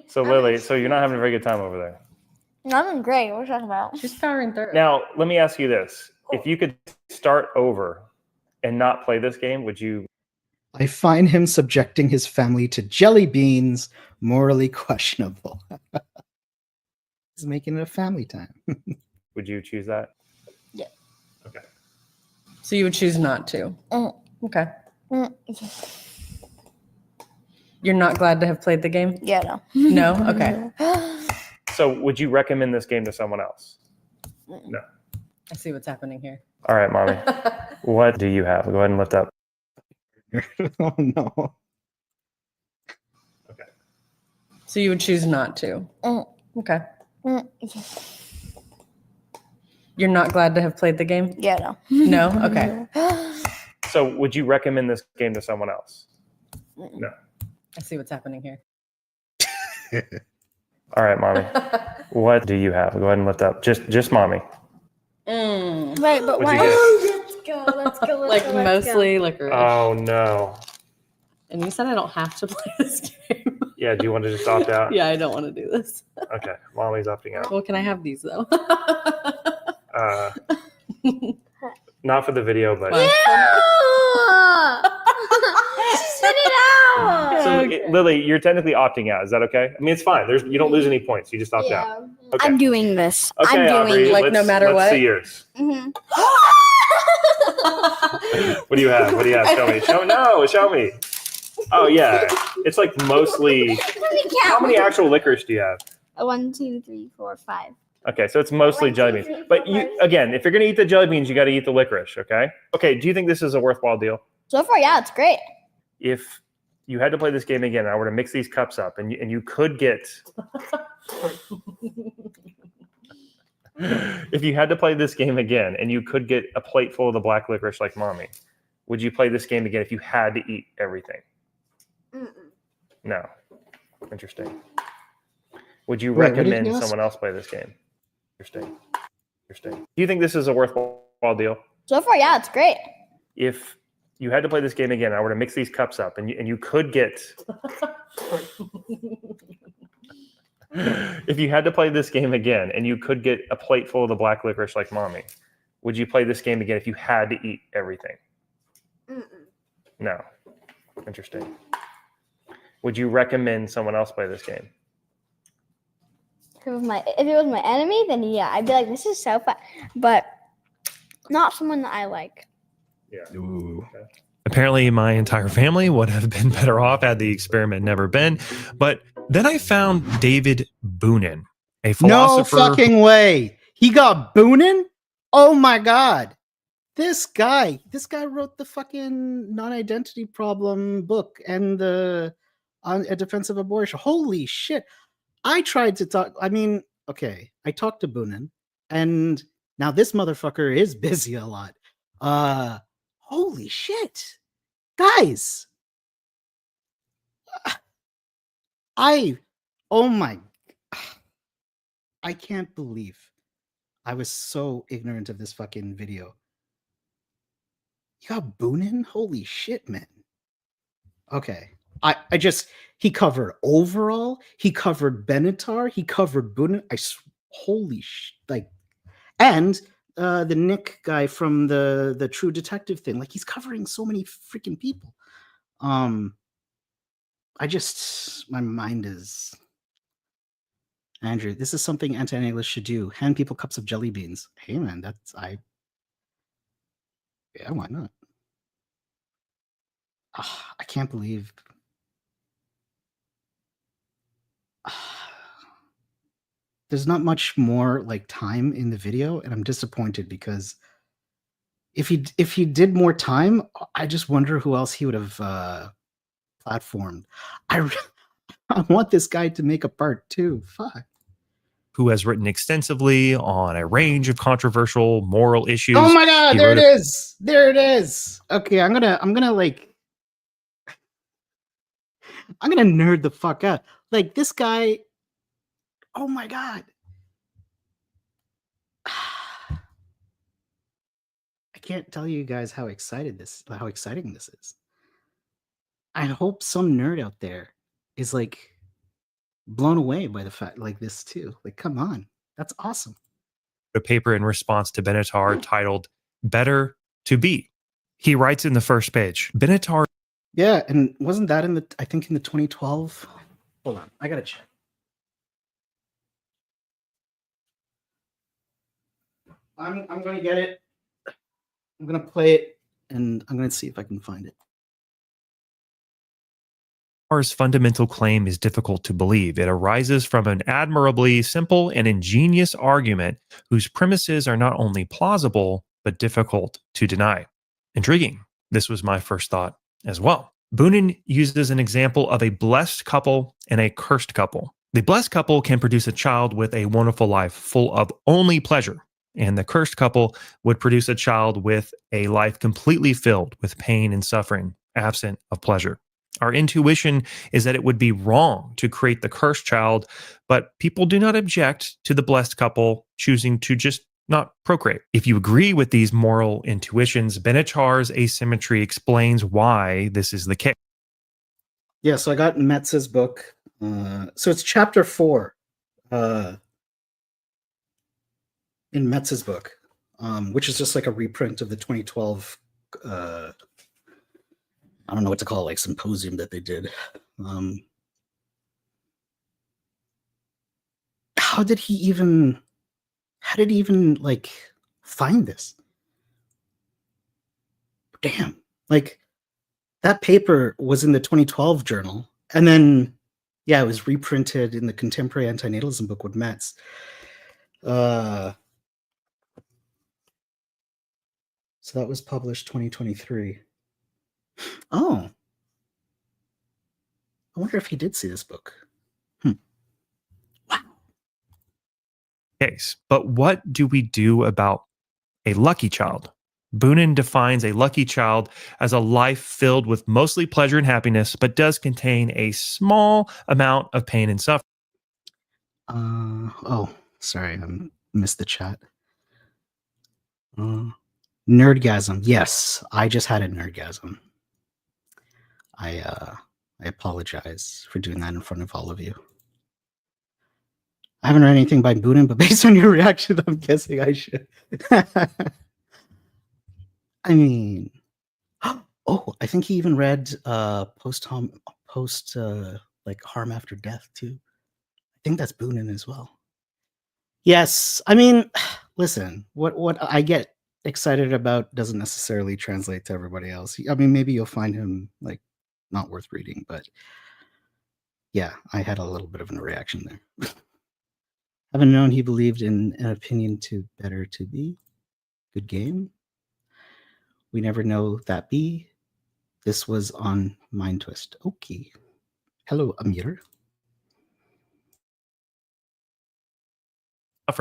So Lily, so you're not having a very good time over there. I'm doing great. What are you talking about? She's powering through. Now, let me ask you this. If you could start over and not play this game, would you? I find him subjecting his family to jelly beans morally questionable. He's making it a family time. Would you choose that? Yeah. Okay. So you would choose not to? Okay. You're not glad to have played the game? Yeah, no. No? Okay. So would you recommend this game to someone else? No. I see what's happening here. All right, Mommy. What do you have? Go ahead and lift up. Oh, no. Okay. So you would choose not to? Okay. You're not glad to have played the game? Yeah, no. No? Okay. So would you recommend this game to someone else? No. I see what's happening here. All right, Mommy. What do you have? Go ahead and lift up. Just Mommy. Right, but What'd why? you get? Let's go. Like mostly licorice. Oh, no. And you said I don't have to play this game. Yeah, do you want to just opt out? Yeah, I don't want to do this. Okay, Mommy's opting out. Well, can I have these, though? Not for the video, but... Spit it out! So, Lily, you're technically opting out. Is that okay? I mean, it's fine. You don't lose any points. You just opt out. Okay. I'm doing this. Okay, I'm doing Aubrey, like no matter let's what? see yours. Mm-hmm. What do you have? Show me. Show me. Oh, yeah. It's like mostly... How many actual licorice do you have? 1, 2, 3, 4, 5. Okay, so it's mostly jelly beans. But again, if you're going to eat the jelly beans, you got to eat the licorice, okay? Okay, do you think this is a worthwhile deal? So far, yeah, it's great. If you had to play this game again, I were to mix these cups up, and you could get... If you had to play this game again, and you could get a plate full of the black licorice like Mommy, would you play this game again if you had to eat everything? No. Interesting. Would you recommend someone else play this game? Interesting. Do you think this is a worthwhile deal? So far, yeah, it's great. If you had to play this game again, I were to mix these cups up, and you could get... If you had to play this game again and you could get a plate full of the black licorice like mommy, would you play this game again if you had to eat everything? No. Interesting. Would you recommend someone else play this game? If it was my enemy, then yeah, I'd be like, this is so fun. But not someone that I like. Yeah. Ooh. Okay. Apparently, my entire family would have been better off had the experiment never been. But then I found David Boonin, a philosopher. No fucking way. He got Boonin? Oh my God. This guy wrote the fucking non-identity problem book and the on a defense of abortion. Holy shit. I tried to talk. I mean, okay, I talked to Boonin, and now this motherfucker is busy a lot. Holy shit. Guys. Oh my. I can't believe I was so ignorant of this fucking video. You got Boonin? Holy shit, man. Okay. He covered overall, he covered Benatar, he covered Boonin. Holy shit. And the Nick guy from the True Detective thing. Like, he's covering so many freaking people. My mind is... Andrew, this is something anti-natalists should do. Hand people cups of jelly beans. Hey, man, yeah, why not? I can't believe... There's not much more time in the video, and I'm disappointed because if he did more time, I just wonder who else he would have platformed. I want this guy to make a part 2. Fuck. Who has written extensively on a range of controversial moral issues. Oh my God, there it is. There it is. Okay, I'm gonna nerd the fuck out. Like, this guy, oh my God. I can't tell you guys how exciting this is. I hope some nerd out there is blown away by the fact this too. Come on. That's awesome. A paper in response to Benatar titled Better to Be. He writes in the first page, Benatar. Yeah, and wasn't that I think in the 2012? Hold on, I gotta check. I'm gonna get it. I'm gonna play it, and I'm gonna see if I can find it. Benatar's fundamental claim is difficult to believe. It arises from an admirably simple and ingenious argument whose premises are not only plausible, but difficult to deny. Intriguing. This was my first thought as well. Boonin uses an example of a blessed couple and a cursed couple. The blessed couple can produce a child with a wonderful life full of only pleasure, and the cursed couple would produce a child with a life completely filled with pain and suffering, absent of pleasure. Our intuition is that it would be wrong to create the cursed child, but people do not object to the blessed couple choosing to just not procreate. If you agree with these moral intuitions, Benatar's asymmetry explains why this is the case. Yeah, so I got Metz's book. So it's chapter 4 in Metz's book, which is just a reprint of the 2012 I don't know what to call it, symposium that they did. How did he even find this? Damn. That paper was in the 2012 journal, and then it was reprinted in the Contemporary Anti-Natalism book with Metz. So that was published 2023. Oh. I wonder if he did see this book. Case. But what do we do about a lucky child? Boonin defines a lucky child as a life filled with mostly pleasure and happiness, but does contain a small amount of pain and suffering. Oh, sorry, I missed the chat. Nerdgasm. Yes, I just had a nerdgasm. I apologize for doing that in front of all of you. I haven't read anything by Boonin, but based on your reaction, I'm guessing I should. I mean, oh, I think he even read post like Harm After Death too. I think that's Boonin as well. Yes, I mean, listen, what I get excited about doesn't necessarily translate to everybody else. I mean, maybe you'll find him like not worth reading, but yeah, I had a little bit of a reaction there. Haven't known he believed in an opinion to better to be. Good game. We never know that be. This was on Mind Twist. Okay. Hello, Amir.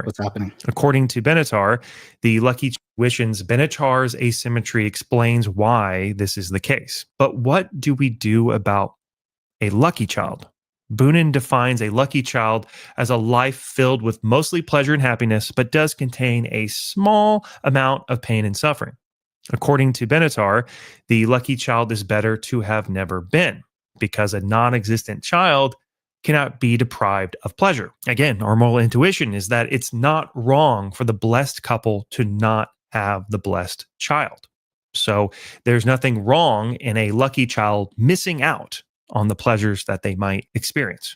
What's happening? According to Benatar, the lucky tuitions Benatar's asymmetry explains why this is the case. But what do we do about a lucky child? Boonin defines a lucky child as a life filled with mostly pleasure and happiness, but does contain a small amount of pain and suffering. According to Benatar, the lucky child is better to have never been, because a non-existent child cannot be deprived of pleasure. Again, our moral intuition is that it's not wrong for the blessed couple to not have the blessed child. So there's nothing wrong in a lucky child missing out on the pleasures that they might experience.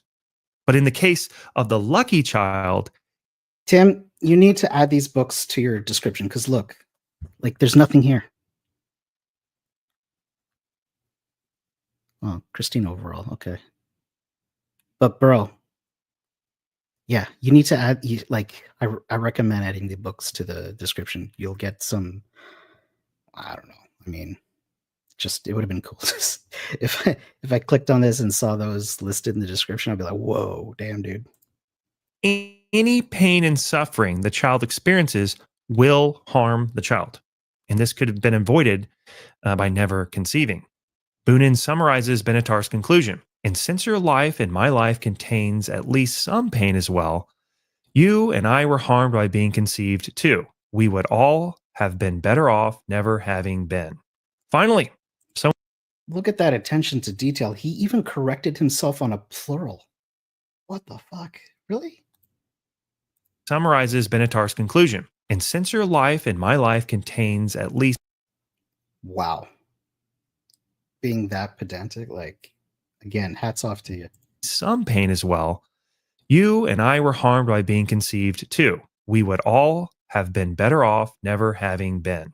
But in the case of the lucky child, Tim, you need to add these books to your description because look, like there's nothing here. Oh, Christine overall, okay. But bro, yeah, you need to add, I recommend adding the books to the description. You'll get some, I don't know. I mean, just, it would have been cool. if I clicked on this and saw those listed in the description, I'd be like, whoa, damn, dude. any pain and suffering the child experiences will harm the child. And this could have been avoided by never conceiving. Boonin summarizes Benatar's conclusion. And since your life and my life contains at least some pain as well, you and I were harmed by being conceived too. We would all have been better off never having been. Finally, look at that attention to detail. He even corrected himself on a plural. What the fuck? Really? Summarizes Benatar's conclusion. And since your life and my life contains at least... Wow. Being that pedantic, like, again, hats off to you. Some pain as well. You and I were harmed by being conceived too. We would all have been better off never having been.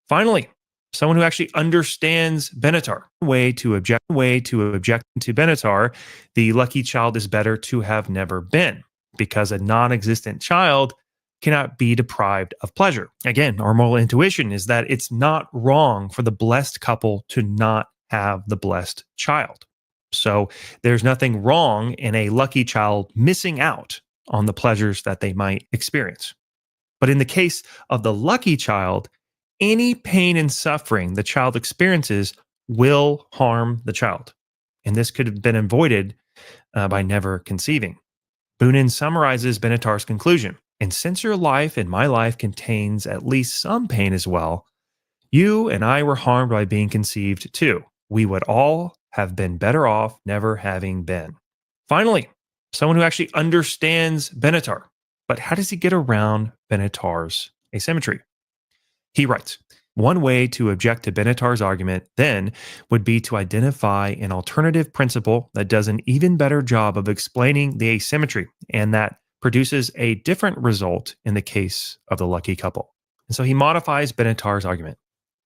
Finally, someone who actually understands Benatar. Way to object to Benatar, the lucky child is better to have never been, because a non-existent child cannot be deprived of pleasure. Again, our moral intuition is that it's not wrong for the blessed couple to not have the blessed child. So there's nothing wrong in a lucky child missing out on the pleasures that they might experience. But in the case of the lucky child, any pain and suffering the child experiences will harm the child. And this could have been avoided by never conceiving. Boonin summarizes Benatar's conclusion. And since your life and my life contains at least some pain as well, you and I were harmed by being conceived too. We would all have been better off never having been. Finally, someone who actually understands Benatar. But how does he get around Benatar's asymmetry? He writes, one way to object to Benatar's argument then would be to identify an alternative principle that does an even better job of explaining the asymmetry and that produces a different result in the case of the lucky couple. And so he modifies Benatar's argument.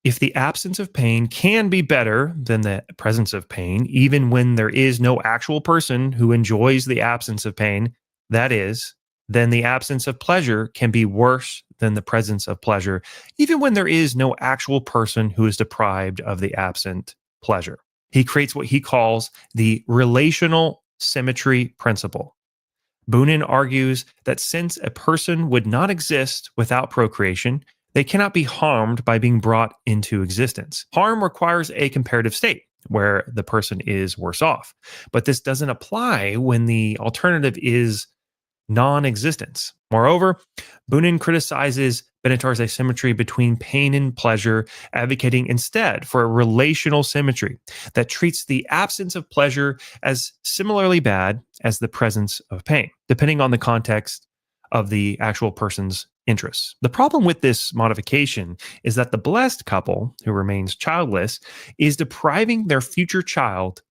If the absence of pain can be better than the presence of pain, even when there is no actual person who enjoys the absence of pain, that is, then the absence of pleasure can be worse than the presence of pleasure, even when there is no actual person who is deprived of the absent pleasure. He creates what he calls the relational symmetry principle. Boonin argues that since a person would not exist without procreation, they cannot be harmed by being brought into existence. Harm requires a comparative state where the person is worse off. But this doesn't apply when the alternative is non-existence. Moreover, Boonin criticizes Benatar's asymmetry between pain and pleasure, advocating instead for a relational symmetry that treats the absence of pleasure as similarly bad as the presence of pain, depending on the context of the actual person's interests. The problem with this modification is that the blessed couple, who remains childless, is depriving their future child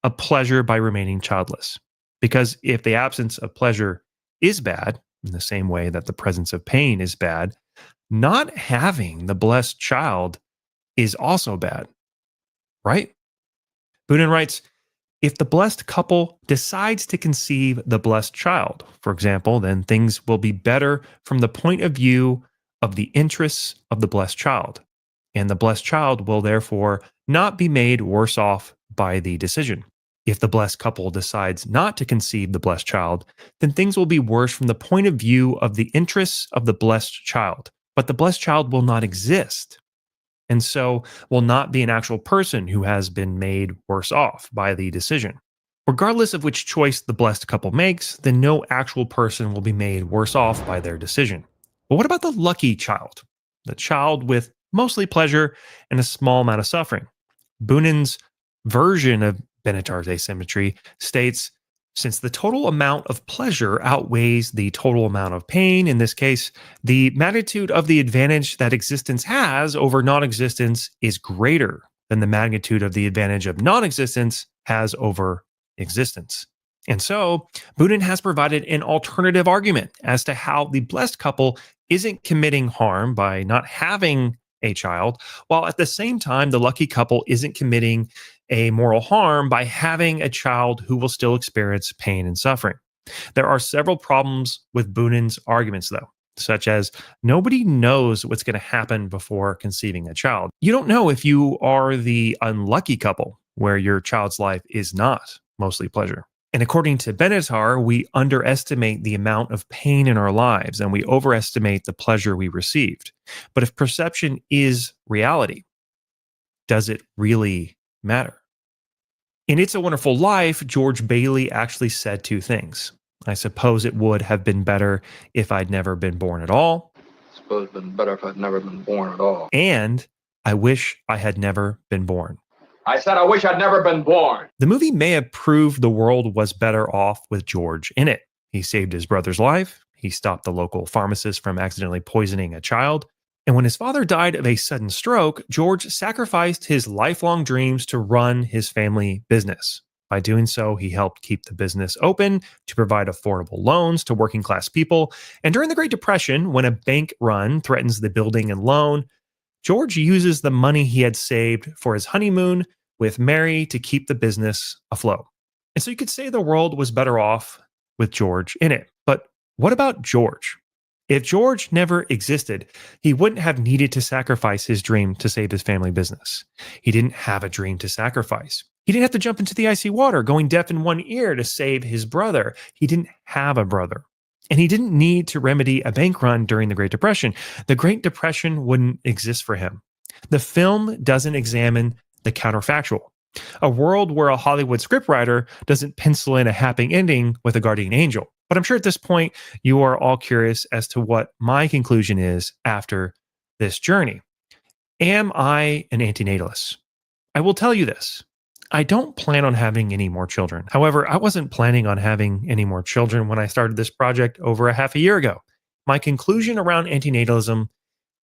of pleasure by remaining childless. Because if the absence of pleasure is bad, in the same way that the presence of pain is bad, not having the blessed child is also bad, right? Boonin writes, if the blessed couple decides to conceive the blessed child, for example, then things will be better from the point of view of the interests of the blessed child. And the blessed child will therefore not be made worse off by the decision. If the blessed couple decides not to conceive the blessed child, then things will be worse from the point of view of the interests of the blessed child. But the blessed child will not exist, and so will not be an actual person who has been made worse off by the decision. Regardless of which choice the blessed couple makes, then no actual person will be made worse off by their decision. But what about the lucky child? The child with mostly pleasure and a small amount of suffering. Boonin's version of Benatar's asymmetry states, since the total amount of pleasure outweighs the total amount of pain, in this case, the magnitude of the advantage that existence has over non-existence is greater than the magnitude of the advantage of non-existence has over existence. And so, Boonin has provided an alternative argument as to how the blessed couple isn't committing harm by not having a child, while at the same time, the lucky couple isn't committing a moral harm by having a child who will still experience pain and suffering. There are several problems with Boonin's arguments, though, such as nobody knows what's going to happen before conceiving a child. You don't know if you are the unlucky couple where your child's life is not mostly pleasure. And according to Benatar, we underestimate the amount of pain in our lives and we overestimate the pleasure we received. But if perception is reality, does it really matter? In It's a Wonderful Life, George Bailey actually said two things. I suppose it would have been better if I'd never been born at all. I suppose it'd been better if I'd never been born at all. And I wish I had never been born. I said I wish I'd never been born. The movie may have proved the world was better off with George in it. He saved his brother's life. He stopped the local pharmacist from accidentally poisoning a child. And when his father died of a sudden stroke, George sacrificed his lifelong dreams to run his family business. By doing so, he helped keep the business open to provide affordable loans to working class people. And during the Great Depression, when a bank run threatens the building and loan, George uses the money he had saved for his honeymoon with Mary to keep the business afloat. And so you could say the world was better off with George in it. But what about George? If George never existed, he wouldn't have needed to sacrifice his dream to save his family business. He didn't have a dream to sacrifice. He didn't have to jump into the icy water, going deaf in one ear to save his brother. He didn't have a brother. And he didn't need to remedy a bank run during the Great Depression. The Great Depression wouldn't exist for him. The film doesn't examine the counterfactual. A world where a Hollywood scriptwriter doesn't pencil in a happy ending with a guardian angel. But I'm sure at this point, you are all curious as to what my conclusion is after this journey. Am I an antinatalist? I will tell you this. I don't plan on having any more children. However, I wasn't planning on having any more children when I started this project over a half a year ago. My conclusion around antinatalism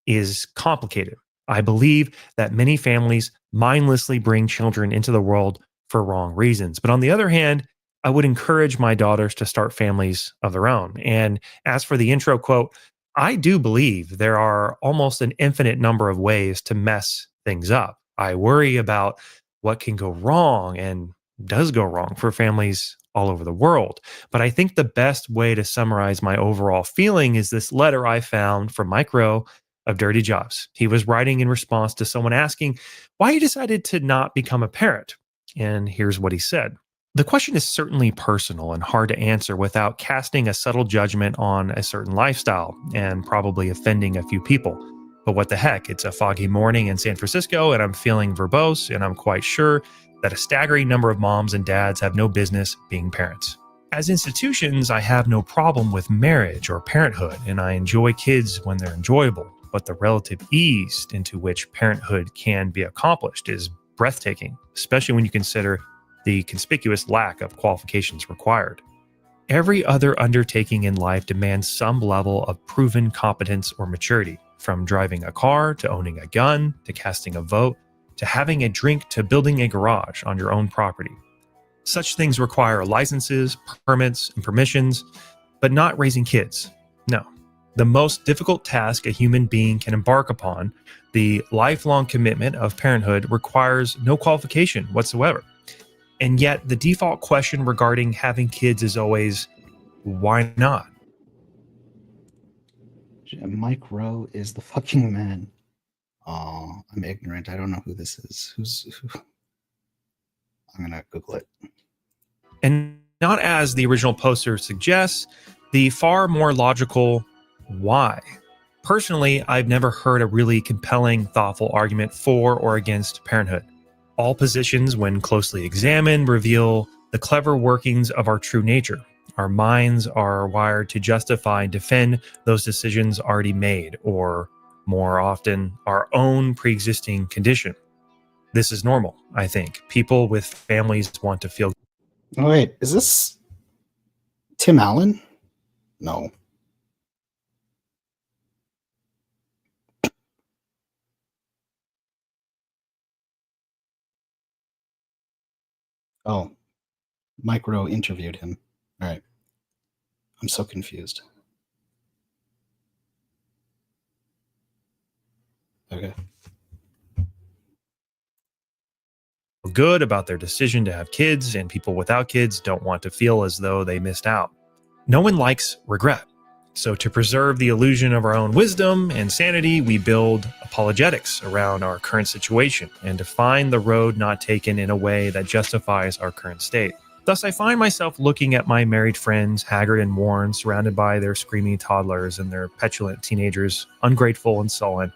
is complicated. I believe that many families mindlessly bring children into the world for wrong reasons. But on the other hand, I would encourage my daughters to start families of their own. And as for the intro quote, I do believe there are almost an infinite number of ways to mess things up. I worry about what can go wrong and does go wrong for families all over the world. But I think the best way to summarize my overall feeling is this letter I found from Mike Rowe of Dirty Jobs. He was writing in response to someone asking why he decided to not become a parent. And here's what he said. The question is certainly personal and hard to answer without casting a subtle judgment on a certain lifestyle and probably offending a few people. But what the heck, it's a foggy morning in San Francisco and I'm feeling verbose and I'm quite sure that a staggering number of moms and dads have no business being parents. As institutions, I have no problem with marriage or parenthood, and I enjoy kids when they're enjoyable, but the relative ease into which parenthood can be accomplished is breathtaking, especially when you consider the conspicuous lack of qualifications required. Every other undertaking in life demands some level of proven competence or maturity, from driving a car to owning a gun to casting a vote to having a drink to building a garage on your own property. Such things require licenses, permits, and permissions, but not raising kids. No. The most difficult task a human being can embark upon, the lifelong commitment of parenthood, requires no qualification whatsoever. And yet the default question regarding having kids is always, why not? Mike Rowe is the fucking man. Oh, I'm ignorant. I don't know who this is. Who? I'm gonna Google it. And not as the original poster suggests, the far more logical why. Personally, I've never heard a really compelling, thoughtful argument for or against parenthood. All positions, when closely examined, reveal the clever workings of our true nature. Our minds are wired to justify and defend those decisions already made, or more often, our own pre-existing condition. This is normal, I think. People with families want to feel. Oh, wait, is this Tim Allen? No. Oh, Mike Rowe interviewed him. All right. I'm so confused. Okay. Good about their decision to have kids, and people without kids don't want to feel as though they missed out. No one likes regret. So to preserve the illusion of our own wisdom and sanity, we build apologetics around our current situation and define the road not taken in a way that justifies our current state. Thus, I find myself looking at my married friends, haggard and worn, surrounded by their screaming toddlers and their petulant teenagers, ungrateful and sullen,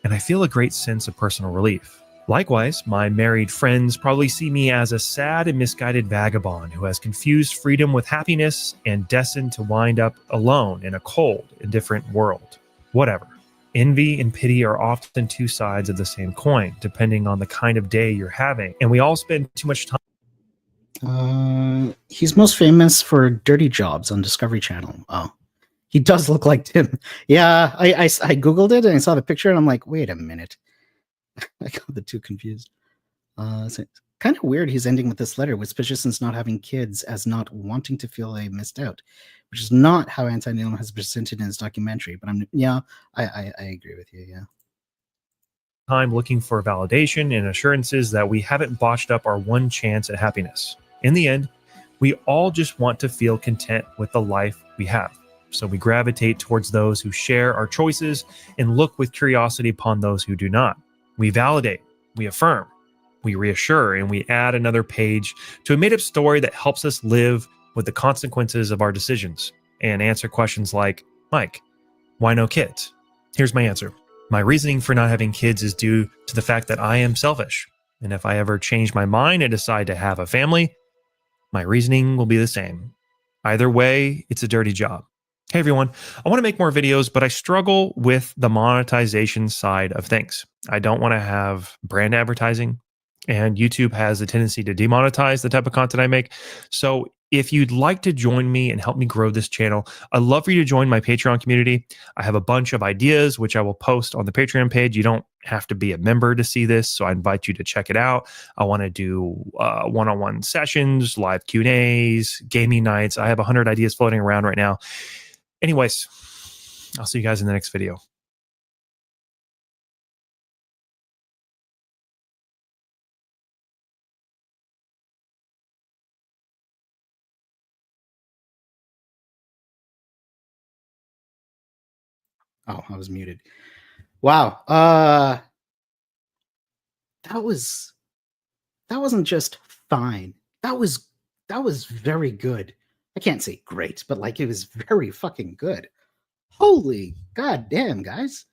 and I feel a great sense of personal relief. Likewise, my married friends probably see me as a sad and misguided vagabond who has confused freedom with happiness and destined to wind up alone in a cold, indifferent world. Whatever. Envy and pity are often two sides of the same coin, depending on the kind of day you're having, and we all spend too much time. He's most famous for Dirty Jobs on Discovery Channel. Oh, he does look like Tim. Yeah, I Googled it and I saw the picture and I'm like, wait a minute. I got the two confused. So it's kind of weird he's ending with this letter with physicians not having kids as not wanting to feel they missed out, which is not how Anti-Natalism has presented in his documentary. But I agree with you. Yeah. Time looking for validation and assurances that we haven't botched up our one chance at happiness. In the end, we all just want to feel content with the life we have. So we gravitate towards those who share our choices and look with curiosity upon those who do not. We validate, we affirm, we reassure, and we add another page to a made-up story that helps us live with the consequences of our decisions and answer questions like, Mike, why no kids? Here's my answer. My reasoning for not having kids is due to the fact that I am selfish. And if I ever change my mind and decide to have a family, my reasoning will be the same. Either way, it's a dirty job. Hey everyone, I want to make more videos, but I struggle with the monetization side of things. I don't want to have brand advertising, and YouTube has a tendency to demonetize the type of content I make. So if you'd like to join me and help me grow this channel, I'd love for you to join my Patreon community. I have a bunch of ideas, which I will post on the Patreon page. You don't have to be a member to see this, so I invite you to check it out. I want to do one-on-one sessions, live Q&As, gaming nights. I have 100 ideas floating around right now. Anyways, I'll see you guys in the next video. Oh, I was muted. Wow. That wasn't just fine. That was very good. I can't say great, but like it was very fucking good. Holy goddamn, guys.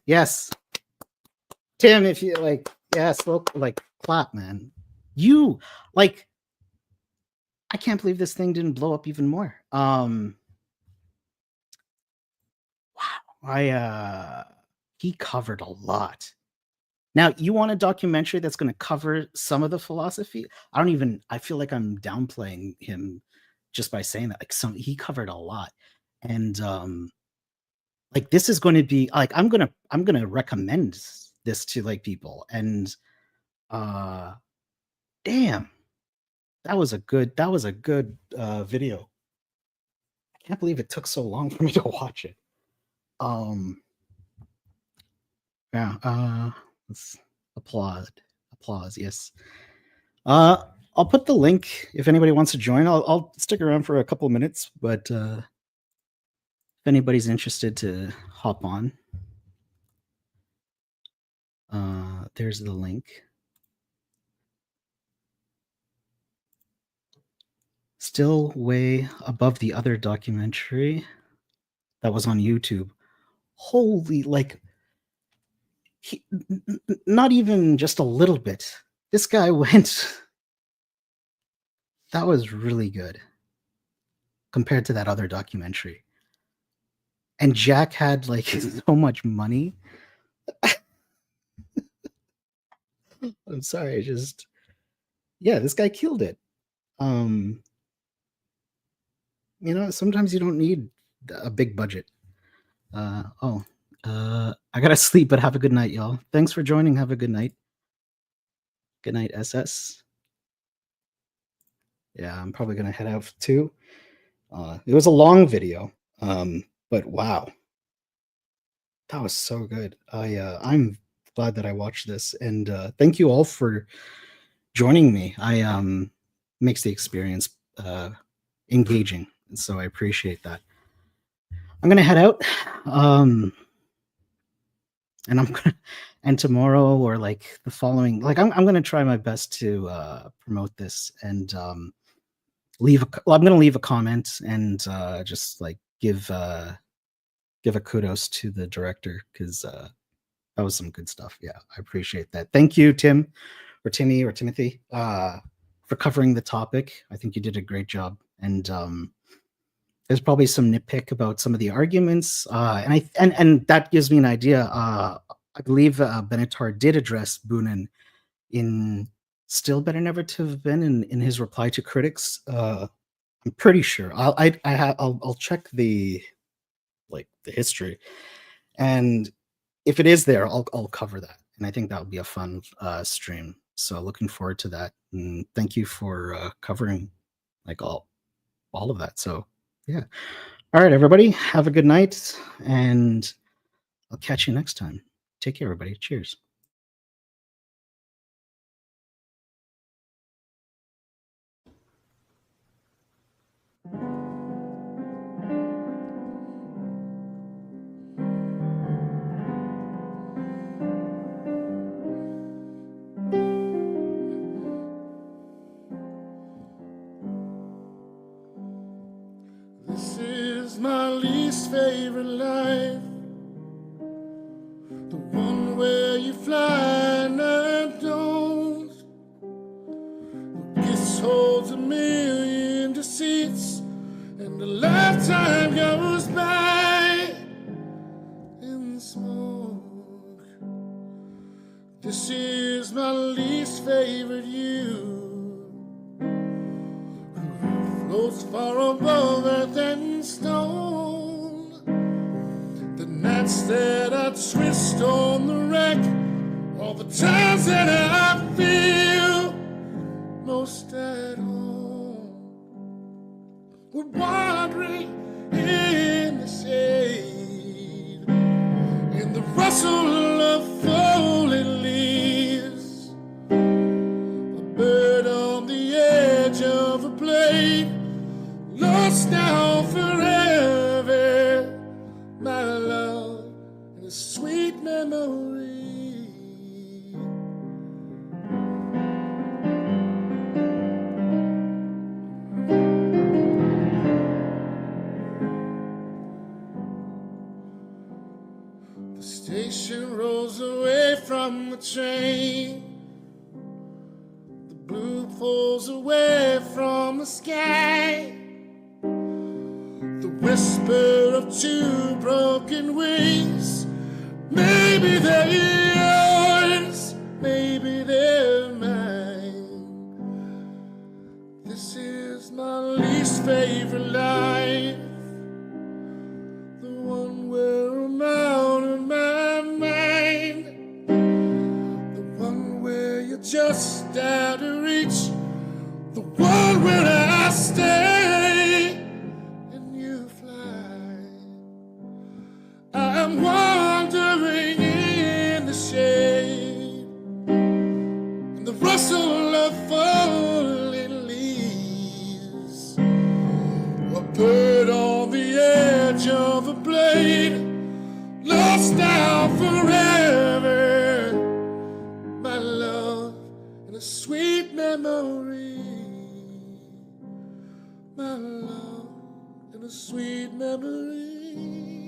Yes. Tim, if you like, yes, look, like clap, man. You like I can't believe this thing didn't blow up even more. Wow. He covered a lot. Now, you want a documentary that's going to cover some of the philosophy? I feel like I'm downplaying him just by saying that. Like, he covered a lot. And like, this is going to be like, I'm going to recommend this to like people. And damn, that was a good video. I can't believe it took so long for me to watch it. Let's applause, yes. I'll put the link if anybody wants to join. I'll stick around for a couple of minutes, but if anybody's interested to hop on, there's the link. Still way above the other documentary that was on YouTube. Holy, like, not even just a little bit. This guy went. That was really good compared to that other documentary. And Jack had like so much money. I'm sorry, this guy killed it. Sometimes you don't need a big budget. I gotta sleep, but have a good night, y'all. Thanks for joining. Have a good night. Good night, SS. Yeah, I'm probably gonna head out too. It was a long video, but wow, that was so good. I'm glad that I watched this, and thank you all for joining me. Makes the experience engaging, and so I appreciate that. I'm gonna head out, and tomorrow or like the following, like I'm gonna try my best to promote this and I'm gonna leave a comment and just like give a kudos to the director, because that was some good stuff. Yeah, I appreciate that. Thank you, Tim or Timmy or Timothy, for covering the topic. I think you did a great job. And there's probably some nitpick about some of the arguments, and that gives me an idea. I believe Benatar did address Boonin in Still Better Never to Have Been in his reply to critics. I'm pretty sure. I'll check the history, and if it is there, I'll cover that. And I think that would be a fun stream. So looking forward to that. And thank you for covering like all of that. So yeah. All right, everybody, have a good night, and I'll catch you next time. Take care, everybody. Cheers. This is my least favorite life, the one where you fly and I don't. The kiss holds a million deceits, and a lifetime goes by in smoke. This is my least favorite you, floats far above earth and stone. The nights that I twist on the wreck, all the times that I feel most at home. We're wandering in the shade, in the rustle of falling leaves, a bird on the edge of a blade, lost now forever, my love, and a sweet memory. The station rolls away from the train, the blue pulls away from the sky. The whisper of two broken wings. Maybe they're yours, maybe they're mine. This is my least favorite life, the one where I'm out of my mind, the one where you're just out of reach, the one where I stay and you fly. I'm wandering in the shade, in the rustle of falling leaves, a bird on the edge of a blade, lost now forever, my love, in a sweet memory, my love, in a sweet memory.